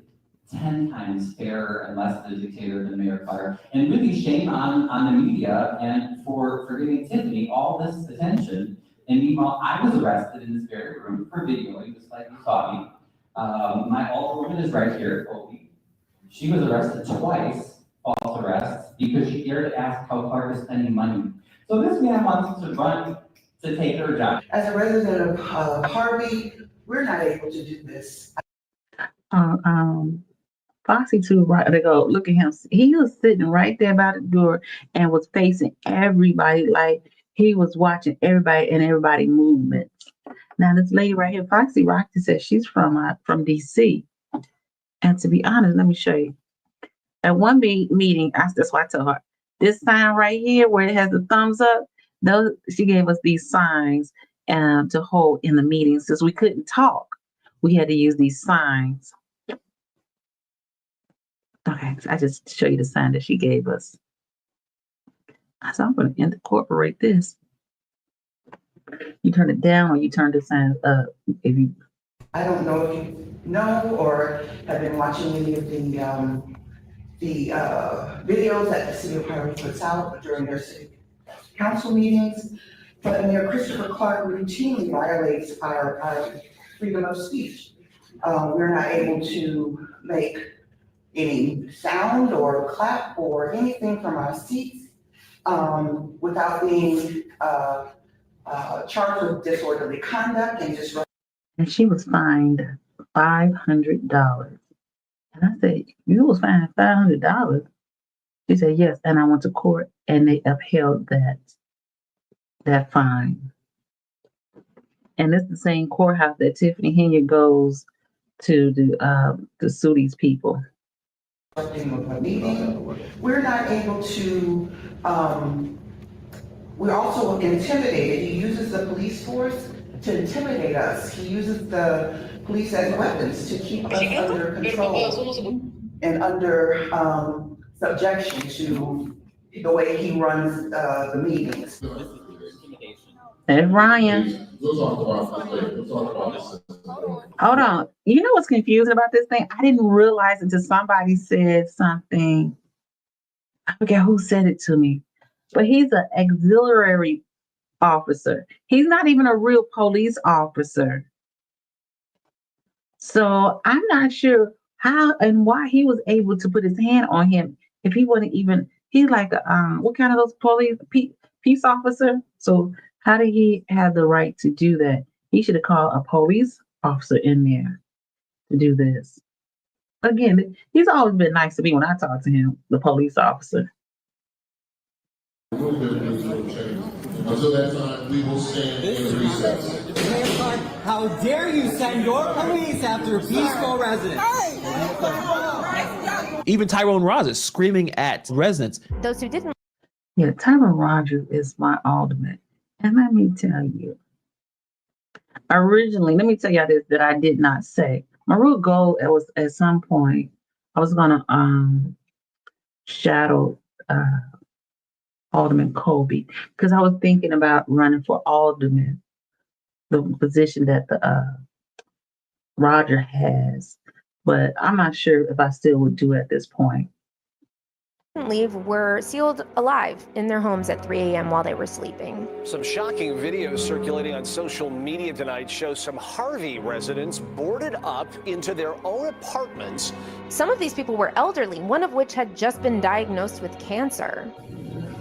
10 times fairer and less of a dictator than Mayor Clark. And really shame on the media and for giving Tiffany all this attention. And meanwhile, I was arrested in this very room for videoing, just like you saw me. My alderwoman is right here, Colby. She was arrested twice, false arrests, because she dared to ask how Clark is spending money. So this man wants to run to take her job. As a resident of Harvey, we're not able to do this. Foxy too, right? They go, look at him. He was sitting right there by the door and was facing everybody like he was watching everybody and everybody movements. Now this lady right here, Foxy Rocky, says she's from DC. And to be honest, let me show you. At one meeting, that's why I told her, this sign right here where it has the thumbs up, she gave us these signs to hold in the meeting. Since we couldn't talk, we had to use these signs. Okay, so I just show you the sign that she gave us. So I'm going to incorporate this. You turn it down or you turn the sign up. I don't know if you know or have been watching any of the videos that the city of Harvey puts out during their city council meetings, but Mayor Christopher Clark routinely violates our freedom of speech. We're not able to make any sound or clap or anything from our seats. without being charged with disorderly conduct and disrupting. And she was fined $500. And I said, "You was fined $500?" She said, "Yes." And I went to court and they upheld that fine. And it's the same courthouse that Tiffany Henyard goes to sue these people. We're not able to, we're also intimidated. He uses the police force to intimidate us. He uses the police as weapons to keep us under control and under subjection to the way he runs the meetings. That's Ryan. Hold on. You know what's confusing about this thing? I didn't realize until somebody said something. I forget who said it to me, but he's an auxiliary officer. He's not even a real police officer. So I'm not sure how and why he was able to put his hand on him if he wasn't even, he's like what kind of those police peace officer? So how did he have the right to do that? He should have called a police officer in there to do this. Again, he's always been nice to me when I talk to him, the police officer. Until that time, we will stand in recess. How dare you send your police after peaceful residents? Even Tyrone Rogers screaming at residents. Those who didn't. Yeah, Tyrone Rogers is my alderman. And let me tell you, originally, let me tell you this that I did not say. My real goal was at some point, I was going to shadow Alderman Colby because I was thinking about running for alderman, the position that the Roger has, but I'm not sure if I still would do it at this point. Leave were sealed alive in their homes at 3 a.m. while they were sleeping. Some shocking videos circulating on social media tonight show some Harvey residents boarded up into their own apartments. Some of these people were elderly, one of which had just been diagnosed with cancer.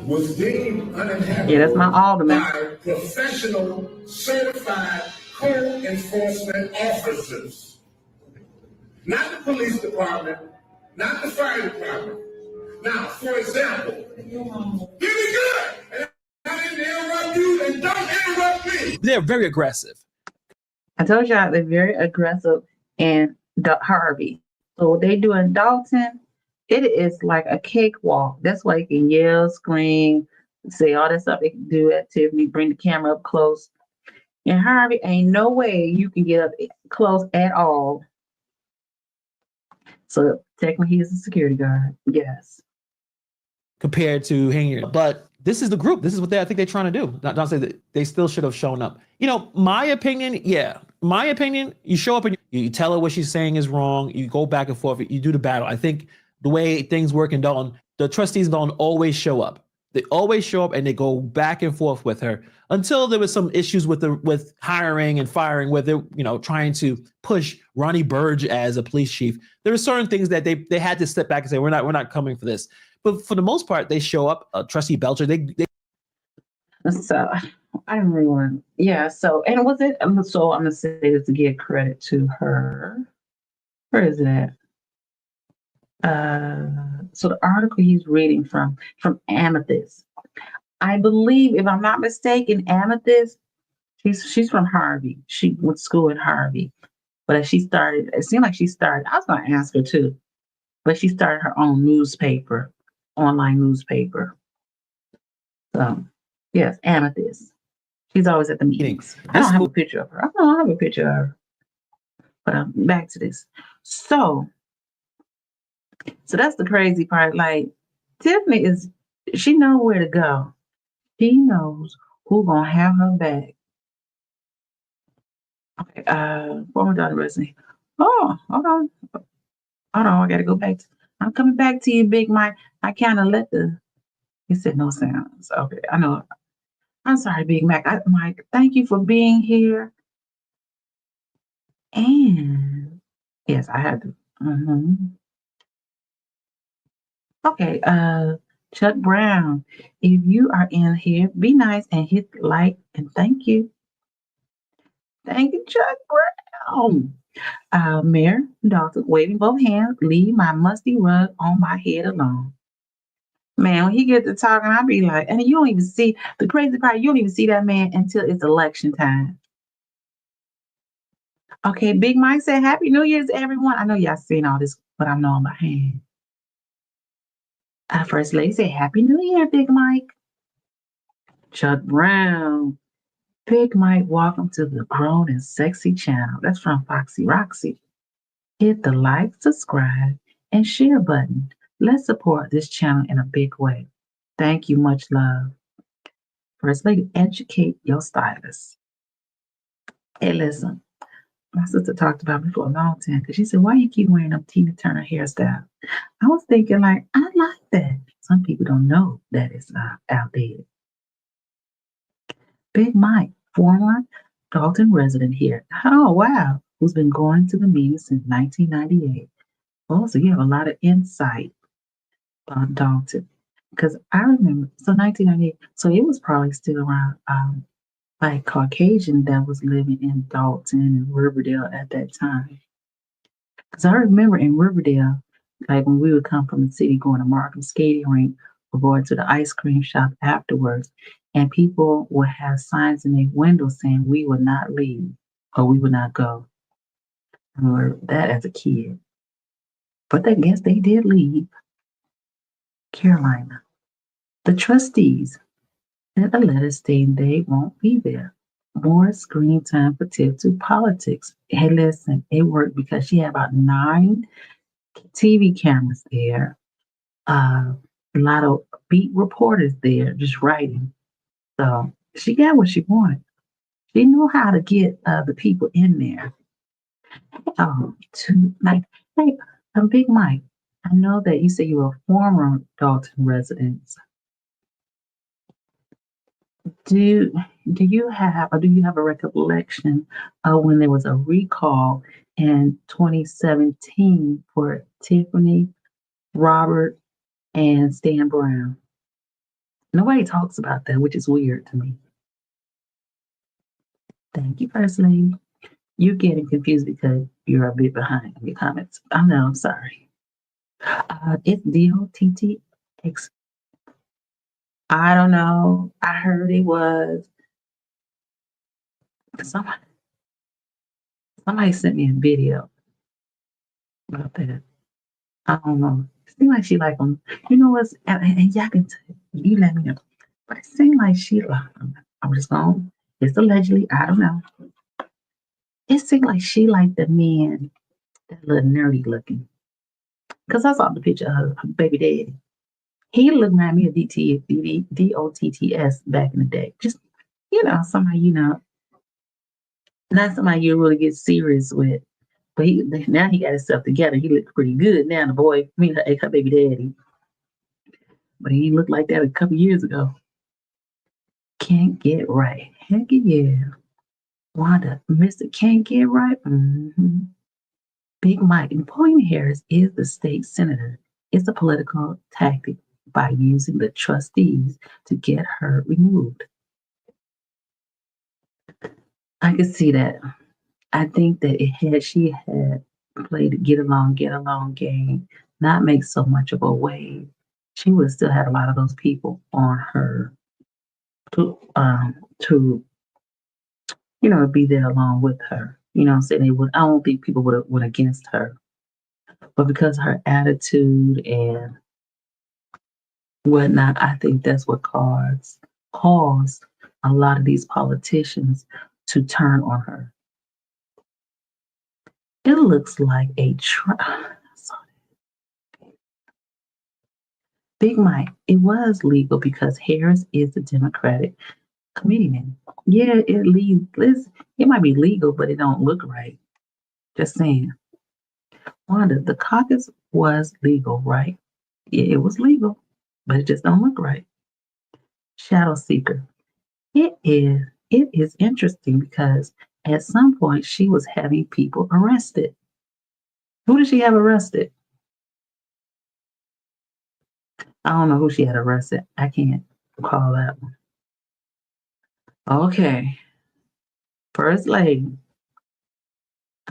Was deemed uninhabitable. Yeah, that's my alderman. By professional, certified code enforcement officers. Not the police department, not the fire department. Now, for example, give me good, and I didn't interrupt you, and don't interrupt me. They're very aggressive. I told y'all they're very aggressive in Harvey. So what they do in Dalton, it is like a cakewalk. That's why you can yell, scream, say all that stuff they can do at Tiffany, bring the camera up close. In Harvey, ain't no way you can get up close at all. So technically he's a security guard, yes. Compared to Henyard. But this is the group. This is what I think they're trying to do. Not say that they still should have shown up. You know, my opinion, you show up and you tell her what she's saying is wrong. You go back and forth. You do the battle. I think the way things work in Dalton, the trustees don't always show up. They always show up and they go back and forth with her until there was some issues with hiring and firing, where they're, trying to push Ronnie Burge as a police chief. There are certain things that they had to step back and say, we're not coming for this. But for the most part, they show up. Trustee Belcher, So I don't really want. Yeah. So and was it? So I'm gonna say this to give credit to her. Where is that? So the article he's reading from Amethyst. I believe, if I'm not mistaken, Amethyst. She's from Harvey. She went to school at Harvey, but it seemed like she started. I was gonna ask her too, but she started her own newspaper. Online newspaper. So, yes, Amethyst. She's always at the meetings. I don't have a picture of her. I don't have a picture of her. But back to this. So that's the crazy part. Like, Tiffany she knows where to go. She knows who's gonna have her back. Okay, what was the other resume? Oh, hold on, I gotta go back. I'm coming back to you, Big Mike. I kind of he said no sounds. Okay, I know. I'm sorry, Big Mac. Mike, thank you for being here. And yes, I had to. Okay, Chuck Brown, if you are in here, be nice and hit like and thank you. Thank you, Chuck Brown. Mayor Dalton, waving both hands, leave my musty rug on my head alone. Man, when he gets to talking, I'll be like, and you don't even see the crazy part, you don't even see that man until it's election time. Okay, Big Mike said, Happy New Year's, everyone. I know y'all seen all this, but I'm on my hand. First Lady said, Happy New Year, Big Mike. Chuck Brown. Big Mike, welcome to the Grown and Sexy channel. That's from Foxy Roxy. Hit the like, subscribe, and share button. Let's support this channel in a big way. Thank you, much love. First Lady, educate your stylist. Hey, listen, my sister talked about me for a long time because she said, why you keep wearing them Tina Turner hairstyle? I was thinking, like, I like that. Some people don't know that it's outdated. Big Mike, former Dalton resident here. Oh, wow. Who's been going to the meeting since 1998. Oh, so you have a lot of insight on Dalton. Because I remember, so 1998, so it was probably still around like Caucasian that was living in Dalton and Riverdale at that time. Because I remember in Riverdale, like when we would come from the city going to Markham skating rink or going to the ice cream shop afterwards, and people would have signs in their windows saying we would not leave or we would not go. I remember that as a kid. But I guess they did leave. Carolina. The trustees sent a letter stating they won't be there. More screen time for Tiff to politics. Hey, listen, it worked because she had about 9 TV cameras there. A lot of beat reporters there just writing. So she got what she wanted. She knew how to get the people in there. Hey, Big Mike, I know that you said you were a former Dalton resident. Do you have a recollection of when there was a recall in 2017 for Tiffany, Robert, and Stan Brown? Nobody talks about that, which is weird to me. Thank you, First Lady. You're getting confused because you're a bit behind in your comments. I know, I'm sorry. It's DOTTX. I don't know. I heard it was somebody sent me a video about that. I don't know. It seems like she like them. You know what's and y'all can you let me know. But it seems like she like them. I'm just going. It's allegedly. I don't know. It seemed like she liked the men that little nerdy looking. Because I saw the picture of her baby daddy. He looked like me a DOTTS back in the day. Just, somebody, not somebody you really get serious with. But now he got himself together. He looked pretty good now. The boy, her baby daddy. But he looked like that a couple years ago. Can't get right. Heck yeah. Wanda, Mr. Can't get right. Mm-hmm. Big Mike. Napoleon Harris is the state senator. It's a political tactic by using the trustees to get her removed. I could see that. I think that she had played a get along game, not make so much of a wave, she would have still had a lot of those people on her to be there along with her. So they would. I don't think people would have went against her, but because of her attitude and whatnot, I think that's what caused a lot of these politicians to turn on her. It looks like a Big Mike. It was legal because Harris is a Democratic comedian. Yeah, it might be legal, but it don't look right. Just saying. Wanda, the caucus was legal, right? Yeah, it was legal, but it just don't look right. Shadow Seeker. It is interesting because at some point she was having people arrested. Who did she have arrested? I don't know who she had arrested. I can't recall that one. Okay. First lady.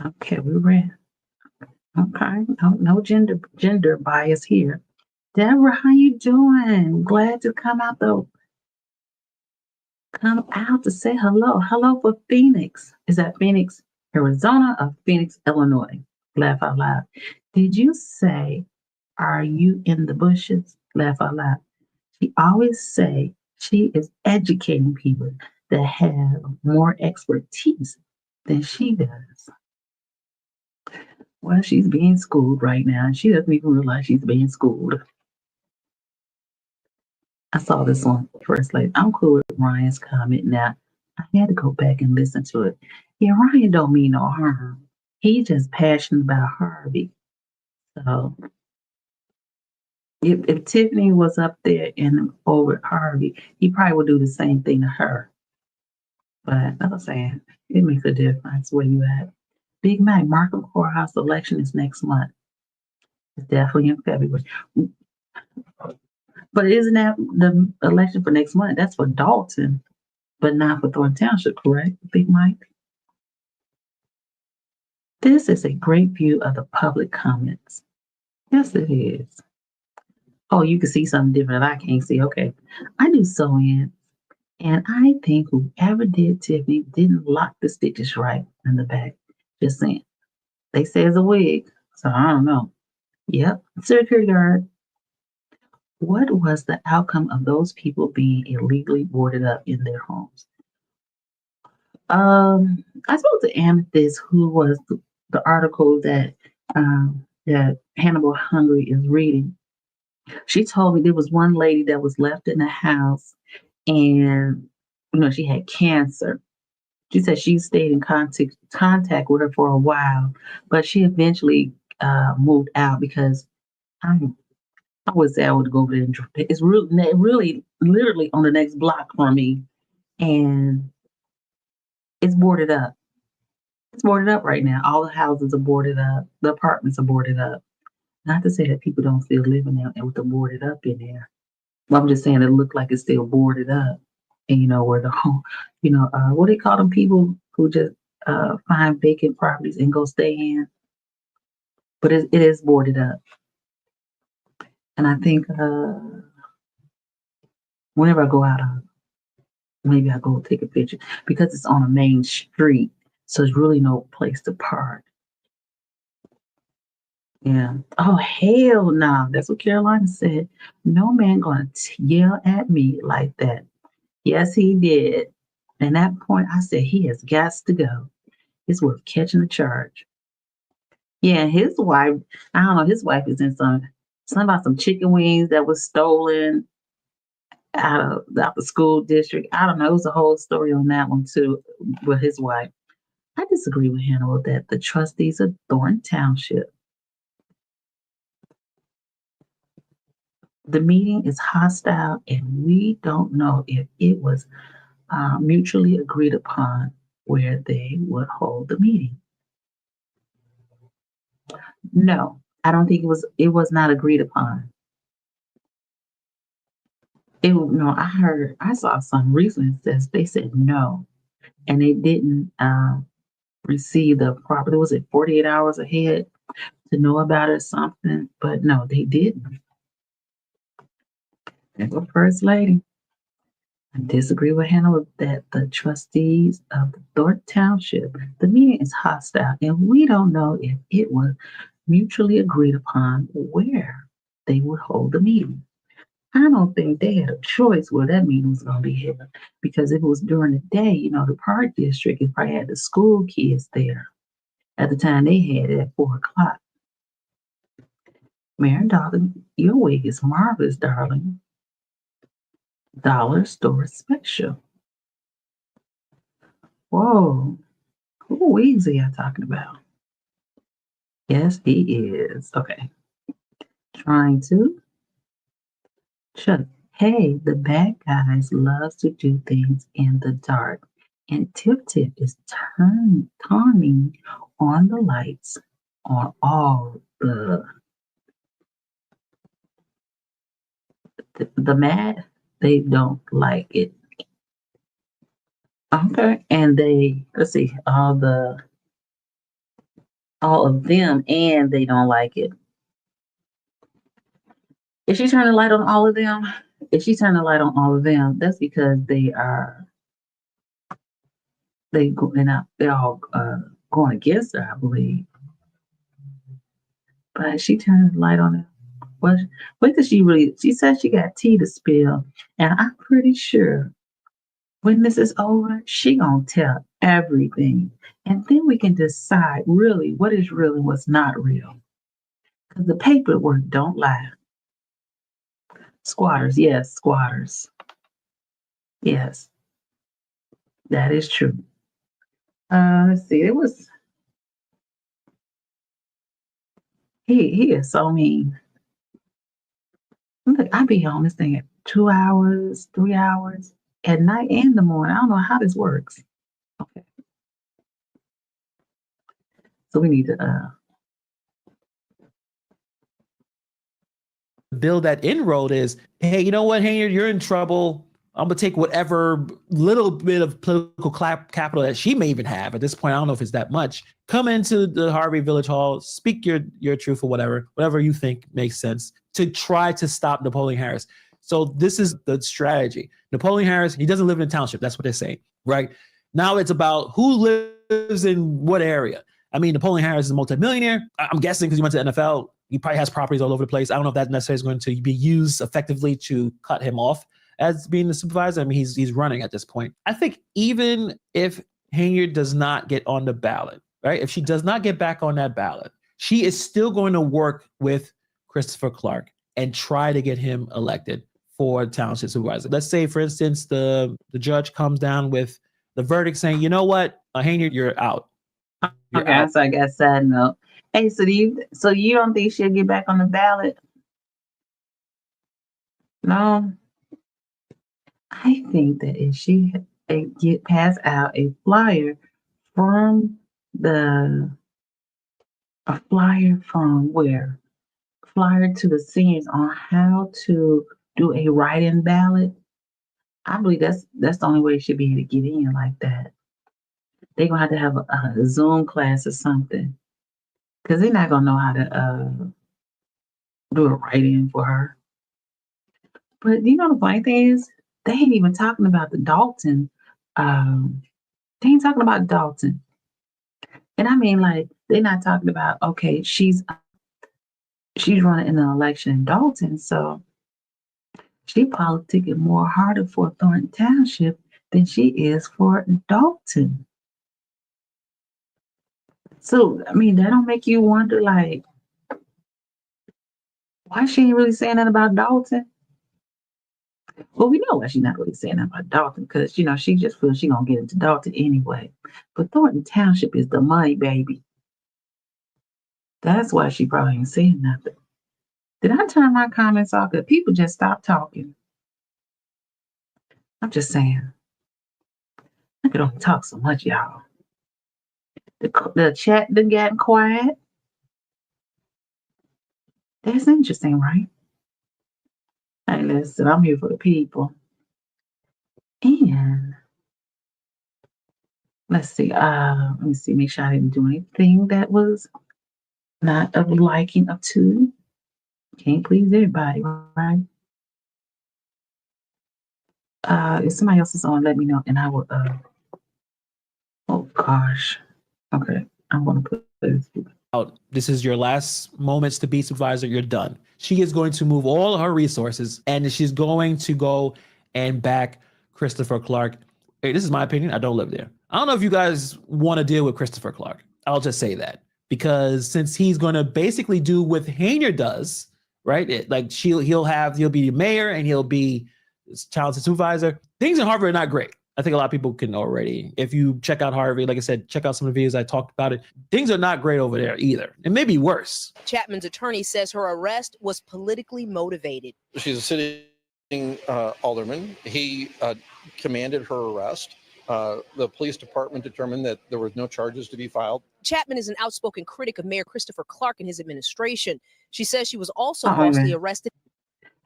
Okay, we ran. Okay, no gender bias here. Deborah, how you doing? Glad to come out to say hello. Hello for Phoenix. Is that Phoenix, Arizona or Phoenix, Illinois? Laugh out loud. Did you say, are you in the bushes? Laugh out loud. She always say she is educating people that have more expertise than she does. Well, she's being schooled right now, and she doesn't even realize she's being schooled. I saw this one first lady. I'm cool with Ryan's comment now. I had to go back and listen to it. Yeah, Ryan don't mean no harm. He's just passionate about Harvey. So if Tiffany was up there and over Harvey, he probably would do the same thing to her. But I was saying, it makes a difference where you at. Big Mac, Markham Courthouse election is next month. It's definitely in February. But isn't that the election for next month? That's for Dalton, but not for Thornton Township, correct, Big Mike? This is a great view of the public comments. Yes, it is. Oh, you can see something different that I can't see. Okay. I do sew-ins, and I think whoever did Tiffany didn't lock the stitches right in the back. Just saying. They say it's a wig, so I don't know. Yep, security guard. What was the outcome of those people being illegally boarded up in their homes? I spoke to Amethyst, who was the article that that Hannibal Hungry is reading. She told me there was one lady that was left in the house, and she had cancer. She said she stayed in contact with her for a while, but she eventually moved out because I would say I would go over there and it's really literally on the next block from me, and it's boarded up. It's boarded up right now. All the houses are boarded up. The apartments are boarded up. Not to say that people don't still live in there and with the boarded up in there. But I'm just saying it looked like it's still boarded up. And where the home, what do they call them people who just find vacant properties and go stay in? But it is boarded up. And I think whenever I go out, maybe I go take a picture because it's on a main street. So there's really no place to park. Yeah. Oh, hell no. That's what Carolina said. No man gonna yell at me like that. Yes, he did. And at that point, I said, he has got to go. It's worth catching the charge. Yeah, his wife, I don't know, his wife is in something about some chicken wings that was stolen out of the school district. I don't know. It was a whole story on that one too with his wife. I disagree with Hannah that the trustees of Thornton Township. The meeting is hostile, and we don't know if it was mutually agreed upon where they would hold the meeting. No, I don't think it was. It was not agreed upon. I saw some reason says they said no, and they didn't receive the property. Was it 48 hours ahead to know about it or something? But no, they didn't. And the first lady. I disagree with Hannah that the trustees of the Thornton Township, the meeting is hostile, and we don't know if it was mutually agreed upon where they would hold the meeting. I don't think they had a choice where that meeting was going to be held, because if it was during the day, the Park District, it probably had the school kids there at the time they had it at 4:00. Mary, darling, your wig is marvelous, darling. Dollar store special. Whoa. Who wigs are y'all talking about? Yes, he is. Okay. Trying to. Chuck. Hey, the bad guys loves to do things in the dark. And Tip Tip is turning on the lights on all the The mad, they don't like it. Okay, and let's see, all of them, and they don't like it. If she turn the light on all of them, that's because they're all going against her, I believe. But she turned the light on them. Well, wait till she said she got tea to spill, and I'm pretty sure when this is over, she gonna tell everything, and then we can decide really what is real and what's not real. Because the paperwork don't lie. Squatters, yes, squatters. Yes, that is true. Let's see. He is so mean. Look, I be on this thing at 2 hours, 3 hours, at night and the morning. I don't know how this works. Okay. So we need to build that inroad is, hey, you know what, Hayward, you're in trouble. I'm gonna take whatever little bit of political capital that she may even have at this point. I don't know if it's that much. Come into the Harvey Village Hall, speak your truth or whatever you think makes sense to try to stop Napoleon Harris. So this is the strategy. Napoleon Harris, he doesn't live in a township. That's what they say, right? Now it's about who lives in what area. I mean, Napoleon Harris is a multimillionaire. I'm guessing because he went to the NFL, he probably has properties all over the place. I don't know if that necessarily is going to be used effectively to cut him off as being the supervisor. I mean, he's running at this point. I think even if Hayward does not get on the ballot, right? If she does not get back on that ballot, she is still going to work with Christopher Clark and try to get him elected for township supervisor. Let's say, for instance, the judge comes down with the verdict saying, you know what, Hayward, you're out. Okay, out. So I got side note. Hey, so you don't think she'll get back on the ballot? No. I think that if she pass out a flyer from a flyer from where? Flyer to the seniors on how to do a write-in ballot. I believe that's the only way she'll be able to get in like that. They're gonna have to have a Zoom class or something, because they're not gonna know how to do a write-in for her. But you know the funny thing is, they ain't even talking about the Dalton. They ain't talking about Dalton. And I mean, like, they're not talking about, okay, she's running in an election in Dalton, so she politicking more harder for Thornton Township than she is for Dalton. So, I mean, that don't make you wonder, like, why she ain't really saying that about Dalton? Well, we know why she's not really saying that about Dalton, because, you know, she just feels she's going to get into Dalton anyway. But Thornton Township is the money, baby. That's why she probably ain't saying nothing. Did I turn my comments off? Because people just stopped talking. I'm just saying. I could only talk so much, y'all. The chat done gotten quiet. That's interesting, right? Hey, listen, I'm here for the people. And let's see. Let me see. Make sure I didn't do anything that was not of liking up to. Can't please everybody, right? If somebody else is on, let me know, and I will. Oh gosh. Okay, I'm gonna put this. This is your last moments to be supervisor. You're done. She is going to move all her resources, and she's going to go and back Christopher Clark. Hey, this is my opinion. I don't live there. I don't know if you guys want to deal with Christopher Clark. I'll just say that, because since he's going to basically do what Hayward does, right? He'll be mayor and he'll be township supervisor. Things in Harvard are not great. I think a lot of people can already. If you check out Harvey, like I said, check out some of the videos I talked about it. Things are not great over there either. It may be worse. Chapman's attorney says her arrest was politically motivated. She's a sitting alderman. He commanded her arrest. The police department determined that there was no charges to be filed. Chapman is an outspoken critic of Mayor Christopher Clark and his administration. She says she was also falsely arrested.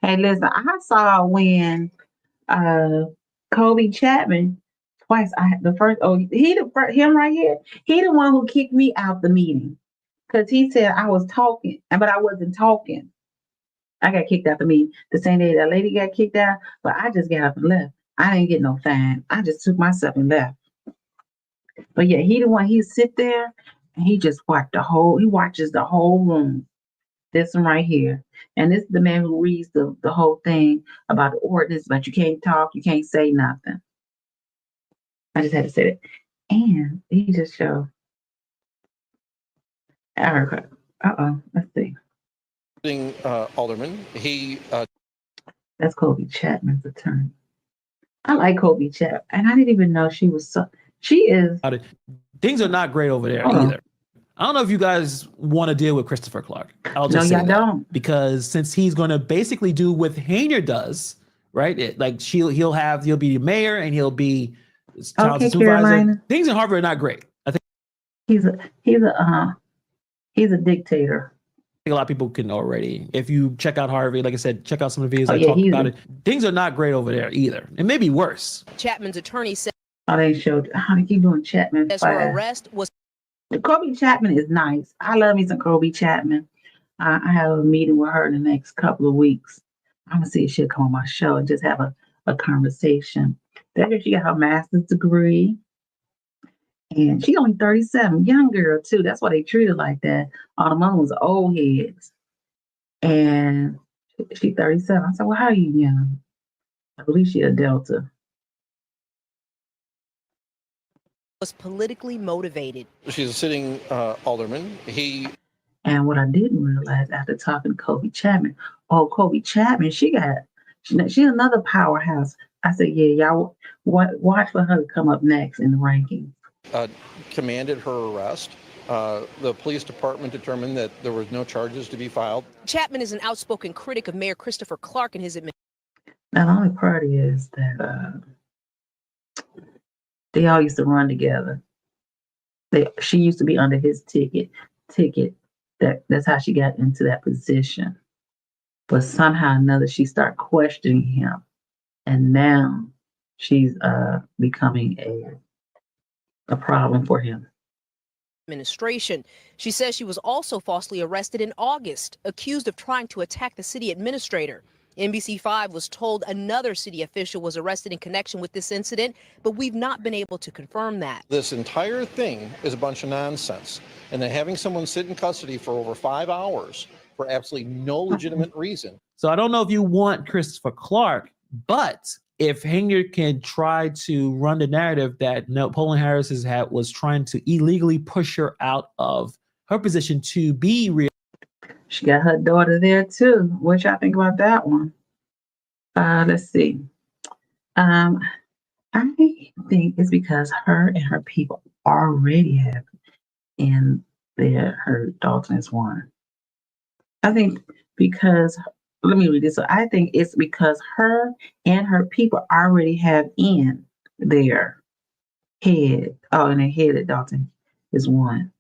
Hey, listen, I saw when Kobe Chapman twice. The first, him right here. He the one who kicked me out the meeting because he said I was talking, but I wasn't talking. I got kicked out the meeting the same day that lady got kicked out, but I just got up and left. I didn't get no fine. I just took myself and left. But yeah, he the one. He sit there and he just he watches the whole room. This one right here. And this is the man who reads the whole thing about the ordinance, but you can't talk, you can't say nothing. I just had to say that. And he just showed Erica. Let's see. Alderman, that's Kobe Chapman's attorney. I like Kobe Chapman. And I didn't even know she is. Things are not great over there either. I don't know if you guys want to deal with Christopher Clark. I'll just say that. Don't. Because since he's going to basically do what Hayner does, right? He'll be the mayor and he'll be child supervisor. Carolina. Things in Harvard are not great. I think he's a dictator. I think a lot of people can already, if you check out Harvey, like I said, check out some of the videos I talked about it. Things are not great over there either. It may be worse. Chapman's attorney said they showed how they keep doing Chapman. her arrest was. Kobe Chapman is nice. I love me some Kobe Chapman. I have a meeting with her in the next couple of weeks. I'm gonna see if she'll come on my show and just have a conversation. She got her master's degree, and she only 37, young girl too. That's why they treat her like that. All the mom was old heads, and she 37. I said, "Well, how are you young?" I believe she a Delta. Was politically motivated. She's a sitting alderman. And what I didn't realize after talking to Kobe Chapman, Kobe Chapman, she's another powerhouse. I said, yeah, y'all watch for her to come up next in the rankings. Commanded her arrest. The police department determined that there was no charges to be filed. Chapman is an outspoken critic of Mayor Christopher Clark and his administration. Now, the only part is that they all used to run together. She used to be under his ticket. That's how she got into that position. But somehow or another, she started questioning him, and now she's becoming a problem for him. Administration. She says she was also falsely arrested in August, accused of trying to attack the city administrator. NBC5 was told another city official was arrested in connection with this incident, but we've not been able to confirm that. This entire thing is a bunch of nonsense. And then having someone sit in custody for over 5 hours for absolutely no legitimate reason. So I don't know if you want Christopher Clark, but if Hayner can try to run the narrative that Poland Harris was trying to illegally push her out of her position to be real. She got her daughter there too. What y'all think about that one? Let's see. I think it's because her and her people already have in her Dalton is one. I think because, let me read this. So I think it's because her and her people already have in their head. In their head at Dalton is one.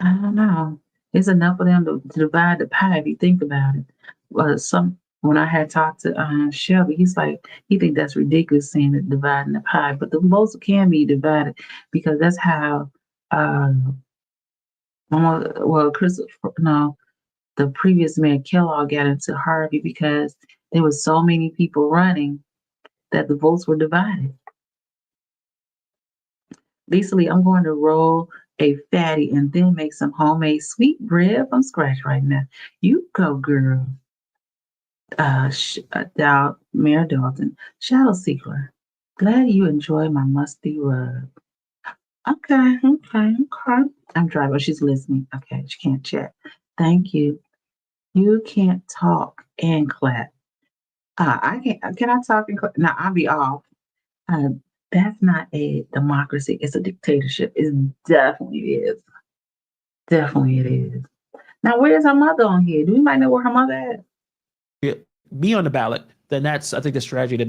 I don't know. It's enough for them to divide the pie if you think about it. When I had talked to Shelby, he's like, he think that's ridiculous saying that dividing the pie, but the votes can be divided because that's how the previous mayor Kellogg got into Harvey because there was so many people running that the votes were divided. Lisa Lee, I'm going to roll a fatty and then make some homemade sweet bread from scratch right now. You go, girl. Mayor Dalton, Shadow Seeker. Glad you enjoy my musty rug. Okay. I'm driving. She's listening. Okay, she can't chat. Thank you. You can't talk and clap. I can't. Can I talk and clap? No, I'll be off. That's not a democracy. It's a dictatorship. It definitely is. Definitely it is. Now, where's her mother on here? Do we might know where her mother is? Be on the ballot. Then that's, I think, the strategy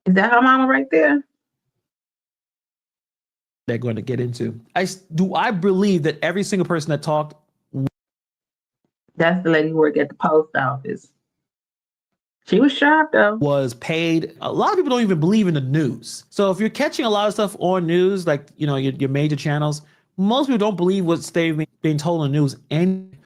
Is that her mama right there? They're going to get into. I believe that every single person that talked. That's the lady who worked at the post office. She was sharp though. Was paid. A lot of people don't even believe in the news. So if you're catching a lot of stuff on news, like, you know, your major channels, most people don't believe what's being told on the news. And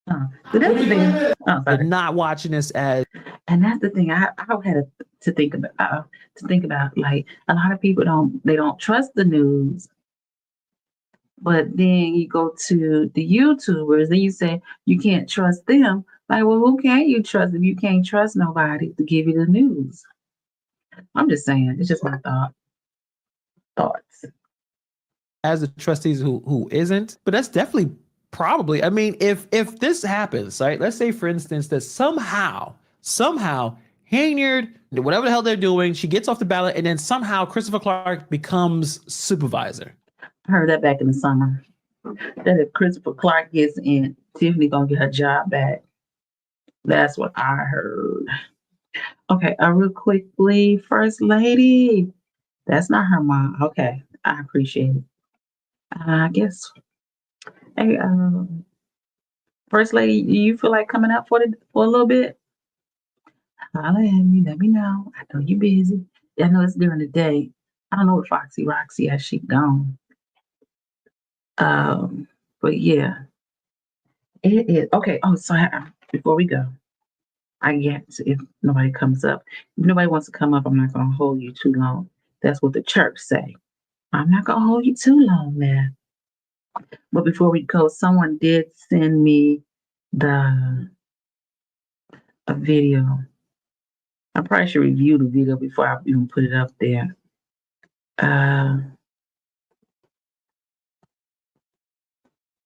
that's the thing. They're not watching this as. And that's the thing I had to think about. Like, a lot of people don't trust the news. But then you go to the YouTubers and you say you can't trust them. Like, well, who can you trust if you can't trust nobody to give you the news? I'm just saying, it's just my thoughts. As the trustees who isn't, but that's definitely probably, I mean, if this happens, right? Let's say, for instance, that somehow Hainiard, whatever the hell they're doing, she gets off the ballot, and then somehow Christopher Clark becomes supervisor. I heard that back in the summer. That if Christopher Clark gets in, Tiffany gonna get her job back. That's what I heard. Okay, real quickly, First Lady. That's not her mom. Okay, I appreciate it. I guess. Hey, First Lady, do you feel like coming up for a little bit? Holla at me, let me know. I know you're busy. I know it's during the day. I don't know what Foxy Roxy has she gone. But yeah, it is okay. Oh, so before we go, I guess if nobody comes up, if nobody wants to come up, I'm not gonna hold you too long. That's what the church say. I'm not gonna hold you too long, man. But before we go, someone did send me a video. I probably should review the video before I even put it up there.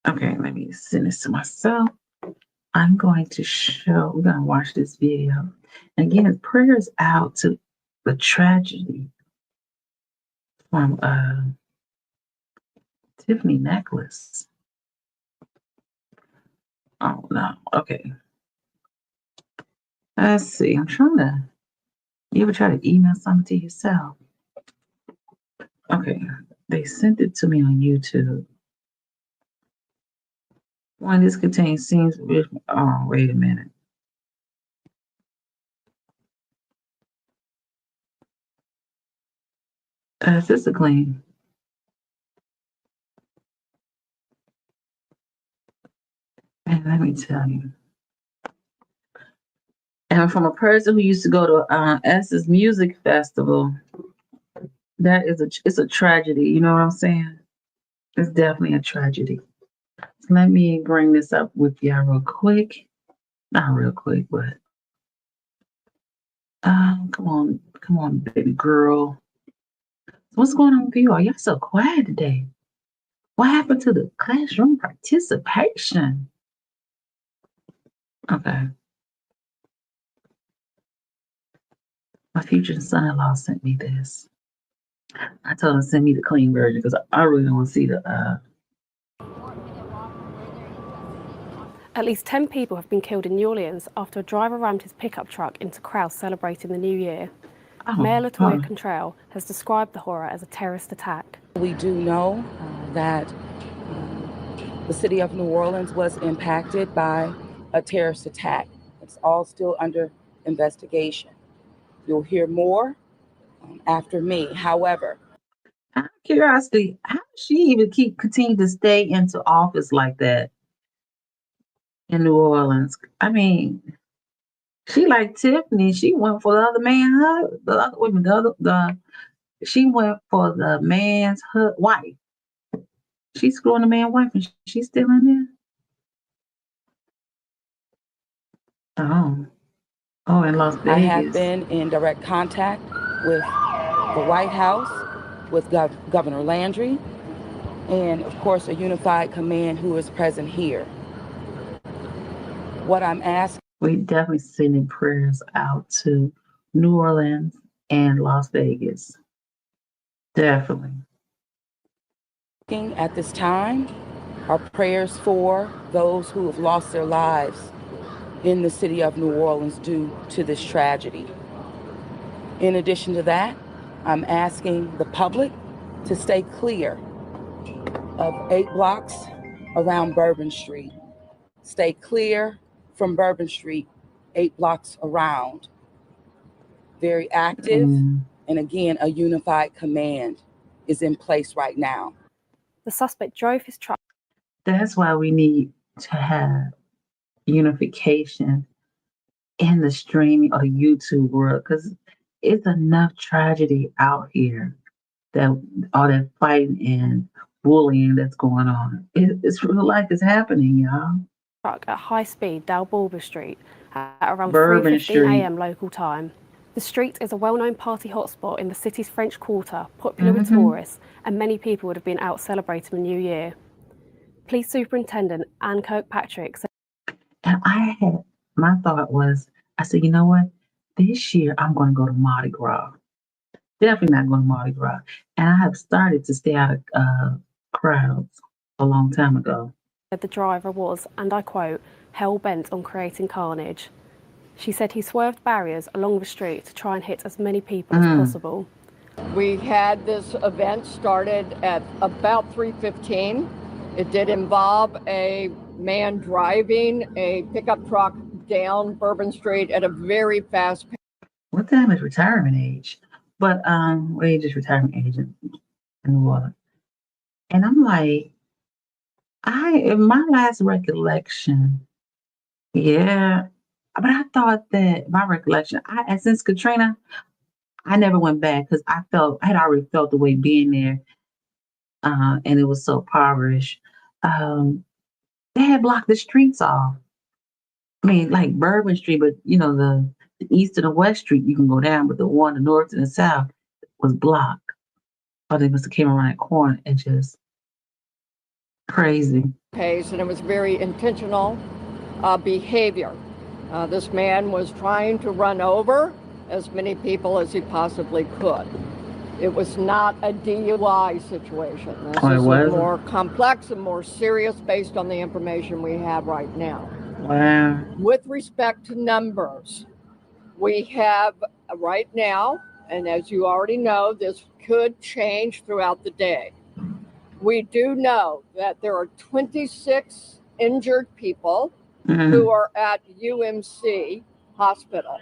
Okay, let me send this to myself. We're going to watch this video. And again, prayers out to the tragedy from Tiffany necklace. Oh no, okay. Let's see. You ever try to email something to yourself? Okay, they sent it to me on YouTube. One, this contains scenes with, oh, wait a minute. Is this a claim? And let me tell you. And from a person who used to go to S's Music Festival, it's a tragedy. You know what I'm saying? It's definitely a tragedy. So let me bring this up with you real quick. Not real quick, but come on, baby girl. So what's going on with you? Are y'all so quiet today? What happened to the classroom participation? Okay. My future son-in-law sent me this. I told him to send me the clean version because I really don't want to see the At least 10 people have been killed in New Orleans after a driver rammed his pickup truck into crowds celebrating the new year. Mayor LaToya Cantrell has described the horror as a terrorist attack. We do know that the city of New Orleans was impacted by a terrorist attack. It's all still under investigation. You'll hear more after me. However, out of curiosity, how does she even continue to stay into office like that in New Orleans? I mean, she like Tiffany. She went for the other man. She went for the man's wife. She's screwing the man's wife, and she's still in there. Oh, in Las Vegas. I have been in direct contact with the White House, with Governor Landry, and of course a unified command who is present here. What I'm asking. We definitely sending prayers out to New Orleans and Las Vegas. Definitely. At this time are prayers for those who have lost their lives in the city of New Orleans due to this tragedy. In addition to that, I'm asking the public to stay clear of 8 blocks around Bourbon Street. Stay clear from Bourbon Street, 8 blocks around. Very active. And again, a unified command is in place right now. The suspect drove his truck. That's why we need to have unification in the streaming or YouTube world, because it's enough tragedy out here that all that fighting and bullying that's going on. It's real life is happening, y'all. Truck at high speed down Bourbon Street at around Bourbon 3:15 Street. a.m. local time. The street is a well-known party hotspot in the city's French Quarter, popular with tourists, and many people would have been out celebrating the New Year. Police Superintendent Anne Kirkpatrick said, And my thought was, I said, you know what? This year I'm going to go to Mardi Gras. Definitely not going to Mardi Gras. And I have started to stay out of crowds a long time ago. the driver was, and I quote, hell-bent on creating carnage. She said he swerved barriers along the street to try and hit as many people as possible. We had this event started at about 3:15. It did involve a man driving a pickup truck down Bourbon Street at a very fast pace. What time is retirement age? But age is retirement age in the water. And I'm like, in my last recollection, yeah, but I thought that my recollection, and since Katrina, I never went back because I had already felt the way being there, and it was so impoverished. They had blocked the streets off. I mean, like Bourbon Street, but you know, the east and the west street you can go down, but the one, the north and the south was blocked. Or they must have came around that corner and just crazy. Pace, and it was very intentional behavior. This man was trying to run over as many people as he possibly could. It was not a DUI situation. This is more complex and more serious based on the information we have right now. Wow. With respect to numbers, we have right now, and as you already know, this could change throughout the day. We do know that there are 26 injured people who are at UMC Hospital.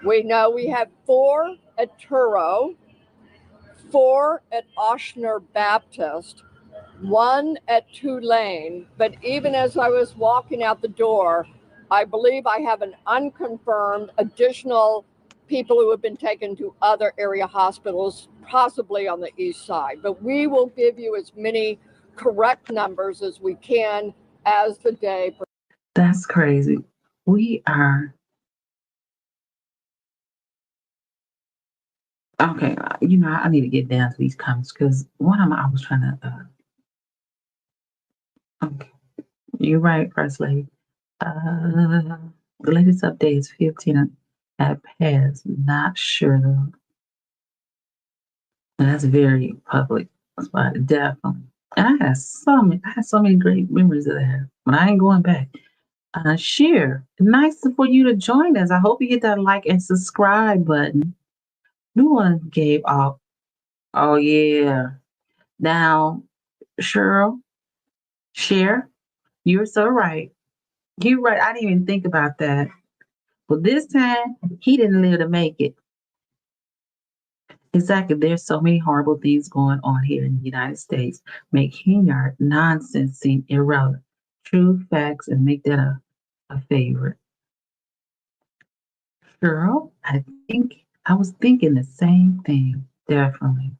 We know we have 4 at Turo, 4 at Oshner Baptist, 1 at Tulane. But even as I was walking out the door, I believe I have an unconfirmed additional people who have been taken to other area hospitals, possibly on the east side. But we will give you as many correct numbers as we can as the day. That's crazy. We are. Okay, you know, I need to get down to these comments because one of them I was trying to. Okay, you're right, First Lady. The latest update is 15 at pass. Not sure though. That's very public spot, definitely. And I had so many great memories of that, but I ain't going back. Share. Nice for you to join us. I hope you hit that like and subscribe button. New one gave off. Oh yeah. Now, Cheryl, share. You're so right. You're right. I didn't even think about that. But this time, he didn't live to make it. Exactly. There's so many horrible things going on here in the United States. Make Henyard nonsense seem irrelevant. True facts and make that a favorite. Girl, I was thinking the same thing. Definitely.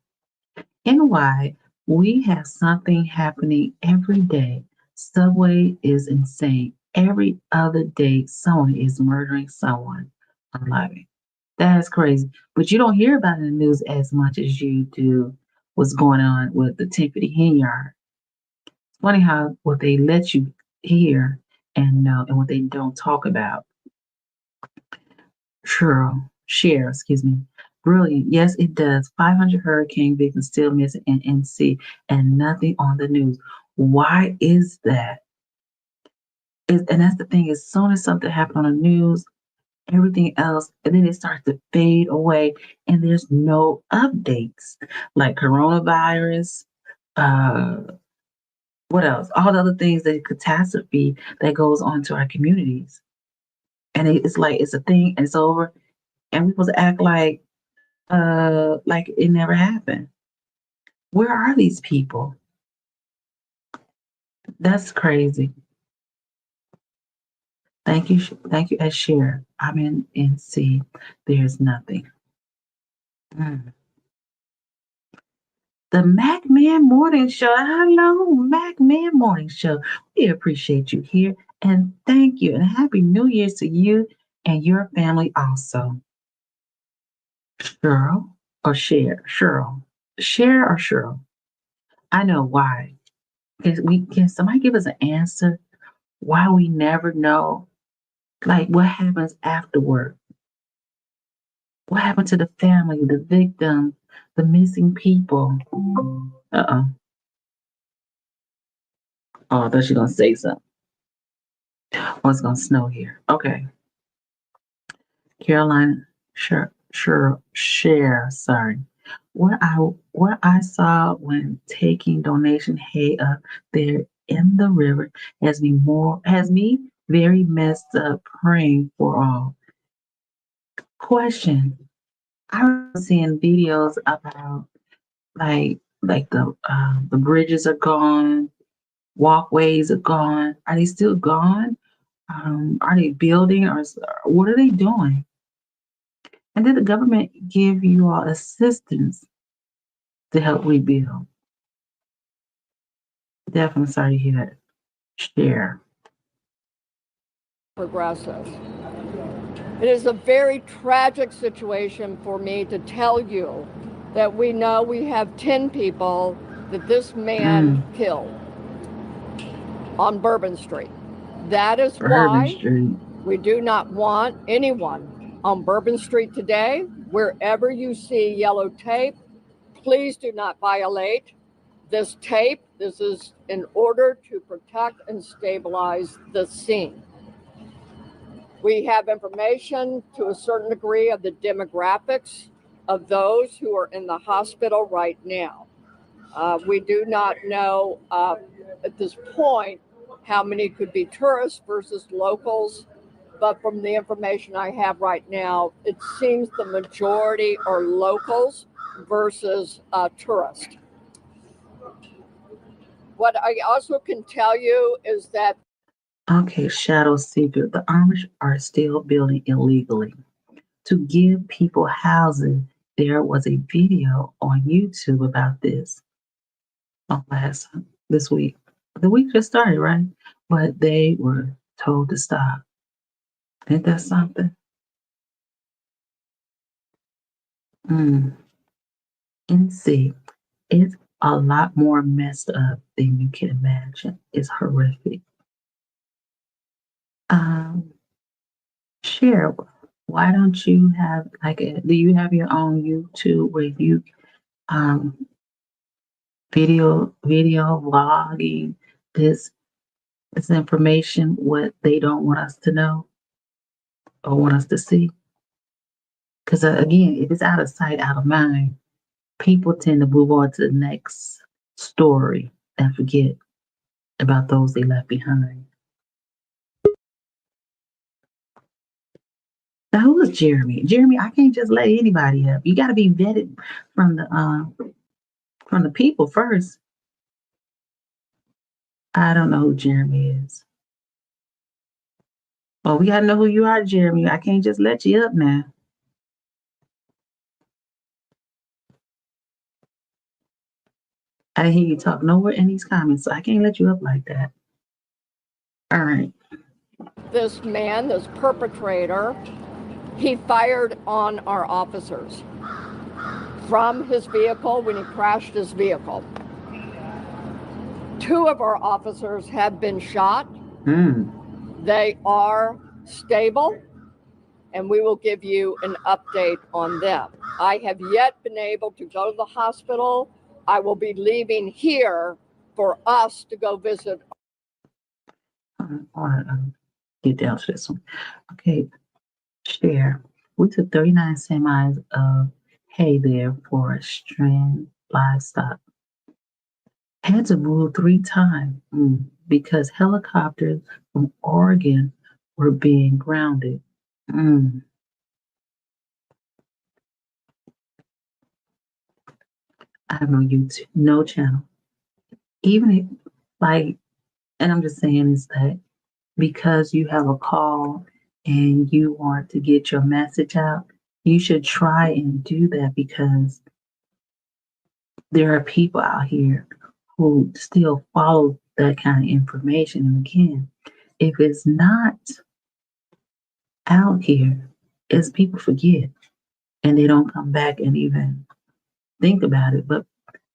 NY, we have something happening every day. Subway is insane. Every other day, someone is murdering someone. I'm loving. That's crazy. But you don't hear about it in the news as much as you do what's going on with the Tiffany Henyard. It's funny how what they let you hear and know and what they don't talk about. Share, excuse me. Brilliant. Yes, it does. 500 hurricane victims still missing in NC and nothing on the news. Why is that? And that's the thing. As soon as something happens on the news, everything else, and then it starts to fade away, and there's no updates like coronavirus, What else? All the other things, the catastrophe that goes on to our communities. And it's like it's a thing, and it's over, and we supposed to act like it never happened. Where are these people? That's crazy. Thank you, as share. I'm in NC. There's nothing. The Mac Man Morning Show. Hello, Mac Man Morning Show. We appreciate you here, and thank you, and Happy New Year's to you and your family also. Cheryl or Share? Cheryl. Share or Cheryl? I know why. Can somebody give us an answer why we never know, like, what happens afterward? What happened to the family, the victim, the missing people? Oh, I thought she was gonna say something. Oh, it's gonna snow here. Okay. Caroline, share. Sorry. What I saw when taking donation hay up there in the river has me very messed up, praying for all. Question. I was seeing videos about like the bridges are gone, walkways are gone. Are they still gone? Are they building, or what are they doing? And did the government give you all assistance to help rebuild? Definitely sorry to hear that. Share. Progressive. It is a very tragic situation for me to tell you that we know we have 10 people that this man killed on Bourbon Street. That is why we do not want anyone on Bourbon Street today. Wherever you see yellow tape, please do not violate this tape. This is in order to protect and stabilize the scene. We have information to a certain degree of the demographics of those who are in the hospital right now. We do not know at this point how many could be tourists versus locals, but from the information I have right now, it seems the majority are locals versus tourists. What I also can tell you is that Okay, Shadow Seeker, the Amish are still building illegally. To give people housing, there was a video on YouTube about this this week. The week just started, right? But they were told to stop. Ain't that something? NC, it's a lot more messed up than you can imagine. It's horrific. Share. Why don't you have do you have your own YouTube where you video vlogging this information, what they don't want us to know or want us to see? Because again, if it's out of sight, out of mind, people tend to move on to the next story and forget about those they left behind. Now, who is Jeremy? Jeremy, I can't just let anybody up. You got to be vetted from the people first. I don't know who Jeremy is. Well, we got to know who you are, Jeremy. I can't just let you up now. I didn't hear you talk nowhere in these comments, so I can't let you up like that. All right. This man, this perpetrator, he fired on our officers from his vehicle when he crashed his vehicle. 2 of our officers have been shot. They are stable, and we will give you an update on them. I have yet been able to go to the hospital. I will be leaving here for us to go visit. I want to get down to this one. Okay, share. We took 39 semis of hay there for Strand livestock. had to move 3 times because helicopters from Oregon were being grounded. I have no YouTube, no channel. Even if, like, and I'm just saying is that because you have a call and you want to get your message out, you should try and do that because there are people out here who still follow that kind of information. And again, if it's not out here, it's people forget and they don't come back and even think about it. But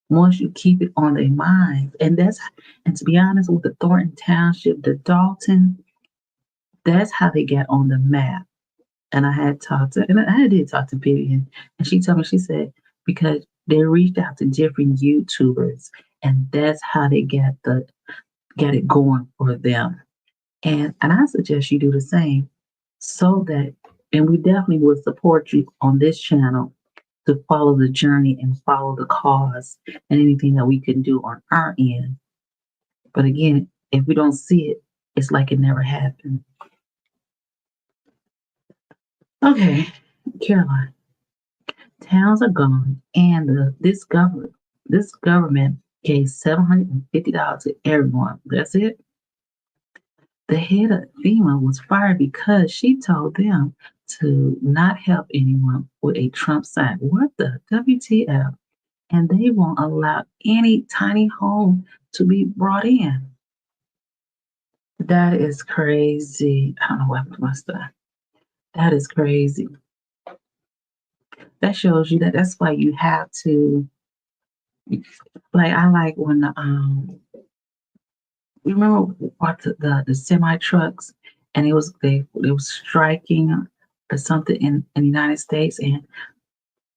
once you keep it on their minds, and to be honest, with the Thornton Township, the Dalton, that's how they got on the map. And I did talk to Vivian, and she told me, she said, because they reached out to different YouTubers, and that's how they get it going for them. And I suggest you do the same, so that, and we definitely would support you on this channel to follow the journey and follow the cause and anything that we can do on our end. But again, if we don't see it, it's like it never happened. Okay, Caroline. Towns are gone, and this government gave $750 to everyone. That's it. The head of FEMA was fired because she told them to not help anyone with a Trump sign. What the WTF? And they won't allow any tiny home to be brought in. That is crazy. I don't know what my stuff. That is crazy. That shows you that's why you have to, like, I like when you remember what the semi trucks, and it was striking or something in the United States, and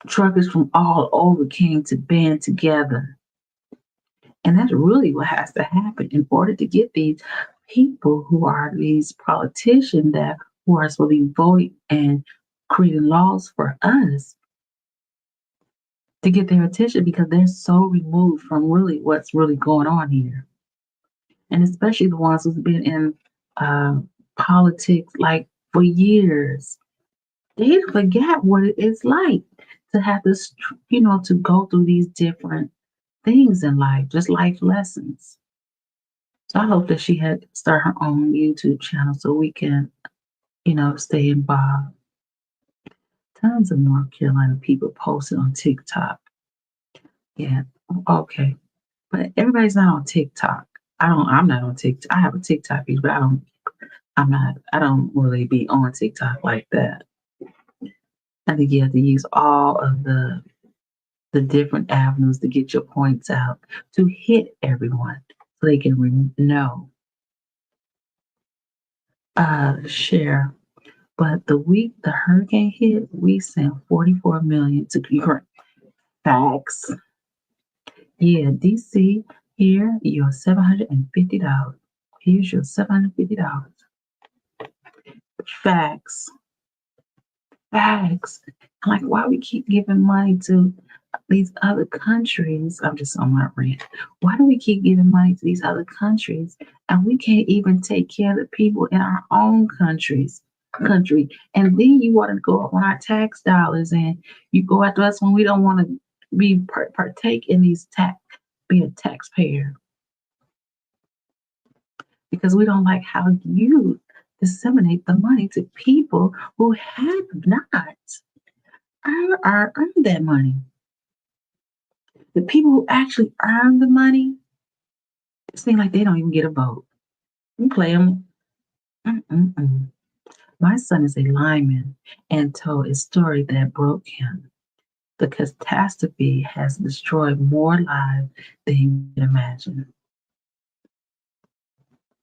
truckers from all over came to band together. And that's really what has to happen in order to get these people who are these politicians who are supposed to be voting and creating laws for us to get their attention, because they're so removed from really what's really going on here. And especially the ones who've been in politics like for years. They forget what it is like to have this, to go through these different things in life, just life lessons. So I hope that she had start her own YouTube channel so we can, stay involved. Tons of North Carolina people posted on TikTok. Yeah, okay. But everybody's not on TikTok. I'm not on TikTok. I have a TikTok page, but I don't really be on TikTok like that. I think you have to use all of the different avenues to get your points out, to hit everyone so they can know. Share. But the week the hurricane hit, we sent $44 million to Ukraine. Facts. Yeah, DC, here, your $750. Here's your $750. Facts. Facts. I'm like, why we keep giving money to these other countries? I'm just on my rant. Why do we keep giving money to these other countries and we can't even take care of the people in our own country? And then you want to go up on our tax dollars, and you go after us when we don't want to be partake in these be a taxpayer, because we don't like how you disseminate the money to people who have not earned that money. The people who actually earn the money, it seems like they don't even get a vote. You play them. My son is a lineman and told a story that broke him. The catastrophe has destroyed more lives than you can imagine.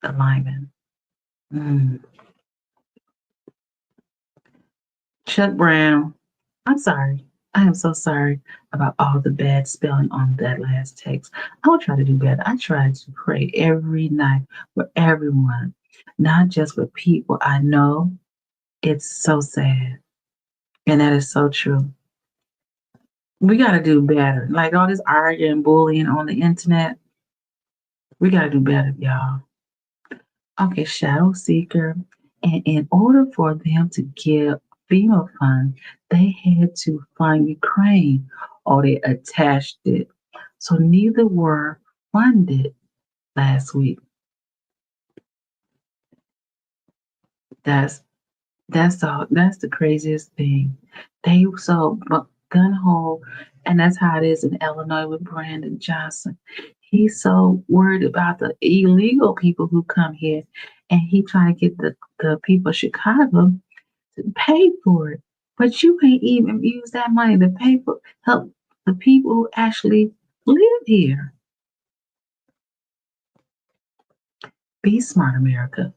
The lineman. Chuck Brown, I'm sorry. I am so sorry about all the bad spelling on that last text. I will try to do better. I try to pray every night for everyone, not just for people I know. It's so sad. And that is so true. We got to do better. Like all this arguing, bullying on the internet. We got to do better, y'all. Okay, Shadow Seeker. And in order for them to give FEMA funds, they had to find Ukraine or they attached it. So neither were funded last week. That's all. That's the craziest thing. They so gun hole, and that's how it is in Illinois with Brandon Johnson. He's so worried about the illegal people who come here, and he trying to get the people of Chicago to pay for it. But you can't even use that money to pay for help the people who actually live here. Be smart, America.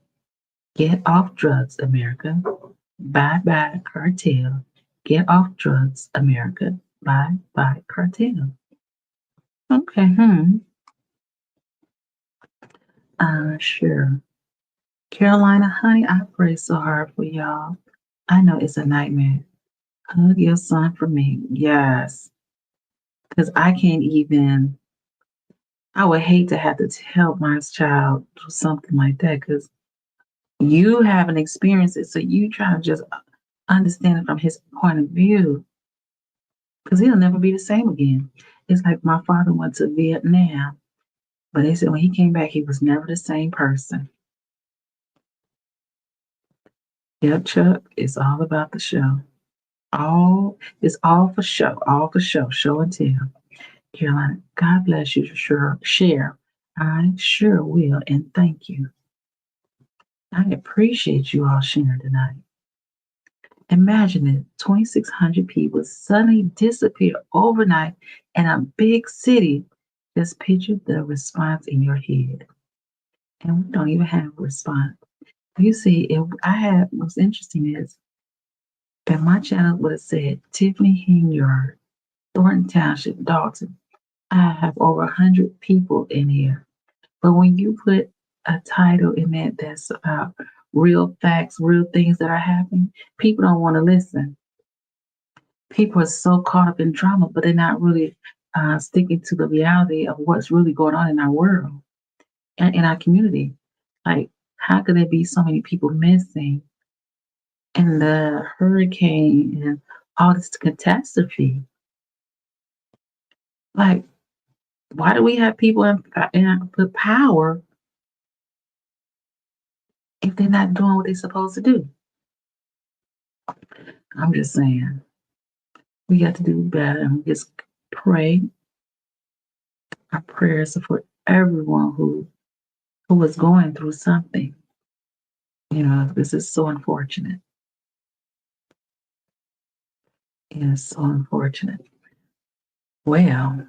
Get off drugs, America. Bye-bye cartel. Get off drugs, America. Bye-bye cartel. Okay, sure. Carolina, honey, I pray so hard for y'all. I know it's a nightmare. Hug your son for me. Yes. Because I can't even, I would hate to have to tell my child do something like that because you haven't experienced it. So you try to just understand it from his point of view. Because he'll never be the same again. It's like my father went to Vietnam, but they said when he came back, he was never the same person. Yep, Chuck, it's all about the show. It's all for show, show and tell. Carolina, God bless you, sure, share. I sure will, and thank you. I appreciate you all sharing tonight. Imagine it, 2,600 people suddenly disappear overnight in a big city. Just picture the response in your head. And we don't even have a response. You see, what's interesting is that my channel would have said Tiffany Hinyard, Thornton Township, Dalton. I have over 100 people in here. But when you put a title in that's about real facts, real things that are happening, people don't want to listen. People are so caught up in drama, but they're not really sticking to the reality of what's really going on in our world and in our community. Like, how could there be so many people missing and the hurricane and all this catastrophe? Like, why do we have people in power if they're not doing what they're supposed to do? I'm just saying, we got to do better and just pray. Our prayers are for everyone who is going through something. You know, this is so unfortunate. It is so unfortunate. Well,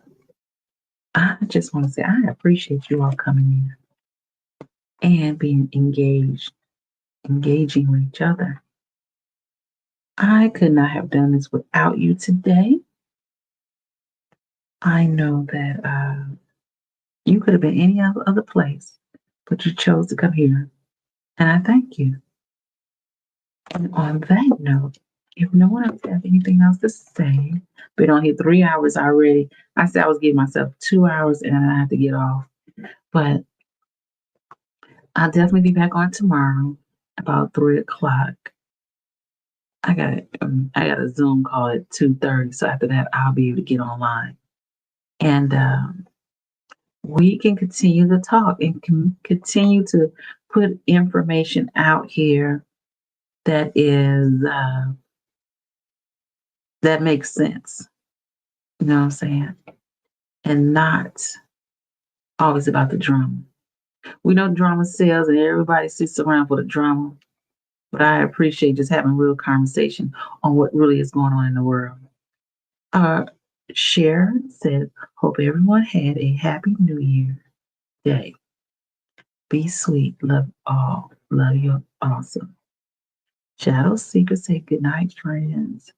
I just want to say I appreciate you all coming in and being engaging with each other. I could not have done this without you today. I know that you could have been any other place, but you chose to come here. And I thank you. And on that note, if no one else has anything else to say, been on here 3 hours already. I said I was giving myself 2 hours and I have to get off. But I'll definitely be back on tomorrow about 3 o'clock. I got a Zoom call at 2:30, so after that I'll be able to get online, and we can continue to talk and continue to put information out here that is that makes sense. You know what I'm saying? And not always about the drama. We know drama sells, and everybody sits around for the drama. But I appreciate just having real conversation on what really is going on in the world. Sharon said, hope everyone had a happy New Year day. Be sweet. Love all. Love you. Awesome. Shadow Seeker said, good night, friends.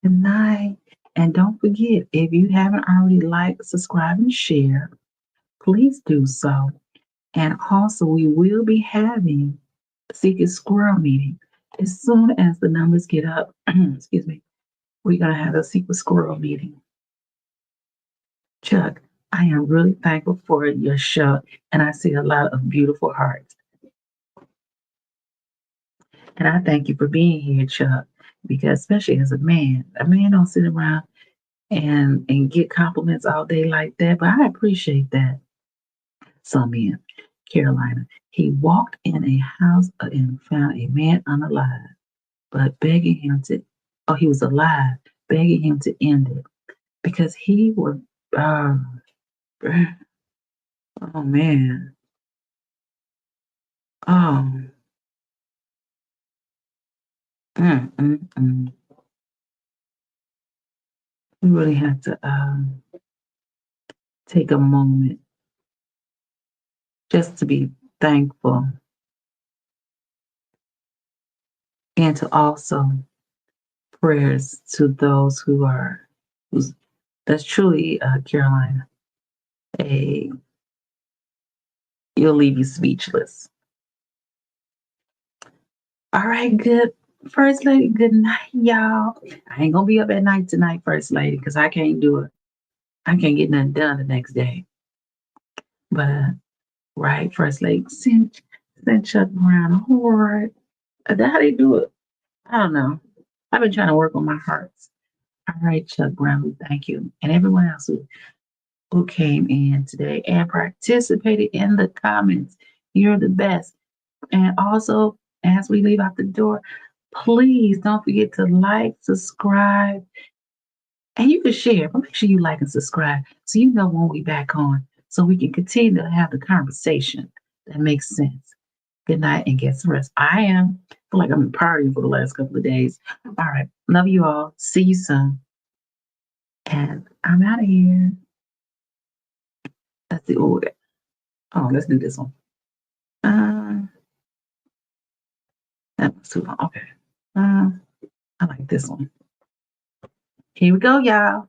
Good night. And don't forget, if you haven't already liked, subscribe, and share, please do so. And also, we will be having Secret Squirrel meeting. As soon as the numbers get up, excuse me, we're going to have a Secret Squirrel meeting. Chuck, I am really thankful for your show, and I see a lot of beautiful hearts. And I thank you for being here, Chuck, because especially as a man don't sit around and get compliments all day like that, but I appreciate that. Some men, Carolina, he walked in a house and found a man unalive, but begging him to, he was alive, begging him to end it because he was, oh man, We really have to take a moment just to be thankful and to also prayers to those that's truly, Carolina, you'll leave you speechless. All right, good. First Lady, good night, y'all. I ain't gonna be up at night tonight, First Lady, because I can't do it. I can't get nothing done the next day. But, right, First Lady, send Chuck Brown. All right. How they do it? I don't know. I've been trying to work on my hearts. All right, Chuck Brown, thank you. And everyone else who came in today and participated in the comments. You're the best. And also, as we leave out the door, please don't forget to like, subscribe, and you can share, but make sure you like and subscribe so you know when we back on, so we can continue to have the conversation that makes sense. Good night and get some rest. I feel like I've been partying for the last couple of days. All right. Love you all. See you soon. And I'm out of here. Let's see. Let's do this one. That was too long. Okay. I like this one. Here we go, y'all.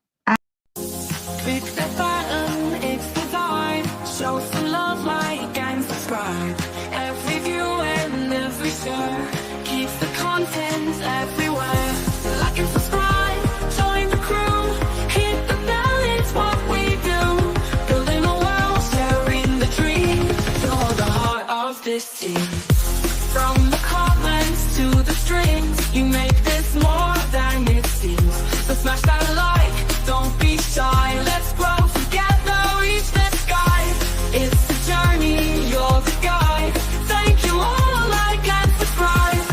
Click the button, it's designed. Show some love, like and subscribe. Every view and every share keeps the content everywhere. Like and subscribe, join the crew. Hit the bell, it's what we do. Building a world, sharing the dream. You're the heart of this team. From the comments to the strings, you make this more than it seems. So smash that like, don't be shy. Let's grow together, reach the sky. It's the journey, you're the guide. Thank you all, like and subscribe.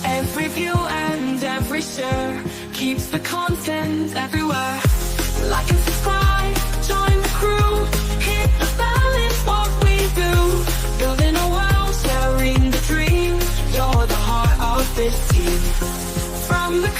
Every view and every share keeps the content everywhere. Like and subscribe, join the crew. Hit the bell, it's what we do. Building a world, sharing the dream. You're the heart of this team. From the